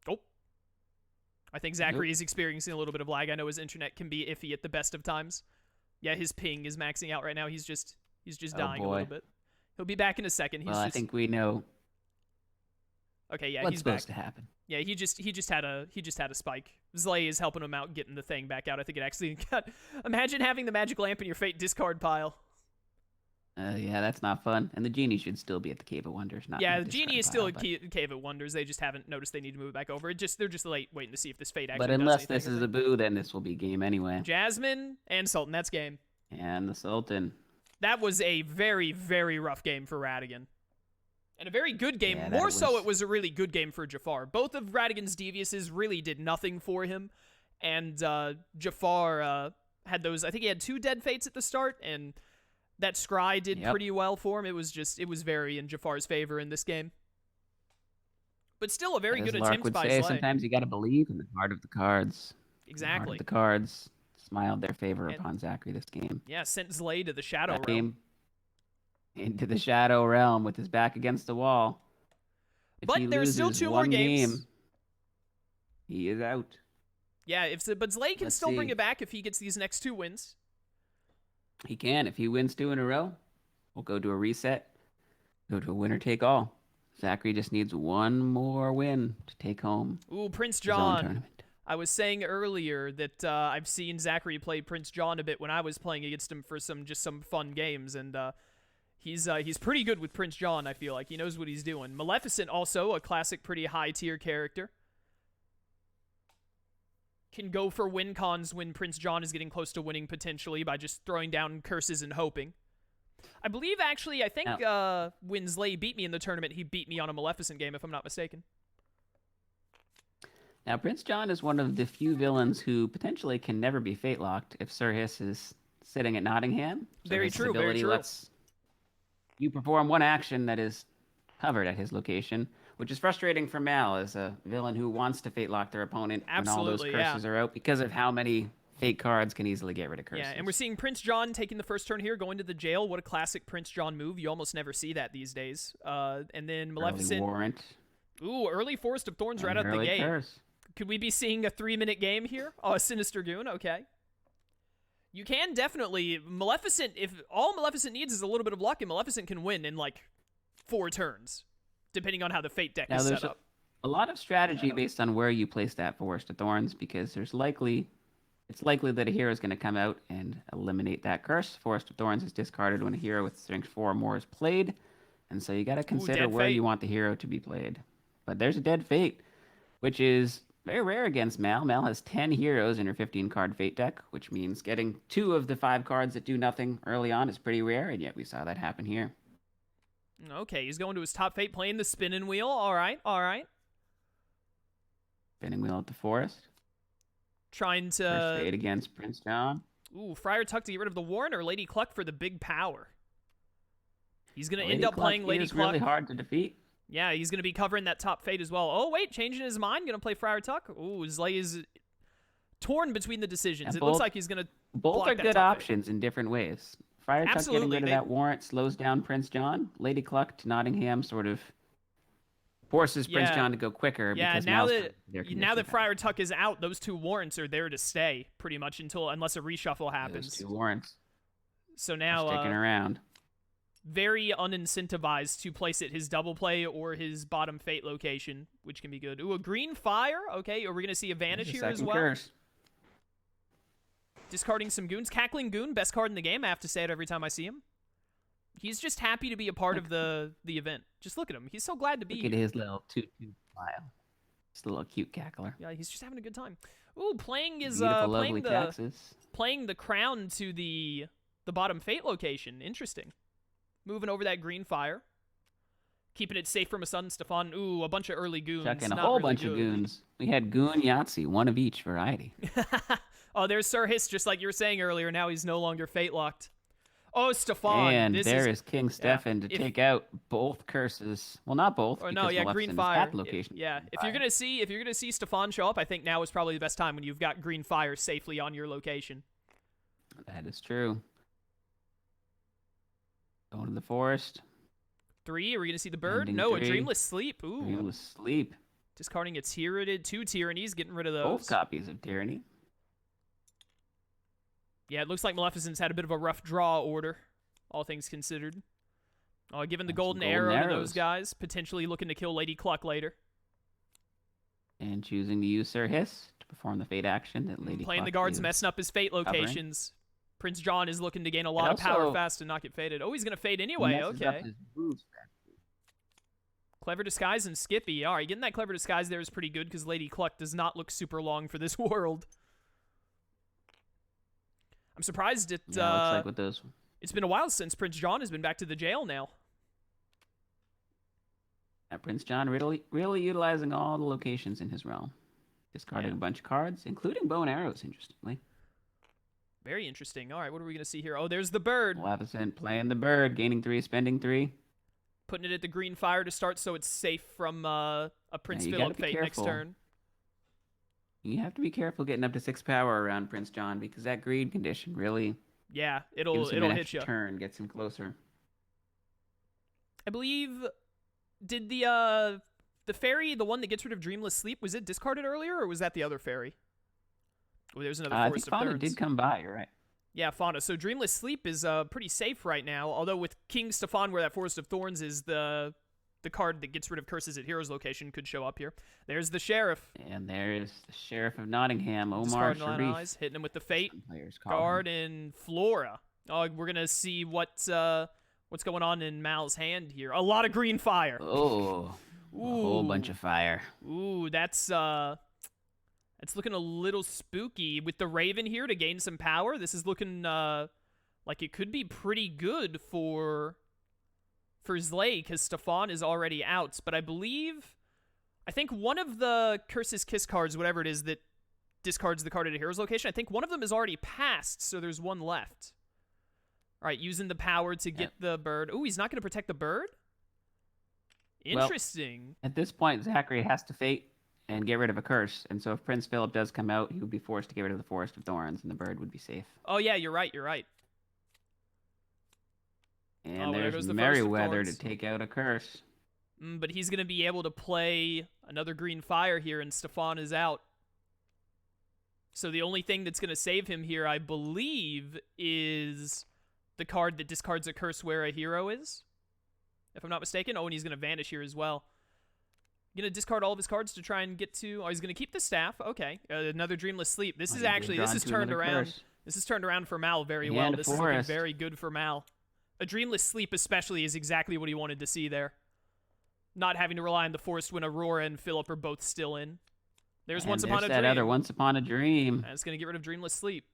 Oh. I think Zachary is experiencing a little bit of lag. I know his internet can be iffy at the best of times. Yeah, his ping is maxing out right now. He's just dying a little boy. bit. He'll be back in a second. He's Well, I just think we know okay. Yeah, what's he's back. supposed to happen. Yeah, he just had a spike. Zlay is helping him out getting the thing back out. I think it actually got. Imagine having the magic lamp in your fate discard pile. Yeah, that's not fun. And the genie should still be at the Cave of Wonders. Not Yeah, in the the genie discard is still pile, a but- Cave of Wonders. They just haven't noticed they need to move it back over. They're just late waiting to see if this fate actually. But does unless anything this with is it. a boo, then this will be game anyway. Jasmine and Sultan. That's game. And the Sultan. That was a very, very rough game for Radigan. And a very good game. Yeah, that More so, was- it was a really good game for Jafar. Both of Radigan's deviouses really did nothing for him. And Jafar had those, I think he had 2 dead fates at the start, and that scry did Yep. pretty well for him. It was very in Jafar's favor in this game. But still a very As good Lark attempt would by say, Slay. sometimes you got to believe in the heart of the cards. The heart Exactly. of the cards smiled their favor And- upon Zachary this game. Yeah, sent Slay to the Shadow That Realm. game into the Shadow Realm with his back against the wall. If But he there's still loses 2 more one games. game, He is out. Yeah, but Zlay can Let's still bring see. it back if he gets these next 2 wins. He can. If he wins 2 in a row, we'll go to a reset. Go to a winner take all. Zachary just needs 1 more win to take home Ooh, Prince his own John. tournament. I was saying earlier that I've seen Zachary play Prince John a bit when I was playing against him for some fun games, and he's pretty good with Prince John. I feel like he knows what he's doing. Maleficent also a classic, pretty high tier character. Can go for win cons when Prince John is getting close to winning potentially by just throwing down curses and hoping. I believe actually, I think when Zlay beat me in the tournament, he beat me on a Maleficent game if I'm not mistaken. Now, Prince John is one of the few villains who potentially can never be fate locked if Sir Hiss is sitting at Nottingham. Very Hiss's true, very ability true. lets you perform one action that is covered at his location, which is frustrating for Mal as a villain who wants to fate lock their opponent Absolutely, when all those curses are out because of how many fate cards can easily get rid of curses. Yeah, and we're seeing Prince John taking the first turn here, going to the jail. What a classic Prince John move. You almost never see that these days. And then Maleficent. Early warrant. Ooh, early Forest of Thorns right and out the early gate. curse. Could we be seeing a 3-minute game here? Oh, a Sinister Goon, okay. You can definitely... Maleficent, if all Maleficent needs is a little bit of luck, and Maleficent can win in, like, 4 turns, depending on how the Fate deck Now, is there's set up. a lot of strategy based on where you place that Forest of Thorns, because it's likely that a hero is going to come out and eliminate that curse. Forest of Thorns is discarded when a hero with strength 4 or more is played, and so you got to consider Dead where Fate. you want the hero to be played. But there's a Dead Fate, which is very rare against Mal. Mal has 10 heroes in her 15-card Fate deck, which means getting 2 of the 5 cards that do nothing early on is pretty rare, and yet we saw that happen here. Okay, he's going to his top Fate, playing the spinning wheel. All right, all right. Spinning wheel at the Forest. Trying First to... Fate against Prince John. Ooh, Friar Tuck to get rid of the Warren, or Lady Cluck for the big power? He's going to Lady end up Cluck playing Lady is Cluck. really hard to defeat. Yeah, he's going to be covering that top Fate as well. Oh, wait, changing his mind. Going to play Friar Tuck. Ooh, Zlay is torn between the decisions. Yeah, It looks like he's going to Both block are that good top options in different ways. Friar Tuck getting Absolutely, rid of they- that warrant slows down Prince John. Lady Cluck to Nottingham sort of forces Prince Yeah. John to go quicker. Yeah, because now Mal's that their now condition that pack. Friar Tuck is out, those 2 warrants are there to stay pretty much unless a reshuffle Those happens. 2 warrants So are now sticking around. very unincentivized to place it his double play or his bottom Fate location, which can be good. Ooh, a green fire. Okay, are we going to see a Vanish There's a here as second well? curse. Discarding some goons. Cackling Goon, best card in the game. I have to say it every time I see him. He's just happy to be a part of the event. Just look at him. He's so glad to be Look at here. his little toot smile. Just a little cute cackler. Yeah, he's just having a good time. Ooh, playing is Beautiful, lovely playing the taxes. playing the crown to the bottom Fate location. Interesting. Moving over that green fire. Keeping it safe from a sudden Stefan. Ooh, a bunch of early goons. Chucking a Not whole really bunch of good. goons. We had Goon Yahtzee, one of each variety. Oh, there's Sir Hiss, just like you were saying earlier. Now he's no longer Fate locked. Oh, Stefan. And this there is King Stefan to if- take out both curses. Well, not both. Or no, because yeah, Maleficent green is fire. at the location. Yeah, Green if you're fire. gonna see Stefan show up, I think now is probably the best time when you've got green fire safely on your location. That is true. Going to the forest. 3, are we gonna see the bird? Ending No, a 3. dreamless sleep. Ooh, Dreamless sleep. discarding a tyranid, 2 tyrannies, getting rid of those. Both copies of Tyranny. Yeah, it looks like Maleficent's had a bit of a rough draw order, all things considered. Given the Some golden golden arrow to arrows. those guys, potentially looking to kill Lady Cluck later. And choosing to use Sir Hiss to perform the fate action that Lady Playing the Cluck guards, is messing up his Fate covering. locations. Prince John is looking to gain a lot of It power also fast and not get faded. Oh, he's gonna fade anyway. messes up Okay. his moves. Clever Disguise and Skippy. All right, getting that Clever Disguise there is pretty good because Lady Cluck does not look super long for this world. I'm surprised it. Yeah, looks like with those. It's been a while since Prince John has been back to the jail now. Prince John really utilizing all the locations in his realm. Discarding Yeah. a bunch of cards, including bow and arrows, interestingly. Very interesting. All right, what are we going to see here? Oh, there's the bird. Maleficent playing the bird, gaining 3, spending 3. Putting it at the green fire to start so it's safe from a Prince you Philip gotta be fate next careful. turn. You have to be careful getting up to 6 power around Prince John because that greed condition really Yeah, gives it'll him an hit extra you. turn, gets him closer. I believe did the the fairy, the one that gets rid of Dreamless Sleep, was it discarded earlier, or was that the other fairy? Oh, there's another I Forest think of Fauna Thorns. did come by, you're right. Yeah, Fauna. So Dreamless Sleep is pretty safe right now, although with King Stefan, where that Forest of Thorns is, the card that gets rid of curses at Hero's location could show up here. There's the Sheriff. And there's the Sheriff of Nottingham, Omar Discarding line Sharif. eyes, hitting him with the Fate. Some players call him. Guard and Flora. Oh, we're going to see what's going on in Mal's hand here. A lot of green fire. Oh, a whole bunch of fire. Ooh, that's looking a little spooky. With the Raven here to gain some power, this is looking like it could be pretty good for Zlay, because Stefan is already out. But I think one of the Curse's Kiss cards, whatever it is, that discards the card at a hero's location, I think one of them is already passed, so there's one left. All right, using the power to get the bird. Ooh, he's not going to protect the bird? Interesting. Well, at this point, Zachary has to Fate and get rid of a curse, and so if Prince Philip does come out, he would be forced to get rid of the Forest of Thorns, and the bird would be safe. Oh, yeah, you're right. And there there's goes the Merryweather Forest of to take out a curse. But he's going to be able to play another green fire here, and Stefan is out. So the only thing that's going to save him here, I believe, is the card that discards a curse where a hero is, if I'm not mistaken. Oh, and he's going to vanish here as well. Going to discard all of his cards to try and get to... Oh, he's going to keep the staff. Okay. Another Dreamless Sleep. This is turned around. Curse. This is turned around for Mal very well. This is looking very good for Mal. A Dreamless Sleep especially is exactly what he wanted to see there. Not having to rely on the Forest when Aurora and Philip are both still in. There's Once Upon a Dream. Other Once Upon a Dream. And it's going to get rid of Dreamless Sleep.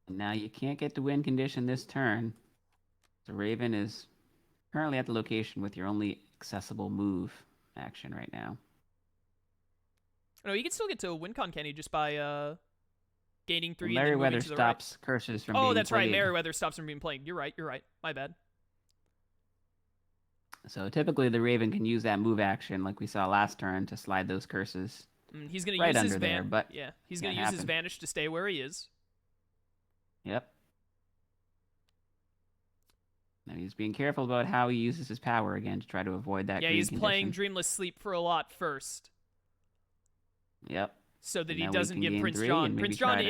Now you can't get to win condition this turn. The Raven is currently at the location with your only accessible move action right now. No, you can still get to a win con, can you, just by gaining 3 Well, and then moving Merryweather to the stops curses from being Oh, that's right. played. Merryweather stops from being played. You're right. My bad. So typically the Raven can use that move action like we saw last turn to slide those curses. He's going right to use under there, but yeah, he's going to use his Vanish to stay where he is. Yep. Now he's being careful about how he uses his power again to try to avoid that. Yeah, green he's playing condition. Dreamless Sleep for a lot first. Yep. So that And he now we doesn't can get gain Prince 3 John. and maybe Prince John try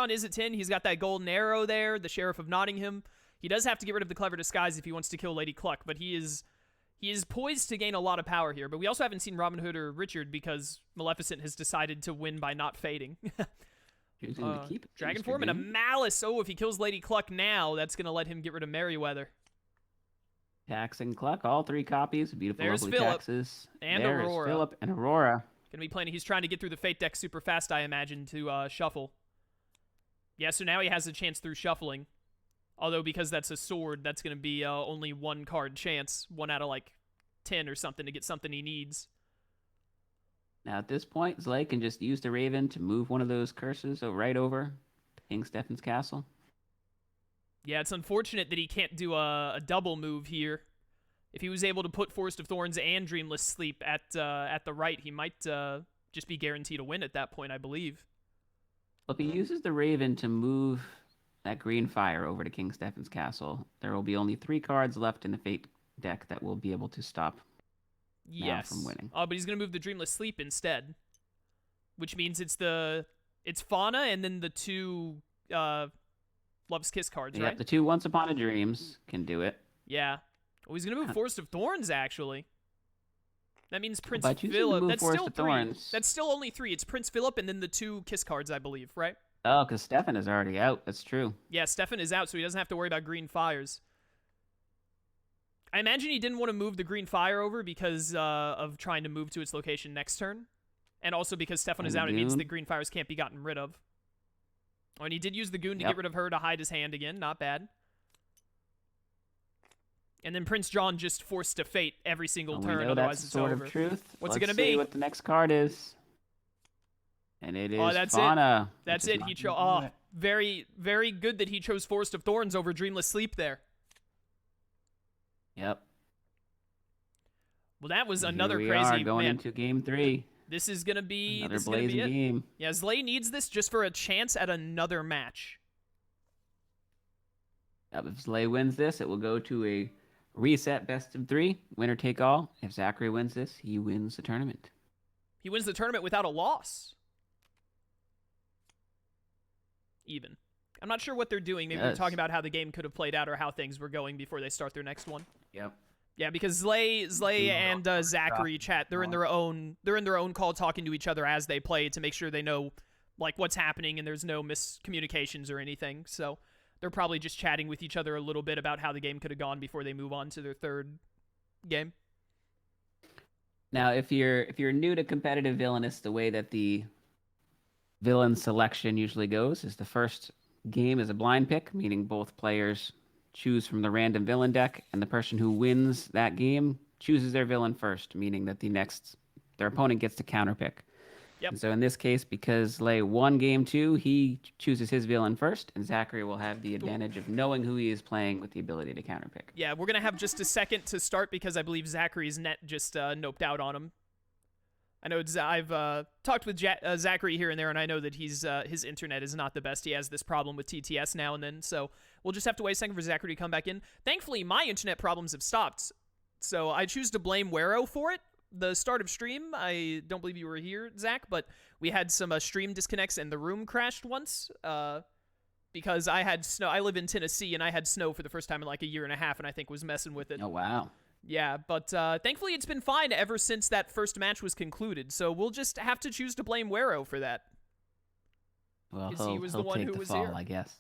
to- is at 10. He's got that golden arrow there, the Sheriff of Nottingham. He does have to get rid of the Clever Disguise if he wants to kill Lady Cluck, but he is poised to gain a lot of power here. But we also haven't seen Robin Hood or Richard because Maleficent has decided to win by not fading. Choosing to keep it. Dragon Mr. Form and a Green. Malice. Oh, if he kills Lady Cluck now, that's going to let him get rid of Merryweather. Tax and Cluck, all 3 copies. Beautiful, There's lovely Philip. taxes. And There's Aurora. Philip and Aurora. Gonna be playing. He's trying to get through the Fate deck super fast, I imagine, to shuffle. Yeah, so now he has a chance through shuffling. Although because that's a sword, that's gonna be only 1 card chance, 1 out of like 10 or something to get something he needs. Now at this point, Zlay can just use the Raven to move one of those curses right over to King Stefan's castle. Yeah, it's unfortunate that he can't do a double move here. If he was able to put Forest of Thorns and Dreamless Sleep at the right, he might just be guaranteed a win at that point, I believe. Well, if he uses the Raven to move that green fire over to King Stefan's castle, there will be only 3 cards left in the Fate deck that will be able to stop Mal from winning. Oh, but he's gonna move the Dreamless Sleep instead, which means it's Fauna and then the 2 Love's Kiss cards, Yep, right? the 2 Once Upon a Dreams can do it. Yeah. Oh, he's gonna move Forest of Thorns actually. That means Prince By choosing to Philip. move That's Forest still of 3. Thorns- That's still only 3. It's Prince Philip and then the 2 Kiss cards, I believe, right? Oh, because Stefan is already out. That's true. Yeah, Stefan is out, so he doesn't have to worry about green fires. I imagine he didn't want to move the green fire over because of trying to move to its location next turn. And also because Stefan is And out, it means Goon. the green fires can't be gotten rid of. Oh, and he did use the Goon to Yep. get rid of her to hide his hand again. Not bad. And then Prince John just forced to Fate every single And turn, we know otherwise that's it's the sword over. of truth. What's it Let's gonna see be? what the next card is. And it is that's it. Fauna. That's which is it. not He gonna chose. do Oh, it. very, very good that he chose Forest of Thorns over Dreamless Sleep there. Yep. Well, that was And another here we crazy are going man. into game 3. This is gonna be Another this is gonna be blazing it. game. Yeah, Zlay needs this just for a chance at another match. Yep, if Zlay wins this, it will go to a reset best of 3, winner take all. If Zachary wins this, he wins the tournament. He wins the tournament without a loss. Even. I'm not sure what they're doing. Maybe they're talking about how the game could have played out or how things were going before they start their next one. Yep. Yeah, because Zlay and Zachary chat. They're in their own call, talking to each other as they play to make sure they know like what's happening and there's no miscommunications or anything. So they're probably just chatting with each other a little bit about how the game could have gone before they move on to their third game. Now, if you're new to competitive Villainous, the way that the villain selection usually goes is the first game is a blind pick, meaning both players choose from the random villain deck, and the person who wins that game chooses their villain first, meaning that their opponent gets to counterpick. Yep. And so in this case, because Lay won game 2, he chooses his villain first, and Zachary will have the advantage of knowing who he is playing with the ability to counterpick. Yeah, we're gonna have just a second to start because I believe Zachary's net just noped out on him. I know I've talked with Zachary here and there, and I know that his internet is not the best. He has this problem with TTS now and then, so we'll just have to wait a second for Zachary to come back in. Thankfully, my internet problems have stopped, so I choose to blame Wero for it. The start of stream, I don't believe you were here, Zach, but we had some stream disconnects and the room crashed once because I had snow. I live in Tennessee, and I had snow for the first time in like a year and a half, and I think was messing with it. Oh, wow. Yeah, but thankfully it's been fine ever since that first match was concluded, so we'll just have to choose to blame Wero for that. Well, he was the he'll one take who the was fall, here. I guess.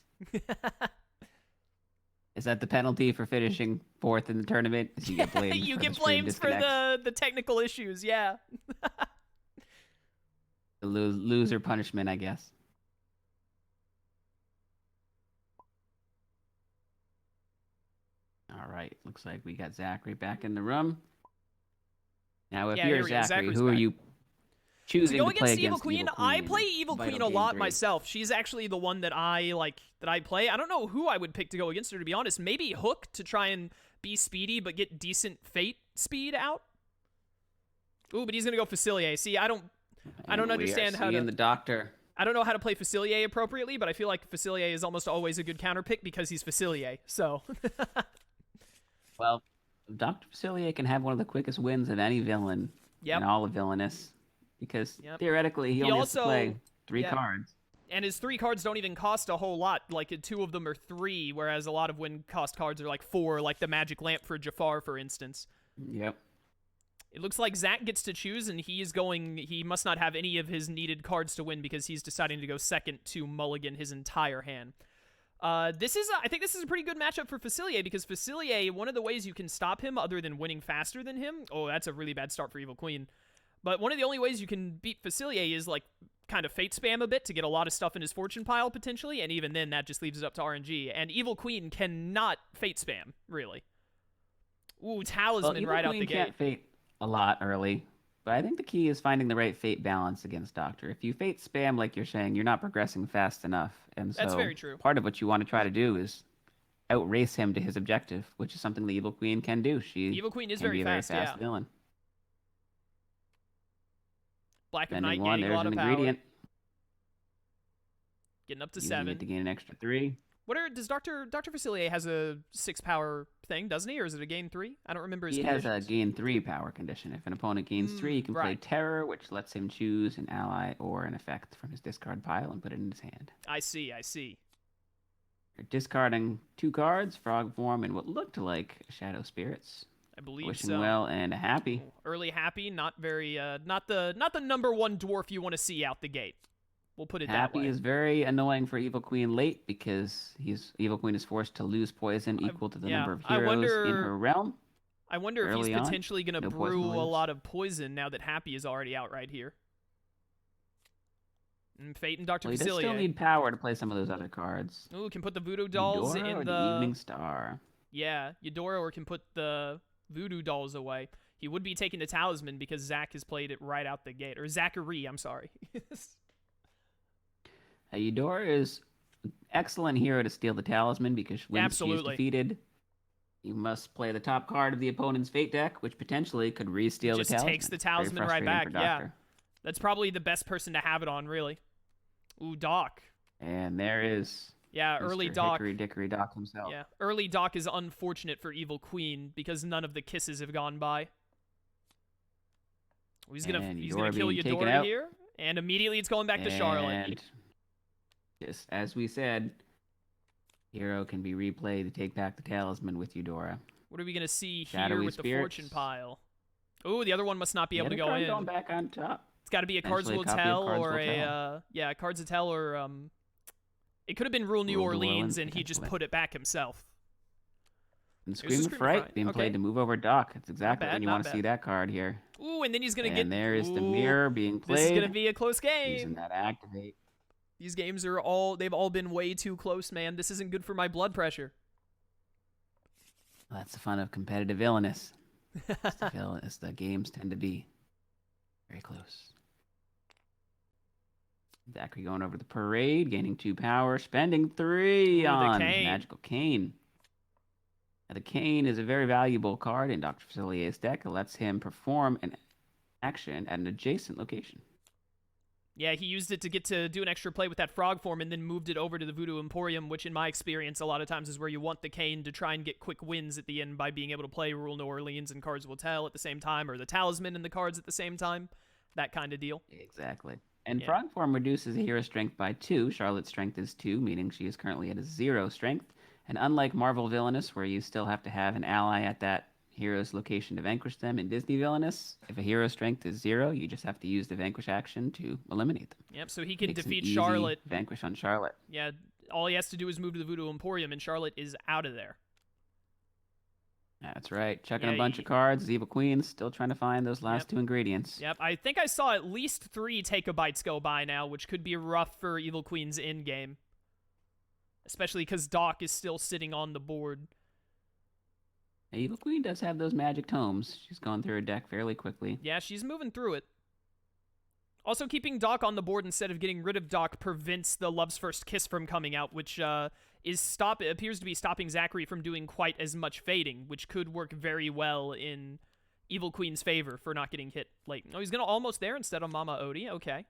Is that the penalty for finishing 4th in the tournament? Is you get blamed you for get the stream blamed for disconnects? the technical issues, yeah. The loser punishment, I guess. All right, looks like we got Zachary back in the room. Now, if Yeah, you're here we go. Zachary, Zachary's who are back. you To choosing go to play against Evil against Queen, Evil I Queen play in Evil Queen a Vital Game lot 3? myself. She's actually the one that I play. I don't know who I would pick to go against her, to be honest. Maybe Hook to try and be speedy but get decent Fate speed out. Ooh, but he's gonna go Facilier. See, I don't understand how to. The doctor. I don't know how to play Facilier appropriately, but I feel like Facilier is almost always a good counter pick because he's Facilier. So. Well, Dr. Facilier can have one of the quickest wins of any villain in all of Villainous, because theoretically he only has to play 3 cards. And his 3 cards don't even cost a whole lot. Like, 2 of them are 3, whereas a lot of win cost cards are like 4, like the Magic Lamp for Jafar, for instance. Yep. It looks like Zach gets to choose, and he must not have any of his needed cards to win because he's deciding to go second to mulligan his entire hand. I think this is a pretty good matchup for Facilier, because Facilier, one of the ways you can stop him other than winning faster than him, that's a really bad start for Evil Queen, but one of the only ways you can beat Facilier is like kind of fate spam a bit to get a lot of stuff in his fortune pile potentially, and even then that just leaves it up to RNG, and Evil Queen cannot fate spam, really. Ooh, Talisman right out the gate. Can't fate a lot early, but I think the key is finding the right fate balance against Doctor. If you fate spam, like you're saying, you're not progressing fast enough, and so that's very true. Part of what you want to try to do is outrace him to his objective, which is something the Evil Queen can do. Evil Queen is can be very a fast, very fast villain. Black of Night Spending 1, gaining a lot there's of an power. ingredient. Getting up to Using 7. it to gain an extra 3. Does Dr. Facilier has a 6 power thing, doesn't he? Or is it a gain 3? I don't remember his He conditions. has a gain 3 power condition. If an opponent gains 3, he can play right. Terror, which lets him choose an ally or an effect from his discard pile and put it in his hand. I see. You're discarding 2 cards, Frog Form, and what looked like Shadow Spirits. I believe Wishing so. well and happy. Early happy, not very, not the number 1 dwarf you want to see out the gate. We'll put it that way. Happy is very annoying for Evil Queen late because Evil Queen is forced to lose poison equal to the number of heroes in her realm. I wonder if he's potentially going to brew a lot of poison now that Happy is already out right here. And Fate and Dr. Well, he does Facilier. still need power to play some of those other cards. Ooh, can put the Voodoo Dolls Eudora in or the Evening Star. Yeah, Eudora, or can put the Voodoo Dolls away. He would be taking the Talisman because Zach has played it right out the gate. Or Zachary, I'm sorry. Eudora is an excellent hero to steal the Talisman because when she's defeated, you must play the top card of the opponent's fate deck, which potentially could re-steal the Talisman. Just takes the Talisman right back, yeah. That's probably the best person to have it on, really. Ooh, Doc. And there is Yeah, early Mr. Doc. Hickory Dickory Doc himself. Yeah, early Doc is unfortunate for Evil Queen because none of the kisses have gone by. He's gonna kill being taken Eudora out. here, and immediately it's going back to Charlotte. And yes, as we said, hero can be replayed to take back the talisman with Eudora. What are we gonna see Shadowy here with spirits. the fortune pile? Ooh, the other one must not be able to go in. Going back on top. It's got to be a Cards Potentially Will a copy of Tell Cards or Will Tell. a Cards Will Tell or it could have been Rule New Rule New Orleans, Orleans, and he just potentially. put it back himself. And There's the Scream of Fright Fright. being Okay. played to move over Doc. That's exactly bad, when you not want to see bad. that card here. Ooh, and then he's gonna get. And there is the Ooh, mirror being played. This is gonna be a close Using game. that activate. These games are they've all been way too close, man. This isn't good for my blood pressure. Well, that's the fun of competitive villainous. Villainous. The games tend to be very close. Zachary going over the parade, gaining 2 power, spending 3 Ooh, the on cane. Magical Cane. Now, the cane is a very valuable card in Dr. Facilier's deck. It lets him perform an action at an adjacent location. Yeah, he used it to get to do an extra play with that frog form and then moved it over to the Voodoo Emporium, which in my experience a lot of times is where you want the cane to try and get quick wins at the end by being able to play Rule New Orleans and Cards Will Tell at the same time, or the Talisman and the cards at the same time. That kind of deal. Exactly. And Yeah. frog form reduces a hero's strength by 2. Charlotte's strength is 2, meaning she is currently at a 0 strength. And unlike Marvel Villainous, where you still have to have an ally at that hero's location to vanquish them, in Disney Villainous, if a hero's strength is 0, you just have to use the vanquish action to eliminate them. Yep, so he can Makes an defeat easy Charlotte. Vanquish on Charlotte. Yeah, all he has to do is move to the Voodoo Emporium, and Charlotte is out of there. That's right. Checking Yeah, a bunch of cards. Evil Queen's still trying to find those last Yep. 2 ingredients. Yep, I think I saw at least 3 take-a-bites go by now, which could be rough for Evil Queen's in-game. Especially because Doc is still sitting on the board. Evil Queen does have those magic tomes. She's going through her deck fairly quickly. Yeah, she's moving through it. Also, keeping Doc on the board instead of getting rid of Doc prevents the Love's First Kiss from coming out, which appears to be stopping Zachary from doing quite as much fading, which could work very well in Evil Queen's favor for not getting hit late. Oh, he's gonna almost there instead of Mama Odie. Okay.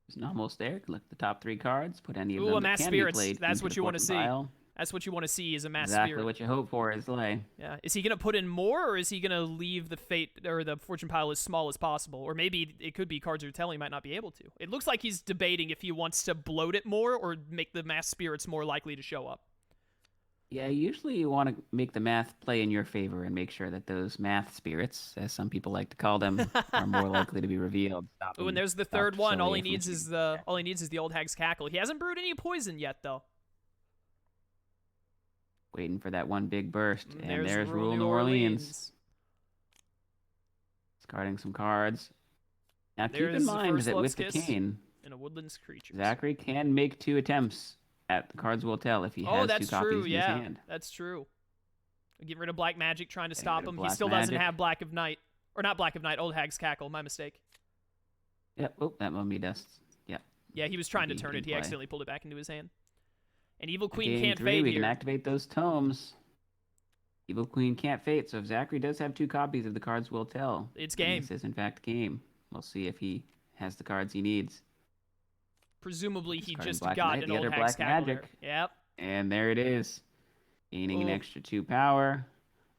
He's almost there. Look at the top 3 cards. Put any of Ooh, them a that Mass can Spirits. be played. That's into what the you wanna fortune see. pile. That's what you want to see is a Mass Exactly Spirit. what you hope for is lay. Yeah. Is he going to put in more, or is he going to leave the fate or the fortune pile as small as possible? Or maybe it could be Cards Will Tell he might not be able to. It looks like he's debating if he wants to bloat it more or make the Mass Spirits more likely to show up. Yeah, usually you want to make the math play in your favor and make sure that those math spirits, as some people like to call them, are more likely to be revealed. Oh, and there's the third one. All he needs is the old hag's cackle. He hasn't brewed any poison yet, though. Waiting for that one big burst. And there's Rule New Orleans. Discarding some cards. Now keep There's in the mind first that Love's with the Kiss. cane, And a Woodlands Creature. Zachary can make 2 attempts at the Cards Will Tell if he has 2 that's copies true. in Yeah, his hand. that's true. Get rid of Black Magic, trying to Getting stop rid of him. He Black still doesn't Magic. have Black of Night. Or not Black of Night, Old Hag's Cackle. My mistake. Yep. Oh, that mummy dust. Yep. Yeah, he was trying to Indeed, turn it. in He play. accidentally pulled it back into his hand. And Evil Queen Game can't 3, fade we here. can activate those tomes. Evil Queen can't fade, so if Zachary does have 2 copies of the Cards Will Tell, It's then game. This is in fact game. We'll see if he has the cards he needs. Presumably, he Discarding just Black got Knight, an the Old other Hag's Black Cackle Magic. there. Yep. And there it is. Gaining an Oh. extra 2 power.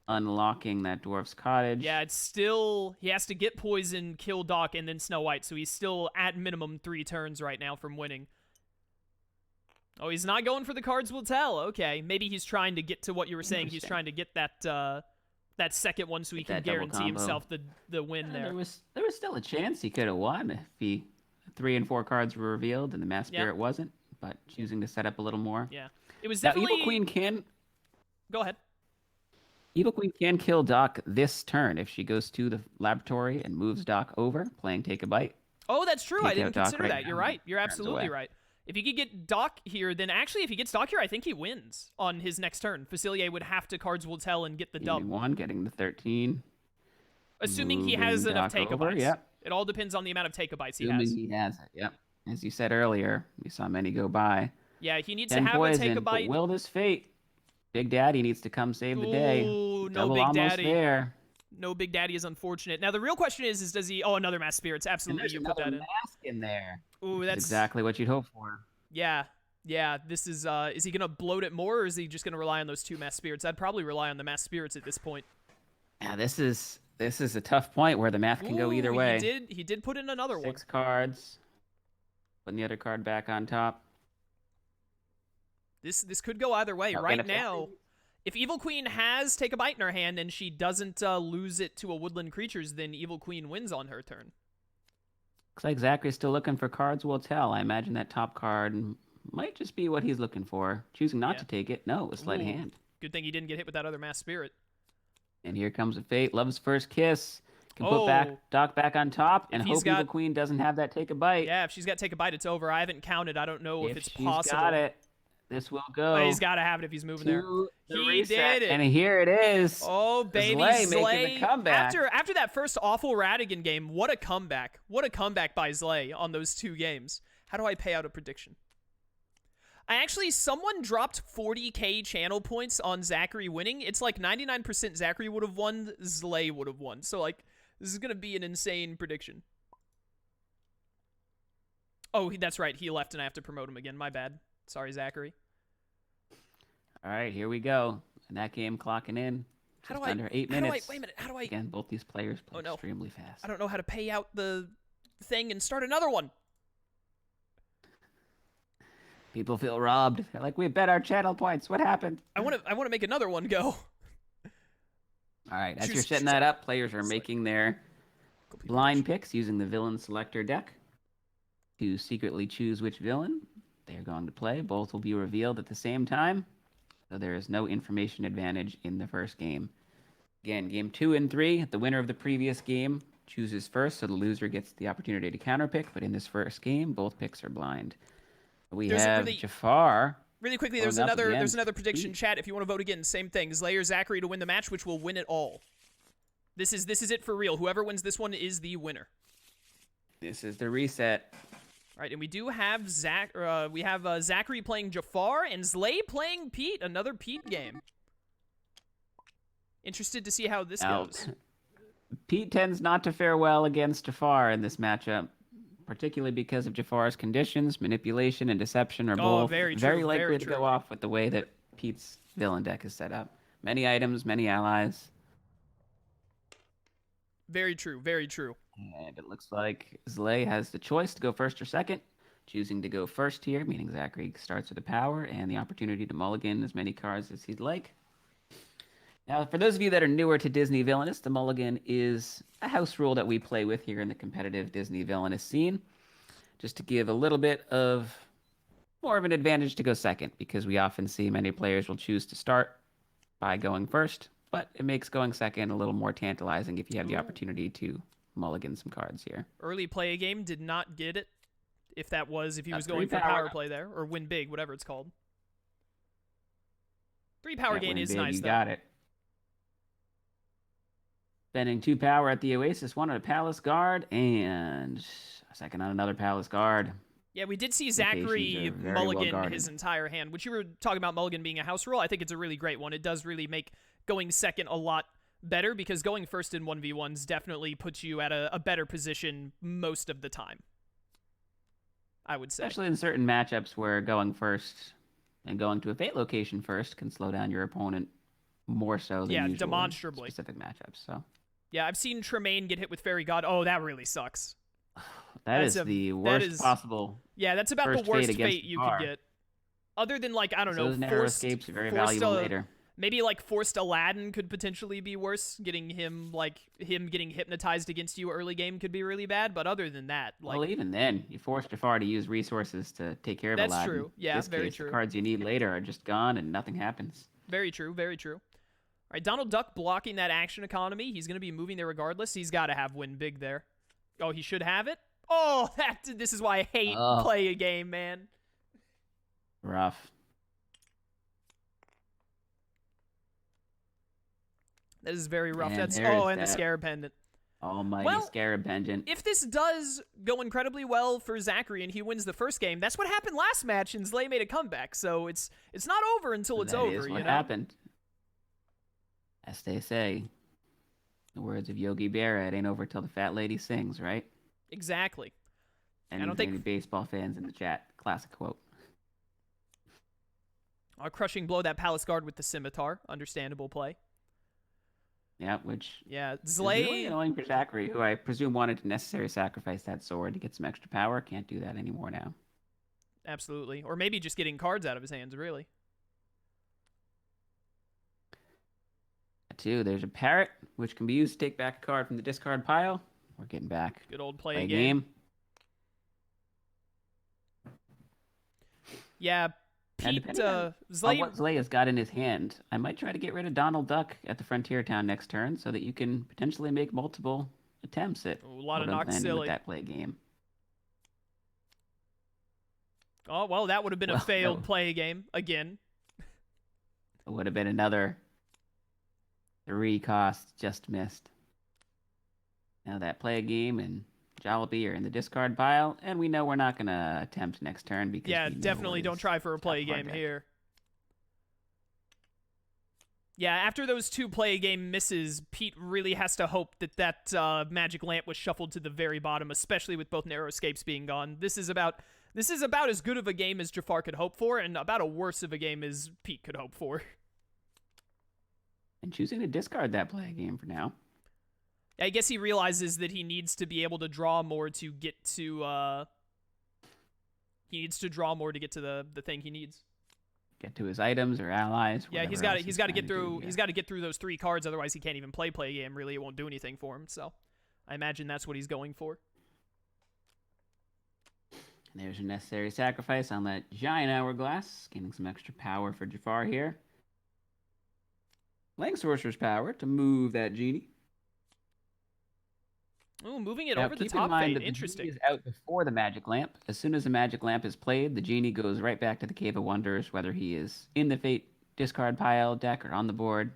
Unlocking that Dwarf's Cottage. Yeah, it's still... He has to get Poison, kill Doc, and then Snow White, so he's still at minimum 3 turns right now from winning. Oh, he's not going for the Cards Will Tell. Okay, maybe he's trying to get to what you were saying. He's Interesting. trying to get that second one so he Get can that double guarantee combo. himself the win there. There was still a chance he could have won if 3 and 4 cards were revealed and the Mass Spirit wasn't, but choosing to set up a little more. Yeah. It was Now, definitely... Evil Queen can Go ahead. kill Doc this turn if she goes to the laboratory and moves Doc over, playing Take a Bite. Oh, that's true. I Take didn't out Doc consider right that. You're now. right. You're Turns absolutely away. right. If he could get Doc here, then actually, if he gets Doc here, I think he wins on his next turn. Facilier would have to Cards Will Tell and get the Gaining dub. 1, getting the 13. Assuming he has moving enough Doc over, take-a-bites. yep. It all depends on the amount of take-a-bites he Assuming has. he has it, yep. As you said earlier, we saw many go by. Yeah, he needs 10 to have a poison, take-a-bite. but will this fate? Big Daddy needs to come save the day. Ooh, no Double Big almost Daddy. there. No Big Daddy is unfortunate. Now, the real question is does he... Oh, another Mass Spirits. And Absolutely, there's you put another that in. mask in there. Ooh, Which is that's... exactly what you'd hope for. Yeah. Yeah, this is he gonna bloat it more, or is he just gonna rely on those 2 mass spirits? I'd probably rely on the mass spirits at this point. Yeah, this is a tough point where the math can go either Ooh, way. He did put in another one. 6 cards. Putting the other card back on top. This could go either way. Oh, Right now, if Evil Queen has Take a Bite in her hand and she doesn't lose it to a woodland creatures, then Evil Queen wins on her turn. Looks like Zachary's still looking for cards will tell. I imagine that top card might just be what he's looking for. Choosing not to take it. No, it was sleight of Ooh, hand. Good thing he didn't get hit with that other mass spirit. And here comes a fate. Love's first kiss. Can put Doc back on top and hope Evil Queen doesn't have that take a bite. Yeah, if she's got Take a Bite, it's over. I haven't counted. I don't know if it's she's possible. got it, this will go. Oh, he's got to have it if he's moving there. He did it. And here it is. Oh, baby, Zlay making the comeback. After that first awful Radigan game, what a comeback. What a comeback by Zlay on those 2 games. How do I pay out a prediction? Someone dropped 40k channel points on Zachary winning. It's like 99% Zachary would have won, Zlay would have won. So, like, this is going to be an insane prediction. Oh, that's right. He left and I have to promote him again. My bad. Sorry, Zachary. All right, here we go. And that game clocking in. Under 8 minutes. Wait a minute. How do I... Again, both these players play extremely fast. I don't know how to pay out the thing and start another one. People feel robbed. They're like, we bet our channel points. What happened? I want to make another one go. All right, as you're setting that up, players are making their blind picks using the villain selector deck to secretly choose which villain they're going to play. Both will be revealed at the same time, so there is no information advantage in the first game. Again, game 2 and 3, the winner of the previous game chooses first, so the loser gets the opportunity to counterpick, but in this first game, both picks are blind. We have Jafar. Really quickly, there's another prediction chat. If you want to vote again, same thing. Zlay or Zachary to win the match, which will win it all. This is it for real. Whoever wins this one is the winner. This is the reset. All right, and we do have Zachary playing Jafar and Zlay playing Pete. Another Pete game. Interested to see how this goes. Pete tends not to fare well against Jafar in this matchup, particularly because of Jafar's conditions. Manipulation and deception are both very likely to go off with the way that Pete's villain deck is set up. Many items, many allies. Very true, very true. And it looks like Zlay has the choice to go first or second. Choosing to go first here, meaning Zachary starts with the power and the opportunity to mulligan as many cards as he'd like. Now, for those of you that are newer to Disney Villainous, the mulligan is a house rule that we play with here in the competitive Disney Villainous scene, just to give a little bit of more of an advantage to go second, because we often see many players will choose to start by going first, but it makes going second a little more tantalizing if you have the opportunity to mulligan some cards here. Early play a game did not get it, if he was going for power play there, or win big, whatever it's called. 3 power gain is nice, though. You got it. Spending 2 power at the Oasis, 1 on a Palace Guard, and a second on another Palace Guard. Yeah, we did see Zachary mulligan his entire hand, which you were talking about mulligan being a house rule. I think it's a really great one. It does really make going second a lot better, because going first in 1v1s definitely puts you at a better position most of the time, I would say. Especially in certain matchups where going first and going to a fate location first can slow down your opponent more so than usual demonstrably. In specific matchups, so... Yeah, I've seen Tremaine get hit with Fairy God. Oh, that really sucks. That's the worst possible. Yeah, that's about the worst fate you could get. Other than, like, I don't know, those narrow escapes are very valuable later. Maybe, like, forced Aladdin could potentially be worse. Getting him getting hypnotized against you early game could be really bad. But other than that, like, well, even then, you force Jafar to use resources to take care of Aladdin. That's true. Yeah, very true. The cards you need later are just gone and nothing happens. Very true. Very true. All right, Donald Duck blocking that action economy. He's going to be moving there regardless. He's got to have win big there. Oh, he should have it? Oh, this is why I hate play a game, man. Rough. That is very rough. And the Scarab Pendant. Almighty Scarab Pendant. If this does go incredibly well for Zachary and he wins the first game, that's what happened last match, and Zlay made a comeback. So it's not over until it's over. That is what happened. As they say, the words of Yogi Berra, it ain't over till the fat lady sings, right? Exactly. And I don't think any baseball fans in the chat, classic quote. Crushing blow that palace guard with the scimitar. Understandable play. Yeah, which Yeah, is really Zlay. annoying for Zachary, who I presume wanted to necessarily sacrifice that sword to get some extra power. Can't do that anymore now. Absolutely. Or maybe just getting cards out of his hands, really. Two, there's a parrot, which can be used to take back a card from the discard pile. We're getting back. Good old play game. Yeah, And Pete, depending on Zlay. what Zlay has got in his hand, I might try to get rid of Donald Duck at the Frontier Town next turn so that you can potentially make multiple attempts at A lot of landing with silly. that play game. Oh, well, that would have been a Well, failed no. play game again. It would have been another 3 cost just missed. Now that play game and Jollibee are in the discard pile, and we know we're not going to attempt next turn because Yeah, we know definitely what don't is try for a top play of our game deck. here. Yeah, after those 2 play game misses, Pete really has to hope that that magic lamp was shuffled to the very bottom, especially with both narrow escapes being gone. This is about as good of a game as Jafar could hope for, and about a worse of a game as Pete could hope for. And choosing to discard that play game for now. I guess he realizes that he needs to be able to draw more to get to he needs to draw more to get to the thing he needs. Get to his items or allies. Yeah, he's whatever got else he's got to trying get through do here. he's got to get through those 3 cards, otherwise he can't even play game. Really, it won't do anything for him. So, I imagine that's what he's going for. And there's a necessary sacrifice on that giant hourglass, gaining some extra power for Jafar here. Playing Sorcerer's Power to move that genie. Ooh, moving it Now, over the keep in top mind fade. that the Interesting. genie is out before the magic lamp. As soon as the magic lamp is played, the genie goes right back to the Cave of Wonders, whether he is in the Fate discard pile deck or on the board.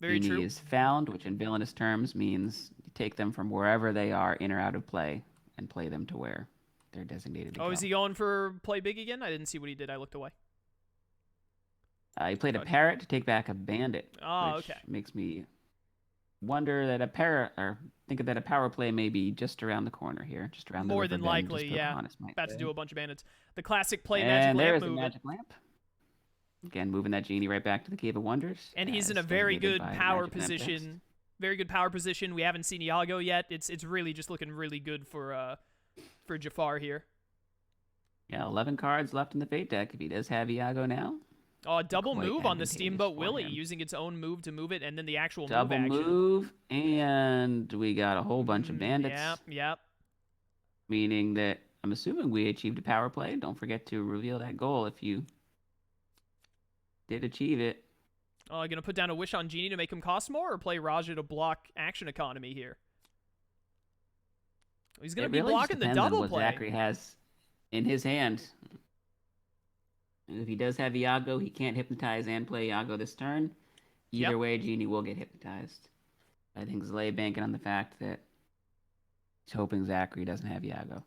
Very Genie true. is found, which in villainous terms means you take them from wherever they are in or out of play and play them to where they're designated to Oh, go. is he going for play big again? I didn't see what he did. I looked away. He played a Okay. parrot to take back a bandit, Oh, which okay. makes me wonder that a parrot, or think that a power play may be just around the corner here, just around the More river than bend, likely, just yeah. Pocahontas might About to say. do a bunch of bandits. The classic play And magic there lamp is a move. magic lamp. Again, moving that genie right back to the Cave of Wonders. And he's as in a very designated good by the power magic lamp text. position. Very good power position. We haven't seen Iago yet. It's really just looking really good for Jafar here. Yeah, 11 cards left in the Fate deck. If he does have Iago now, Oh, a double Quite move on the advantageous Steamboat for Willie, him. using its own move to move it, and then the actual double move action. move, and we got a whole bunch of bandits. Yep. Meaning that I'm assuming we achieved a power play. Don't forget to reveal that goal if you did achieve it. Oh, gonna put down a wish on Genie to make him cost more, or play Raja to block action economy here? He's gonna It be really just blocking the depends on double what play. Zachary has in his hand. And if he does have Iago, he can't hypnotize and play Iago this turn. Either Yep. way, Genie will get hypnotized. I think Zlay banking on the fact that he's hoping Zachary doesn't have Iago.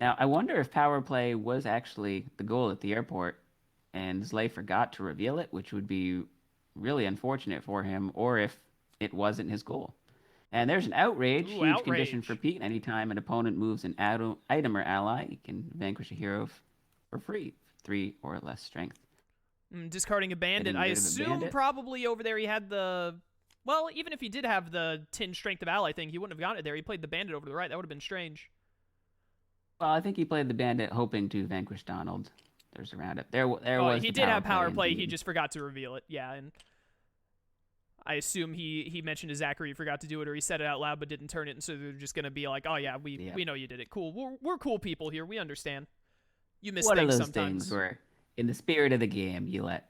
Now, I wonder if power play was actually the goal at the airport, and Zlay forgot to reveal it, which would be really unfortunate for him, or if it wasn't his goal. And there's an outrage, Ooh, huge condition for outrage. Pete. Anytime an opponent moves an item or ally, he can vanquish a hero for free, 3 or less strength. Discarding a bandit. Getting I rid of a assume bandit. probably over there he had the... Well, even if he did have the 10 strength of ally thing, he wouldn't have gotten it there. He played the bandit over to the right. That would have been strange. Well, I think he played the bandit hoping to vanquish Donald. There's a roundup. There was He the did have power play. He indeed. just forgot to reveal it. Yeah, and I assume he mentioned to Zachary he forgot to do it, or he said it out loud but didn't turn it, and so they're just gonna be like, "Oh yeah, we know you did it. Cool. We're cool people here. We understand. You miss One of things those sometimes." things where, in the spirit of the game, you let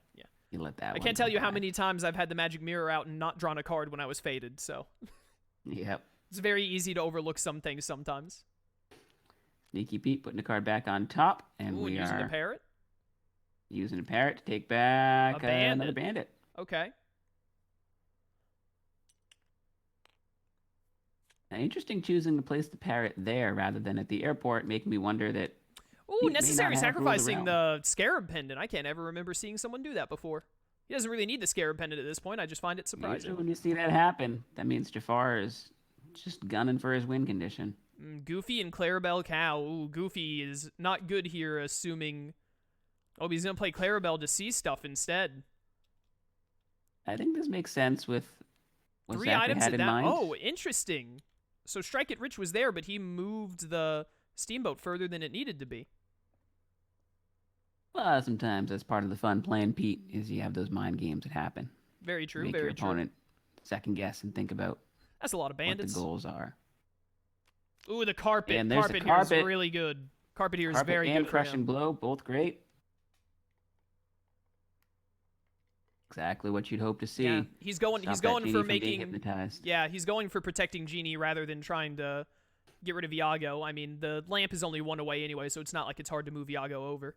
that. I one can't tell go you how by. many times I've had the magic mirror out and not drawn a card when I was faded. So Yep. it's very easy to overlook some things sometimes. Sneaky Pete putting the card back on top, and Ooh, we and using are the parrot. using a parrot to take back A bandit. another bandit. Okay. Now, interesting choosing to place the parrot there rather than at the airport, making me wonder that Ooh, He may necessary not have ruled sacrificing around. the scarab pendant. I can't ever remember seeing someone do that before. He doesn't really need the scarab pendant at this point. I just find it usually surprising. when you see that happen, that means Jafar is just gunning for his win condition. Goofy and Clarabelle Cow. Ooh, Goofy is not good here, assuming Oh, he's gonna play Clarabelle to see stuff instead. I think this makes sense with what 3 Zachary items had at in that. mind. Oh, interesting. So Strike It Rich was there, but he moved the steamboat further than it needed to be. Well, sometimes that's part of the fun playing Pete, is you have those mind games that happen. Very true, Make very your true. opponent second guess and think about That's a lot of what bandits. the goals are. Ooh, the carpet. And there's Carpet the here is carpet. really good. Carpet here is Carpet very and good for crushing him. blow, both great. Exactly what you'd hope to see. Yeah, he's going. Stop He's that going genie for from being making. hypnotized. Yeah, he's going for protecting Genie rather than trying to get rid of Iago. I mean, the lamp is only 1 away anyway, so it's not like it's hard to move Iago over,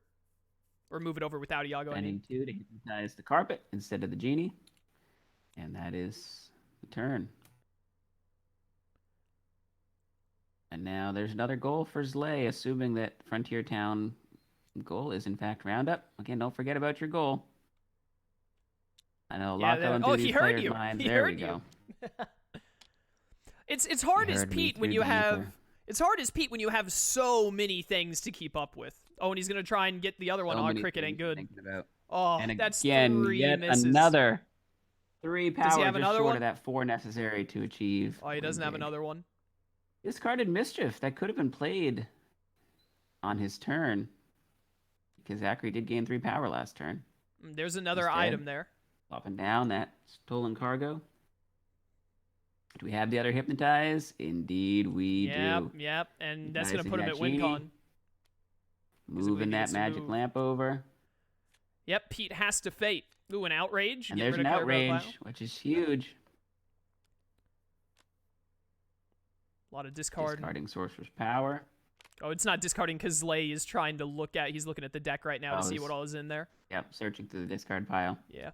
or move it over without Iago. I mean, Spending 2 to hypnotize the carpet instead of the genie. And that is the turn. And now there's another goal for Zlay, assuming that Frontier Town goal is in fact Roundup. Again, don't forget about your goal. I know a lot going through he these heard players' you. minds. He There heard we go. It's hard He as heard me Pete when through you the have. ether. It's hard as Pete when you have so many things to keep up with. Oh, and he's gonna try and get the other one. So Oh, many cricket things ain't to good. think about. Oh, And that's again, 3 yet misses. another 3 power, Does he have just another short one? of that 4 necessary to achieve. Oh, he doesn't have Win big. another one. Discarded Mischief. That could have been played on his turn. Because Zachary did gain 3 power last turn. There's another Instead. item there. Up and down that stolen cargo. Do we have the other Hypnotize? Indeed we do. Yep, and that's gonna Hypnotizing put him that at genie. WinCon. Moving he that gets to magic move. lamp over. Yep, Pete has to fate. Ooh, an outrage. And Get there's rid an of Clarabelle outrage, Clow. which is huge. A lot of discard. Discarding Sorcerer's Power. Oh, it's not discarding because Lay is trying to look at. He's looking at the deck right now to see what all is in there. Yep, searching through the discard pile. Yeah.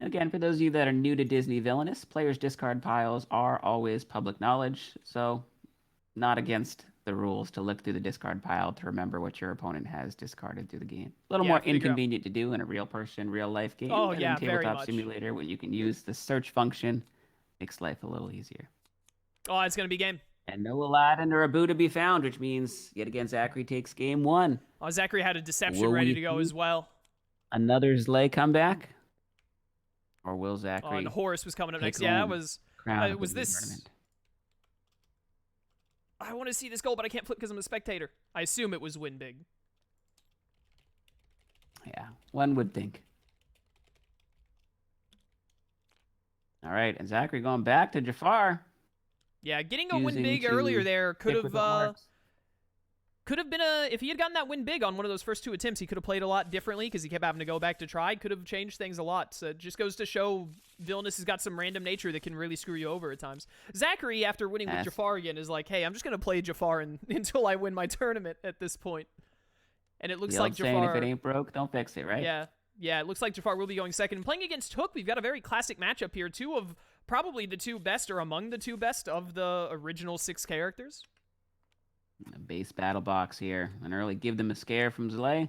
Again, for those of you that are new to Disney Villainous, players' discard piles are always public knowledge, so not against the rules to look through the discard pile to remember what your opponent has discarded through the game. A little Yeah, more figure out- inconvenient to do in a real person, real life game. Oh, but yeah, in very Tabletop much. Simulator, when you can use the search function, makes life a little easier. Oh, it's gonna be game. And no Aladdin or Abu to be found, which means yet again Zachary takes game 1. Oh, Zachary had a deception Will ready we to go see as well. Another Zlay comeback, or will Oh, Zachary and Horus was coming up take next. Yeah, that home was. crown of was the this- tournament? I want to see this goal, but I can't flip because I'm a spectator. I assume it was win big. Yeah, one would think. All right, and Zachary going back to Jafar. Yeah, getting a win Choosing big to earlier there could stick with what have works. could have been a. If he had gotten that win big on one of those first 2 attempts, he could have played a lot differently because he kept having to go back to try. Could have changed things a lot. So it just goes to show Villainous has got some random nature that can really screw you over at times. Zachary, after winning with Yes. Jafar again, is like, hey, I'm just gonna play Jafar until I win my tournament at this point. And it looks The like old saying, Jafar. if it ain't broke, don't fix it, right? Yeah, it looks like Jafar will be going second. Playing against Hook, we've got a very classic matchup here. 2 of probably the 2 best, or among the 2 best of the original 6 characters. A base battle box here. An early give them a scare from Zlay.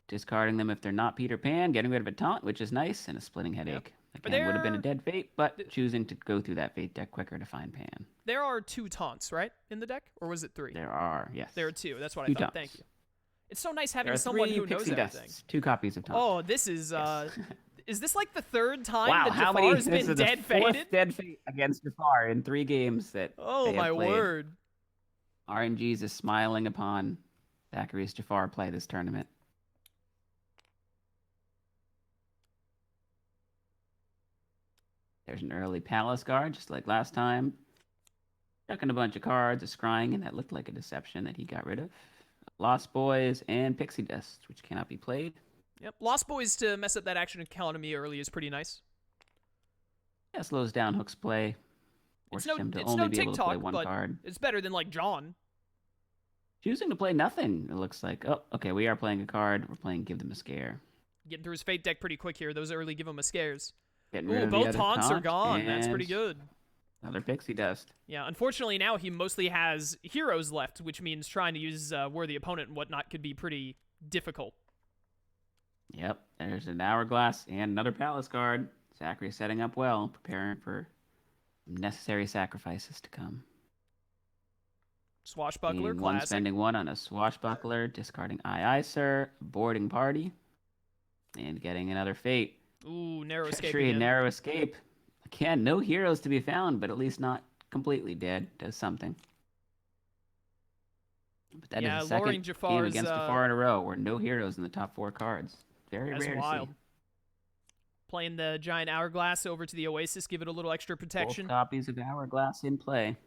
Discarding them if they're not Peter Pan. Getting rid of a taunt, which is nice, and a splitting headache. But Again, would have been a they're- dead fate, but choosing to go through that fate deck quicker to find Pan. There are 2 taunts, right, in the deck? Or was it 3? There are, yes. There are 2. That's what I 2 thought. taunts. Thank you. It's so nice There having are someone 3 who knows pixie everything. dusts. 2 copies of taunt. Oh, this is is this like the 3rd time Wow, that how Jafar many? has This been is the dead 4th fated? dead fate against Jafar in 3 games that Oh they have my played. word. RNGs is smiling upon Zachary's Jafar play this tournament. There's an early Palace Guard, just like last time. Chucking a bunch of cards, a scrying, and that looked like a deception that he got rid of. Lost Boys and Pixie Dust, which cannot be played. Yep. Lost Boys to mess up that action economy early is pretty nice. Yeah, slows down Hook's play. It's Forces no, him to it's only no be able to play TikTok, one but card. it's better than like John. Choosing to play nothing, it looks like. Oh, okay, we are playing a card. We're playing Give Them a Scare. Getting through his fate deck pretty quick here. Those early give him a scares. Getting rid Ooh, of the both other taunts are taunt, gone. That's pretty and good. Another Pixie Dust. Yeah, unfortunately now he mostly has heroes left, which means trying to use worthy opponent and whatnot could be pretty difficult. Yep, there's an Hourglass and another Palace card. Zachary setting up well, preparing for necessary sacrifices to come. Swashbuckler, Gaining one, classic. spending one on a swashbuckler, discarding aye, sir, boarding party, and getting another fate. Ooh, narrow escape Treachery and again. narrow escape. Again, no heroes to be found, but at least not completely dead. Does something. But that is Yeah, the second lowering game Jafar's, against Jafar in a row where no heroes in the top 4 cards. Very That's rare wild. to see. Playing the giant hourglass over to the Oasis, give it a little extra protection. Both copies of Hourglass in play.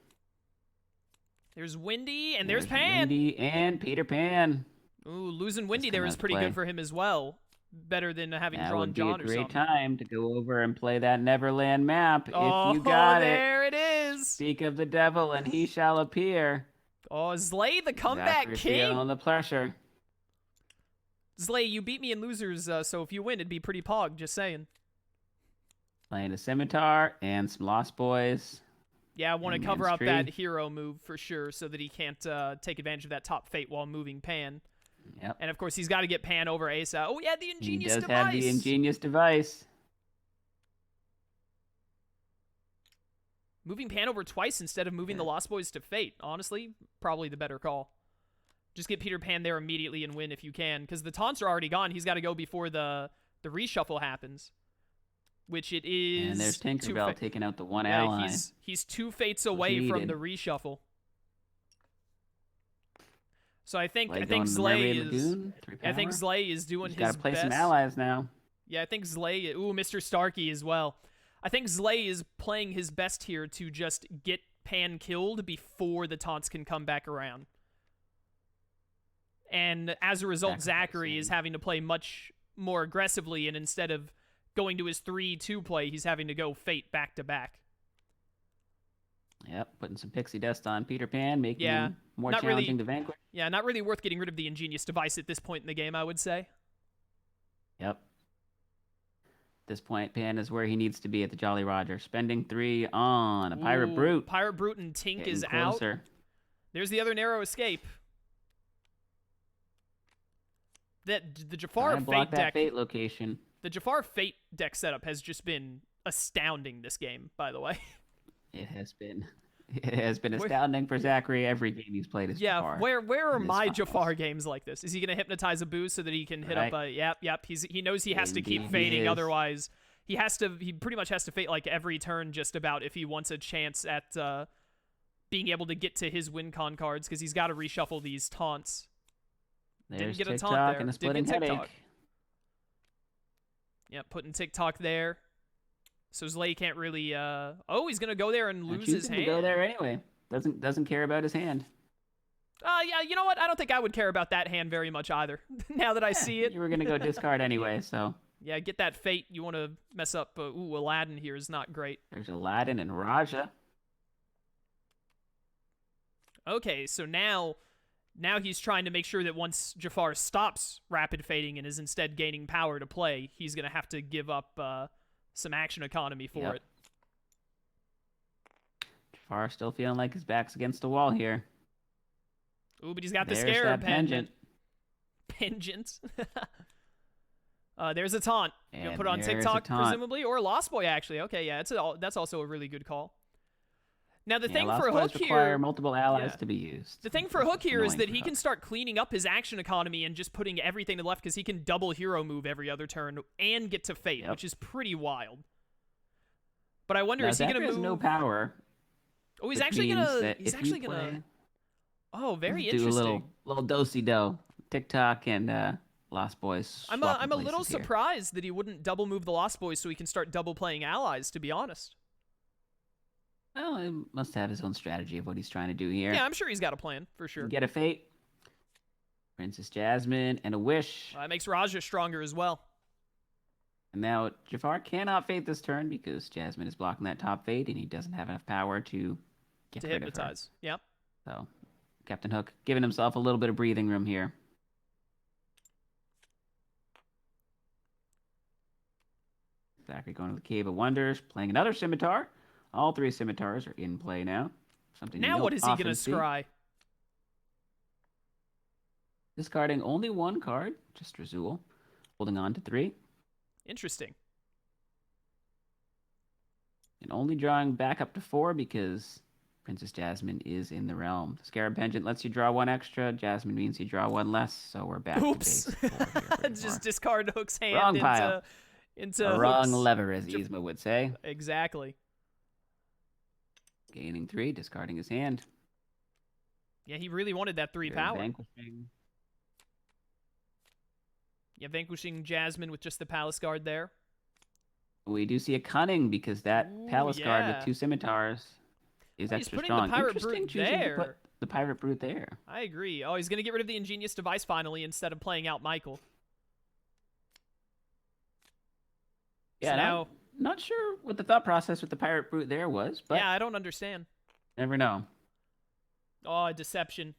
There's Windy, and there's Pan. Windy and Peter Pan. Ooh, losing Windy Just there come is out to pretty play. good for him as well. Better than having That drawn would be John a or great something. time to go over and play that Neverland map. Oh, if you got it. there it is. Speak of the devil, and he shall appear. Oh, Zlay, the comeback Zachary king. feeling the pressure. Zlay, you beat me in losers, so if you win, it'd be pretty pog, just saying. Playing a scimitar and some Lost Boys. Yeah, I want to And cover man's up tree. that hero move for sure so that he can't take advantage of that top fate while moving Pan. Yep. And of course, he's got to get Pan over Asa. Oh, yeah, the He ingenious does device. have the ingenious device. Moving Pan over twice instead of moving the Lost Boys to Fate. Honestly, probably the better call. Just get Peter Pan there immediately and win if you can, because the taunts are already gone. He's got to go before the reshuffle happens, which it is. And there's Tinkerbell taking out the one yeah, ally. he's 2 fates away from the reshuffle. So I think Zlay is doing his got to play best. some allies now. Yeah, I think Zlay. Ooh, Mr. Starkey as well. I think Zlay is playing his best here to just get Pan killed before the taunts can come back around. And as a result, Zachary is having to play much more aggressively, and instead of going to his 3-2 play, he's having to go Fate back to back. Yep, putting some pixie dust on Peter Pan, making him more not challenging really, to vanquish. Yeah, not really worth getting rid of the ingenious device at this point in the game, I would say. Yep. At this point, Pan is where he needs to be at the Jolly Roger. Spending 3 on a Pirate Brute. Pirate Brute and Tink Getting is closer. out. There's the other narrow escape. The Jafar Fate deck. Fate location. The Jafar Fate deck setup has just been astounding this game, by the way. It has been. It has been astounding for Zachary every game he's played as Jafar. Where are my Jafar games like this? Is he gonna hypnotize a boost so that he can hit up a yep? He knows he has to keep fading, otherwise he pretty much has to fate like every turn just about if he wants a chance at being able to get to his win con cards, because he's got to reshuffle these taunts. There's Didn't get a TikTok taunt there. and a splitting headache. Yeah, putting TikTok there. So Zlay can't really. He's gonna go there and lose his hand. To go there anyway. Doesn't care about his hand. Yeah. You know what? I don't think I would care about that hand very much either. Now that I see it. You were gonna go discard anyway, so. Yeah, get that fate. You want to mess up. Aladdin here is not great. There's Aladdin and Raja. Okay, so now he's trying to make sure that once Jafar stops rapid fading and is instead gaining power to play, he's gonna have to give up some action economy for it. Jafar still feeling like his back's against the wall here. Ooh, but he's got the There's scarab that pendant. Pendant. There's a taunt. You gonna put it on there's a TikTok, taunt. presumably, or Lost Boy actually. Okay, yeah, that's also a really good call. Now the thing Lost for Boys Hook require here, multiple allies to be used. the thing for Hook here is Annoying that for he Hook. can start cleaning up his action economy and just putting everything to the left, because he can double hero move every other turn and get to Fate, which is pretty wild. But I wonder, is he gonna move? Has no power. Oh, he's which actually means gonna. that He's if actually you gonna. play- Oh, very do interesting. a little do-si-do. TikTok and Lost Boys. I'm a little surprised that he wouldn't double move the Lost Boys so he can start double playing allies, to be honest. Well, he must have his own strategy of what he's trying to do here. Yeah, I'm sure he's got a plan, for sure. Get a Fate. Princess Jasmine and a Wish. It makes Raja stronger as well. And now Jafar cannot Fate this turn because Jasmine is blocking that top Fate and he doesn't have enough power to get rid hypnotize. of her. Yep. So Captain Hook giving himself a little bit of breathing room here. Zachary going to the Cave of Wonders, playing another scimitar. All 3 scimitars are in play now. Something now what is he gonna scry? Discarding only 1 card, just Razul. Holding on to 3. Interesting. And only drawing back up to 4 because Princess Jasmine is in the realm. Scarab Pendant lets you draw 1 extra. Jasmine means you draw 1 less, so we're back Oops. to base 4 here for Just Jafar. discard Hook's hand Wrong pile. into A wrong Hook's. lever, as Yzma would say. Exactly. Gaining 3, discarding his hand. Yeah, he really wanted that 3 You're power. Vanquishing. Yeah, vanquishing Jasmine with just the Palace Guard there. We do see a cunning because that Ooh, Palace Guard yeah. with 2 scimitars is Oh, he's extra putting the strong. Pirate Interesting Brute choosing to there. put the Pirate Brute there. I agree. Oh, he's going to get rid of the Ingenious Device finally instead of playing out Michael. Yeah, So now... not sure what the thought process with the Pirate Brute there was, but Yeah, I don't understand. never know. Oh, deception.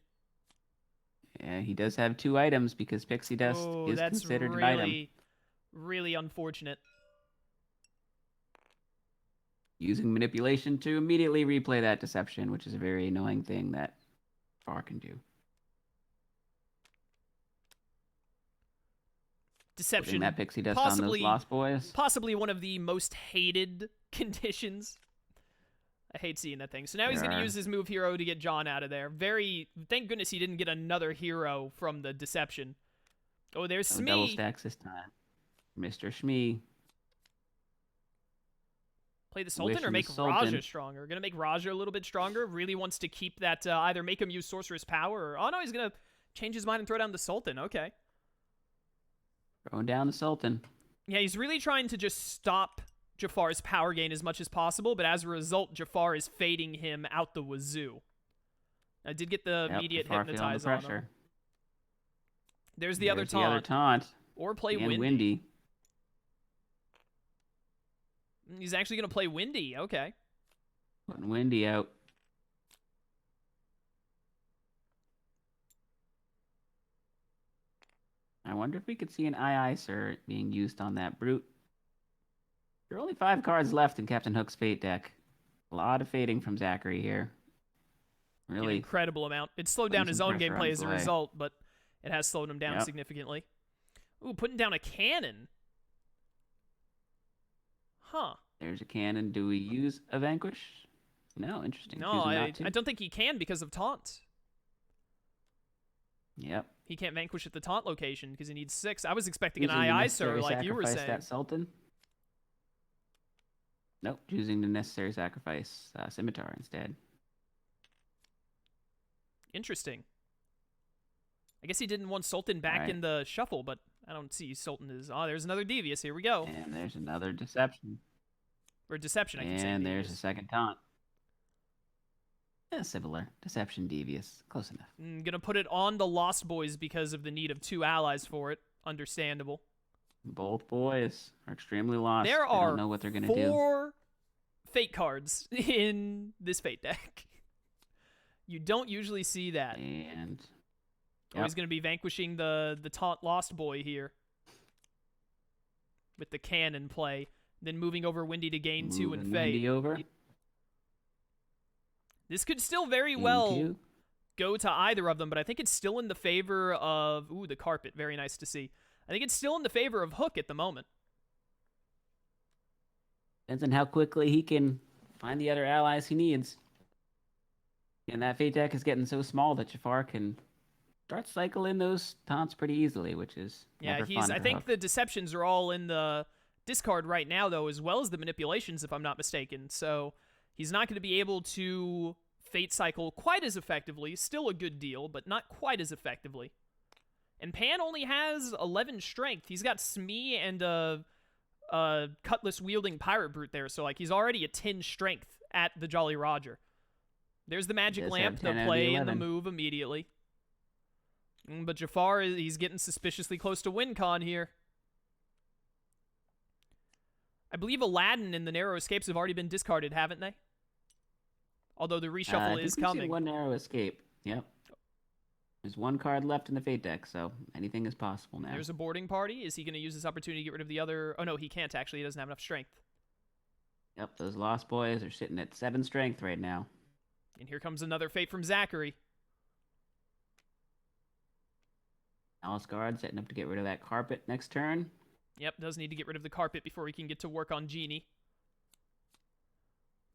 Yeah, he does have 2 items because Pixie Dust Oh, is that's considered really, an item. really unfortunate. Using manipulation to immediately replay that deception, which is a very annoying thing that Far can do. Deception. Putting that Pixie Dust on those Lost Boys. Possibly one of the most hated conditions. I hate seeing that thing. So now he's going to use his move hero to get John out of there. Thank goodness he didn't get another hero from the deception. Oh, there's So Smee. double stacks this time. Mr. Shmee. Play the Sultan Wishing or make the Sultan. Raja stronger? Gonna make Raja a little bit stronger. Really wants to keep that, either make him use Sorcerer's Power or... Oh, no, he's gonna change his mind and throw down the Sultan. Okay. Throwing down the Sultan. Yeah, he's really trying to just stop Jafar's power gain as much as possible, but as a result, Jafar is fading him out the wazoo. I did get the immediate Jafar feeling the hypnotize on him. pressure. There's the other taunt. The other taunt. Or play And Windy. Windy. He's actually going to play Windy. Okay. Putting Windy out. I wonder if we could see an Sir being used on that Brute. There are only 5 cards left in Captain Hook's Fate deck. A lot of fading from Zachary here. An Really incredible amount. It slowed down putting his some own pressure gameplay on as a play. result, but it has slowed him down Yep. significantly. Ooh, putting down a cannon. Huh. There's a cannon. Do we use a Vanquish? No, interesting. No, Choosing I not to. don't think he can because of taunt. Yep. He can't vanquish at the taunt location because he needs 6. I was expecting Choosing an the II, necessary sir, like you were sacrifice saying. that Sultan. Nope, choosing the necessary sacrifice Scimitar instead. Interesting. I guess he didn't want Sultan back Alright. in the shuffle, but I don't see Sultan is... Oh, there's another Devious. Here we go. And there's another Deception. Or Deception, I can say. And there's a Devious. second taunt. Yeah, similar. Deception, Devious. Close enough. Gonna put it on the Lost Boys because of the need of 2 allies for it. Understandable. Both boys are extremely lost. There They are don't know what they're going to do. 4 Fate cards in this Fate deck. You don't usually see that. And Oh, he's going to be vanquishing the taunt Lost Boy here. With the cannon play. Then moving over Windy to gain 2 and moving Fate. Windy over. This could still very Gain well 2. go to either of them, but I think it's still in the favor of... Ooh, the carpet. Very nice to see. I think it's still in the favor of Hook at the moment. Depends on how quickly he can find the other allies he needs. And that Fate deck is getting so small that Jafar can start cycling those taunts pretty easily, which is Yeah, never he's. fun I for think Hook. the deceptions are all in the discard right now, though, as well as the manipulations, if I'm not mistaken. So he's not going to be able to Fate cycle quite as effectively. Still a good deal, but not quite as effectively. And Pan only has 11 strength. He's got Smee and a cutlass-wielding Pirate Brute there, so like he's already a 10 strength at the Jolly Roger. There's the Magic does Lamp, have 10 the out of the play and the 11. move immediately. But Jafar, he's getting suspiciously close to WinCon here. I believe Aladdin and the Narrow Escapes have already been discarded, haven't they? Although the I reshuffle think is we've seen coming. one Narrow Escape. Yep. There's 1 card left in the Fate deck, so anything is possible now. There's a boarding party. Is he going to use this opportunity to get rid of the other... Oh, no, he can't, actually. He doesn't have enough strength. Yep, those Lost Boys are sitting at 7 strength right now. And here comes another Fate from Zachary. Alice Guard setting up to get rid of that carpet next turn. Yep, does need to get rid of the carpet before he can get to work on Genie.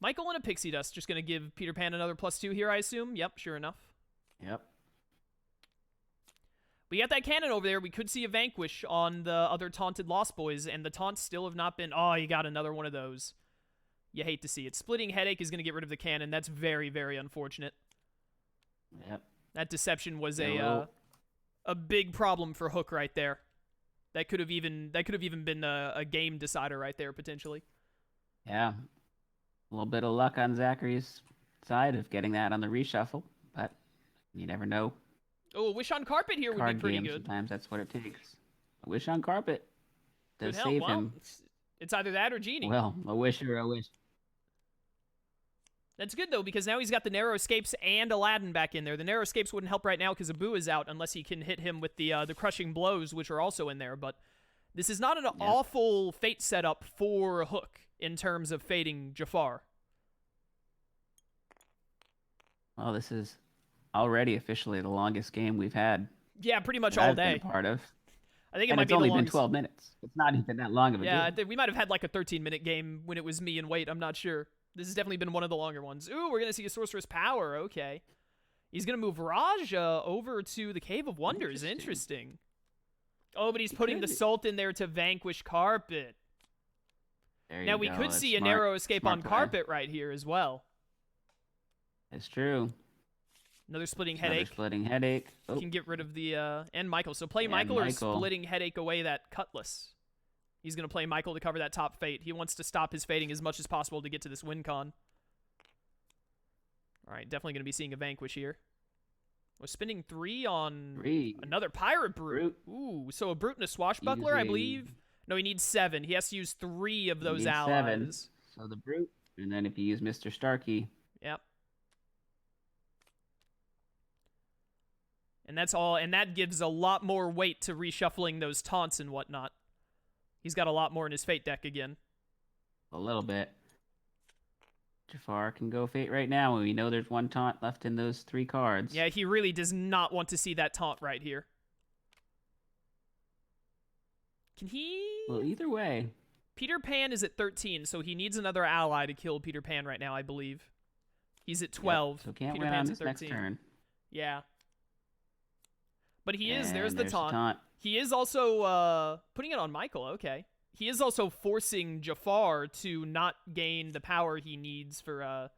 Michael and a Pixie Dust. Just going to give Peter Pan another +2 here, I assume. Yep, sure enough. Yep. We got that cannon over there. We could see a Vanquish on the other taunted Lost Boys, and the taunts still have not been... Oh, you got another one of those. You hate to see it. Splitting Headache is going to get rid of the cannon. That's very, very unfortunate. Yep. That deception was a big problem for Hook right there. That could have even been a game decider right there, potentially. Yeah. A little bit of luck on Zachary's side of getting that on the reshuffle, but you never know. Oh, a Wish on Carpet here would be pretty good. Sometimes that's what it takes. A Wish on Carpet does Good save help. Well, him. it's either that or Genie. Well, a wish or a wish. That's good, though, because now he's got the Narrow Escapes and Aladdin back in there. The Narrow Escapes wouldn't help right now because Abu is out unless he can hit him with the Crushing Blows, which are also in there. But this is not an awful fate setup for Hook in terms of fating Jafar. Well, this is already officially the longest game we've had. Yeah, pretty much that all I've day. Been a part of. I think it And might it's be only the been longest. 12 minutes. It's not even that long of a Yeah, I game. think we might have had like a 13-minute game when it was me and Wait. I'm not sure. This has definitely been one of the longer ones. Ooh, we're going to see a Sorceress Power. Okay. He's going to move Raja over to the Cave of Wonders. Interesting. Oh, but he's putting the Salt in there to vanquish Carpet. There Now, you we go. could That's see a smart. Narrow Escape Smart on play. Carpet right here as well. It's true. Another Splitting Another Headache. Splitting Headache. Oh, Can get rid of the... and Michael. So play And Michael or Michael. Splitting Headache away that Cutlass. He's going to play Michael to cover that top fate. He wants to stop his fating as much as possible to get to this win con. All right, definitely going to be seeing a Vanquish here. We're spending 3 on 3. another Pirate Brute. Ooh, so a Brute and a Swashbuckler, I Using- believe. No, he needs 7. He has to use 3 of those Needs allies. 7. So the Brute. And then if you use Mr. Starkey. Yep. And that's all, and that gives a lot more weight to reshuffling those taunts and whatnot. He's got a lot more in his fate deck again. A little bit. Jafar can go Fate right now, and we know there's one taunt left in those 3 cards. Yeah, he really does not want to see that taunt right here. Can he... Well, either way. Peter Pan is at 13, so he needs another ally to kill Peter Pan right now, I believe. He's at 12. Yep, so can't Peter win Pan's on at this next 13. turn. Yeah. But he is. And There's the taunt. He is also putting it on Michael. Okay. He is also forcing Jafar to not gain the power he needs for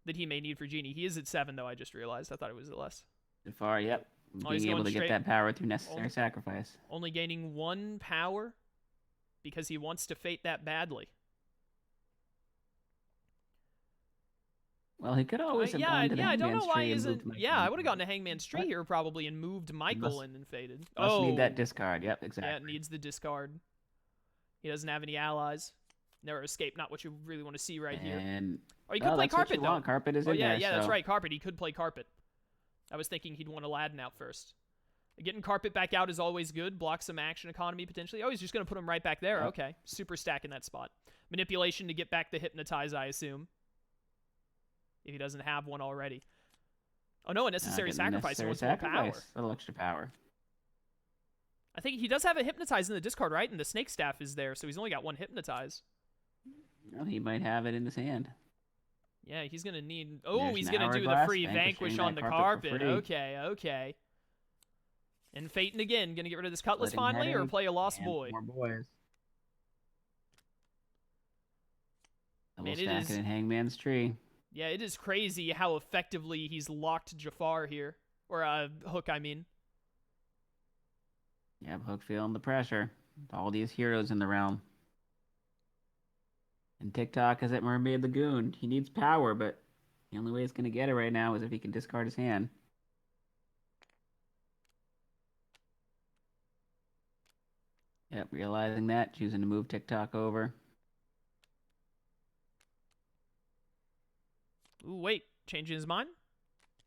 that he may need for Genie. He is at 7 though. I just realized. I thought it was less. Jafar, yep. Oh, he's Being able going to straight. get that power through necessary sacrifice. Only gaining 1 power because he wants to fate that badly. Well, he could always have gone to the I don't know Hangman's why tree he and isn't. moved Michael. Yeah, I would have gotten to Hangman's Tree But here probably and moved Michael must- in and faded. Must need that discard. Yep, exactly. Yeah, it needs the discard. He doesn't have any allies. Narrow Escape, not what you really want to see right here. And Oh, he could play that's what Carpet you though. want. Carpet is Oh in yeah, there. yeah, that's so- right. Carpet. He could play Carpet. I was thinking he'd want Aladdin out first. Getting Carpet back out is always good. Block some action economy potentially. Oh, he's just gonna put him right back there. Yep. Okay, super stack in that spot. Manipulation to get back the Hypnotize, I assume. If he doesn't have one already. Oh no, a Necessary Getting the Sacrifice. necessary So it's more power. sacrifice. A little extra power. I think he does have a Hypnotize in the discard, right? And the Snake Staff is there, so he's only got 1 Hypnotize. Well, he might have it in his hand. Yeah, he's gonna need. Oh, There's he's an gonna do the Hourglass, free vanquishing Vanquish on that the Carpet for Carpet. free. Okay, okay. And Fatin again. Gonna get rid of this Cutlass Splitting finally, or Headache play a Lost and Boy? More boys. Double Man, it stack is- it in Hangman's tree. Yeah, it is crazy how effectively he's locked Jafar here. Or Hook, I mean. Yep, Hook feeling the pressure. All these heroes in the realm. And TikTok is at Mermaid Lagoon. He needs power, but the only way he's going to get it right now is if he can discard his hand. Yep, realizing that, choosing to move TikTok over. Ooh, wait. Changing his mind?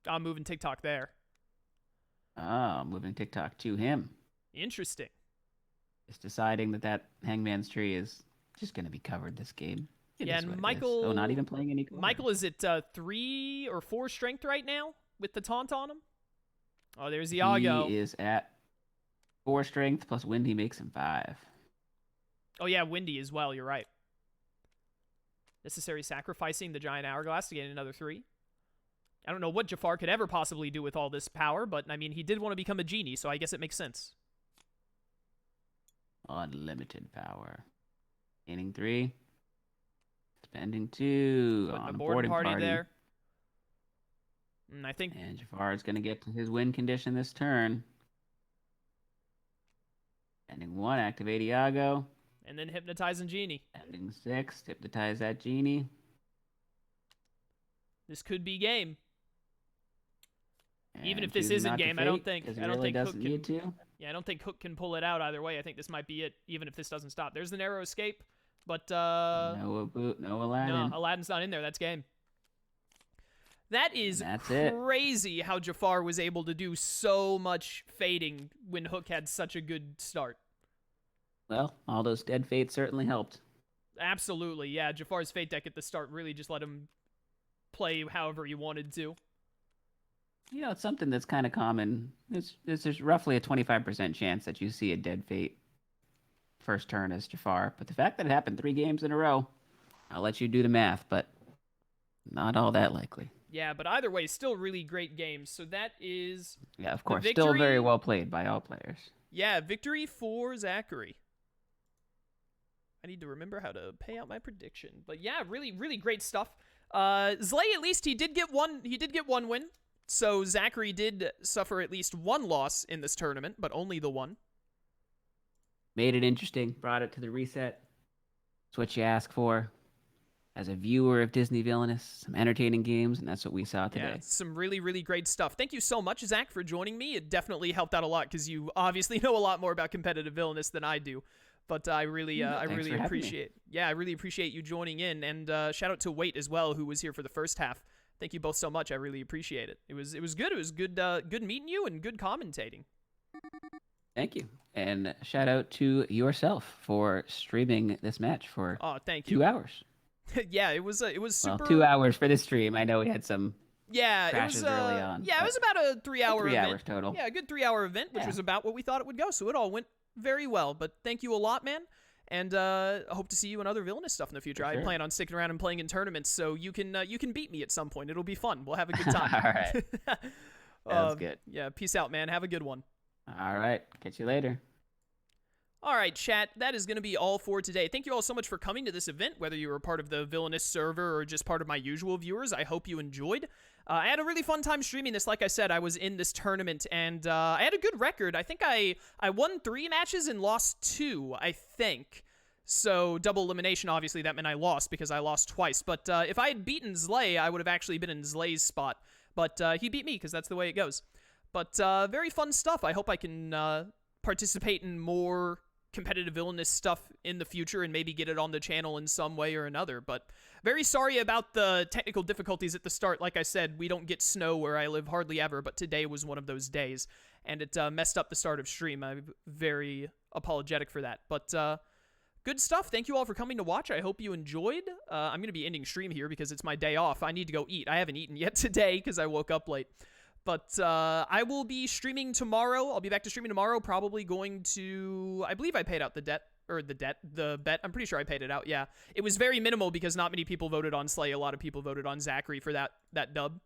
I'm moving TikTok there. Oh, moving TikTok to him. Interesting. Just deciding that Hangman's tree is just going to be covered this game. It Yeah, is and what it is. Michael- Oh, not even playing any cards. Michael is at 3 or 4 strength right now with the taunt on him. Oh, there's Iago. He is at 4 strength plus Windy makes him 5. Oh, yeah, Windy as well. You're right. Necessary sacrificing the giant hourglass to gain another 3. I don't know what Jafar could ever possibly do with all this power, but I mean, he did want to become a genie, so I guess it makes sense. Unlimited power. Gaining 3. Spending 2 Putting on a a boarding boarding party there. And I think And Jafar's going to get to his win condition this turn. Spending 1, activate Iago. and then hypnotizing genie. Spending 6, hypnotize that genie. This could be game. Even And if this choosing isn't not to game, I don't fake, think 'cause he I don't really think Hook doesn't can. need to. Yeah, I don't think Hook can pull it out either way. I think this might be it, even if this doesn't stop. There's the narrow escape, but No boot, no Aladdin. no, Aladdin's not in there. That's game. That is And that's it. crazy how Jafar was able to do so much fading when Hook had such a good start. Well, all those dead fates certainly helped. Absolutely, yeah. Jafar's fate deck at the start really just let him play however he wanted to. You know, it's something that's kind of common. There's roughly a 25% chance that you see a dead fate first turn as Jafar. But the fact that it happened 3 games in a row, I'll let you do the math, but not all that likely. Yeah, but either way, still really great games. So that is, Yeah, of course. Still victory- very well played by all players. yeah, victory for Zachary. I need to remember how to pay out my prediction. But yeah, really, really great stuff. Zlay, at least he did get one win. So Zachary did suffer at least 1 loss in this tournament, but only the 1. Made it interesting. Brought it to the reset. It's what you ask for. As a viewer of Disney Villainous, some entertaining games, and that's what we saw today. Yeah, some really, really great stuff. Thank you so much, Zach, for joining me. It definitely helped out a lot because you obviously know a lot more about competitive Villainous than I do. But I really appreciate. Yeah, I really appreciate you joining in, and shout out to Wait as well, who was here for the first half. Thank you both so much. I really appreciate it. It was good. It was good. Good meeting you and good commentating. Thank you. And shout out to yourself for streaming this match for Oh, thank 2 you. hours. Yeah, it was super. Well, 2 hours for this stream. I know we had some Yeah, it crashes was early on, Yeah, it but was about a 3-hour 3 event. hours total. Yeah, a good 3-hour event, which Yeah. was about what we thought it would go. So it all went very well. But thank you a lot, man. And I hope to see you in other Villainous stuff in the future. For I sure. plan on sticking around and playing in tournaments, so you can beat me at some point. It'll be fun. We'll have a good time. All right. Sounds good. Yeah, peace out, man. Have a good one. All right. Catch you later. All right, chat, that is going to be all for today. Thank you all so much for coming to this event, whether you were part of the Villainous server or just part of my usual viewers. I hope you enjoyed. I had a really fun time streaming this. Like I said, I was in this tournament, and I had a good record. I think I won 3 matches and lost 2, I think. So double elimination, obviously, that meant I lost because I lost twice. But if I had beaten Zlay, I would have actually been in Zlay's spot. But he beat me because that's the way it goes. But very fun stuff. I hope I can participate in more competitive Villainous stuff in the future and maybe get it on the channel in some way or another. But very sorry about the technical difficulties at the start. Like I said, we don't get snow where I live hardly ever, but today was one of those days, and it messed up the start of stream. I'm very apologetic for that. But good stuff. Thank you all for coming to watch. I hope you enjoyed. I'm going to be ending stream here because it's my day off. I need to go eat. I haven't eaten yet today because I woke up late. But I will be streaming tomorrow. I'll be back to streaming tomorrow. Probably going to... I believe I paid out the bet. I'm pretty sure I paid it out, yeah. It was very minimal because not many people voted on Slay. A lot of people voted on Zachary for that dub.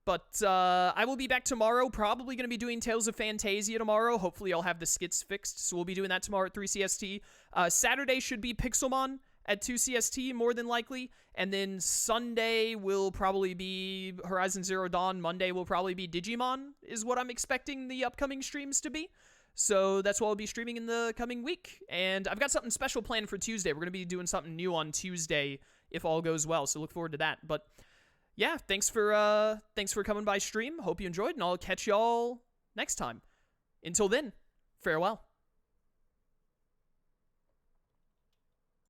But I will be back tomorrow. Probably going to be doing Tales of Phantasia tomorrow. Hopefully I'll have the skits fixed. So we'll be doing that tomorrow at 3 CST. Saturday should be Pixelmon at 2 CST, more than likely. And then Sunday will probably be Horizon Zero Dawn. Monday will probably be Digimon, is what I'm expecting the upcoming streams to be. So that's what I'll be streaming in the coming week. And I've got something special planned for Tuesday. We're going to be doing something new on Tuesday if all goes well. So look forward to that. But yeah, thanks for coming by stream. Hope you enjoyed, and I'll catch y'all next time. Until then, farewell.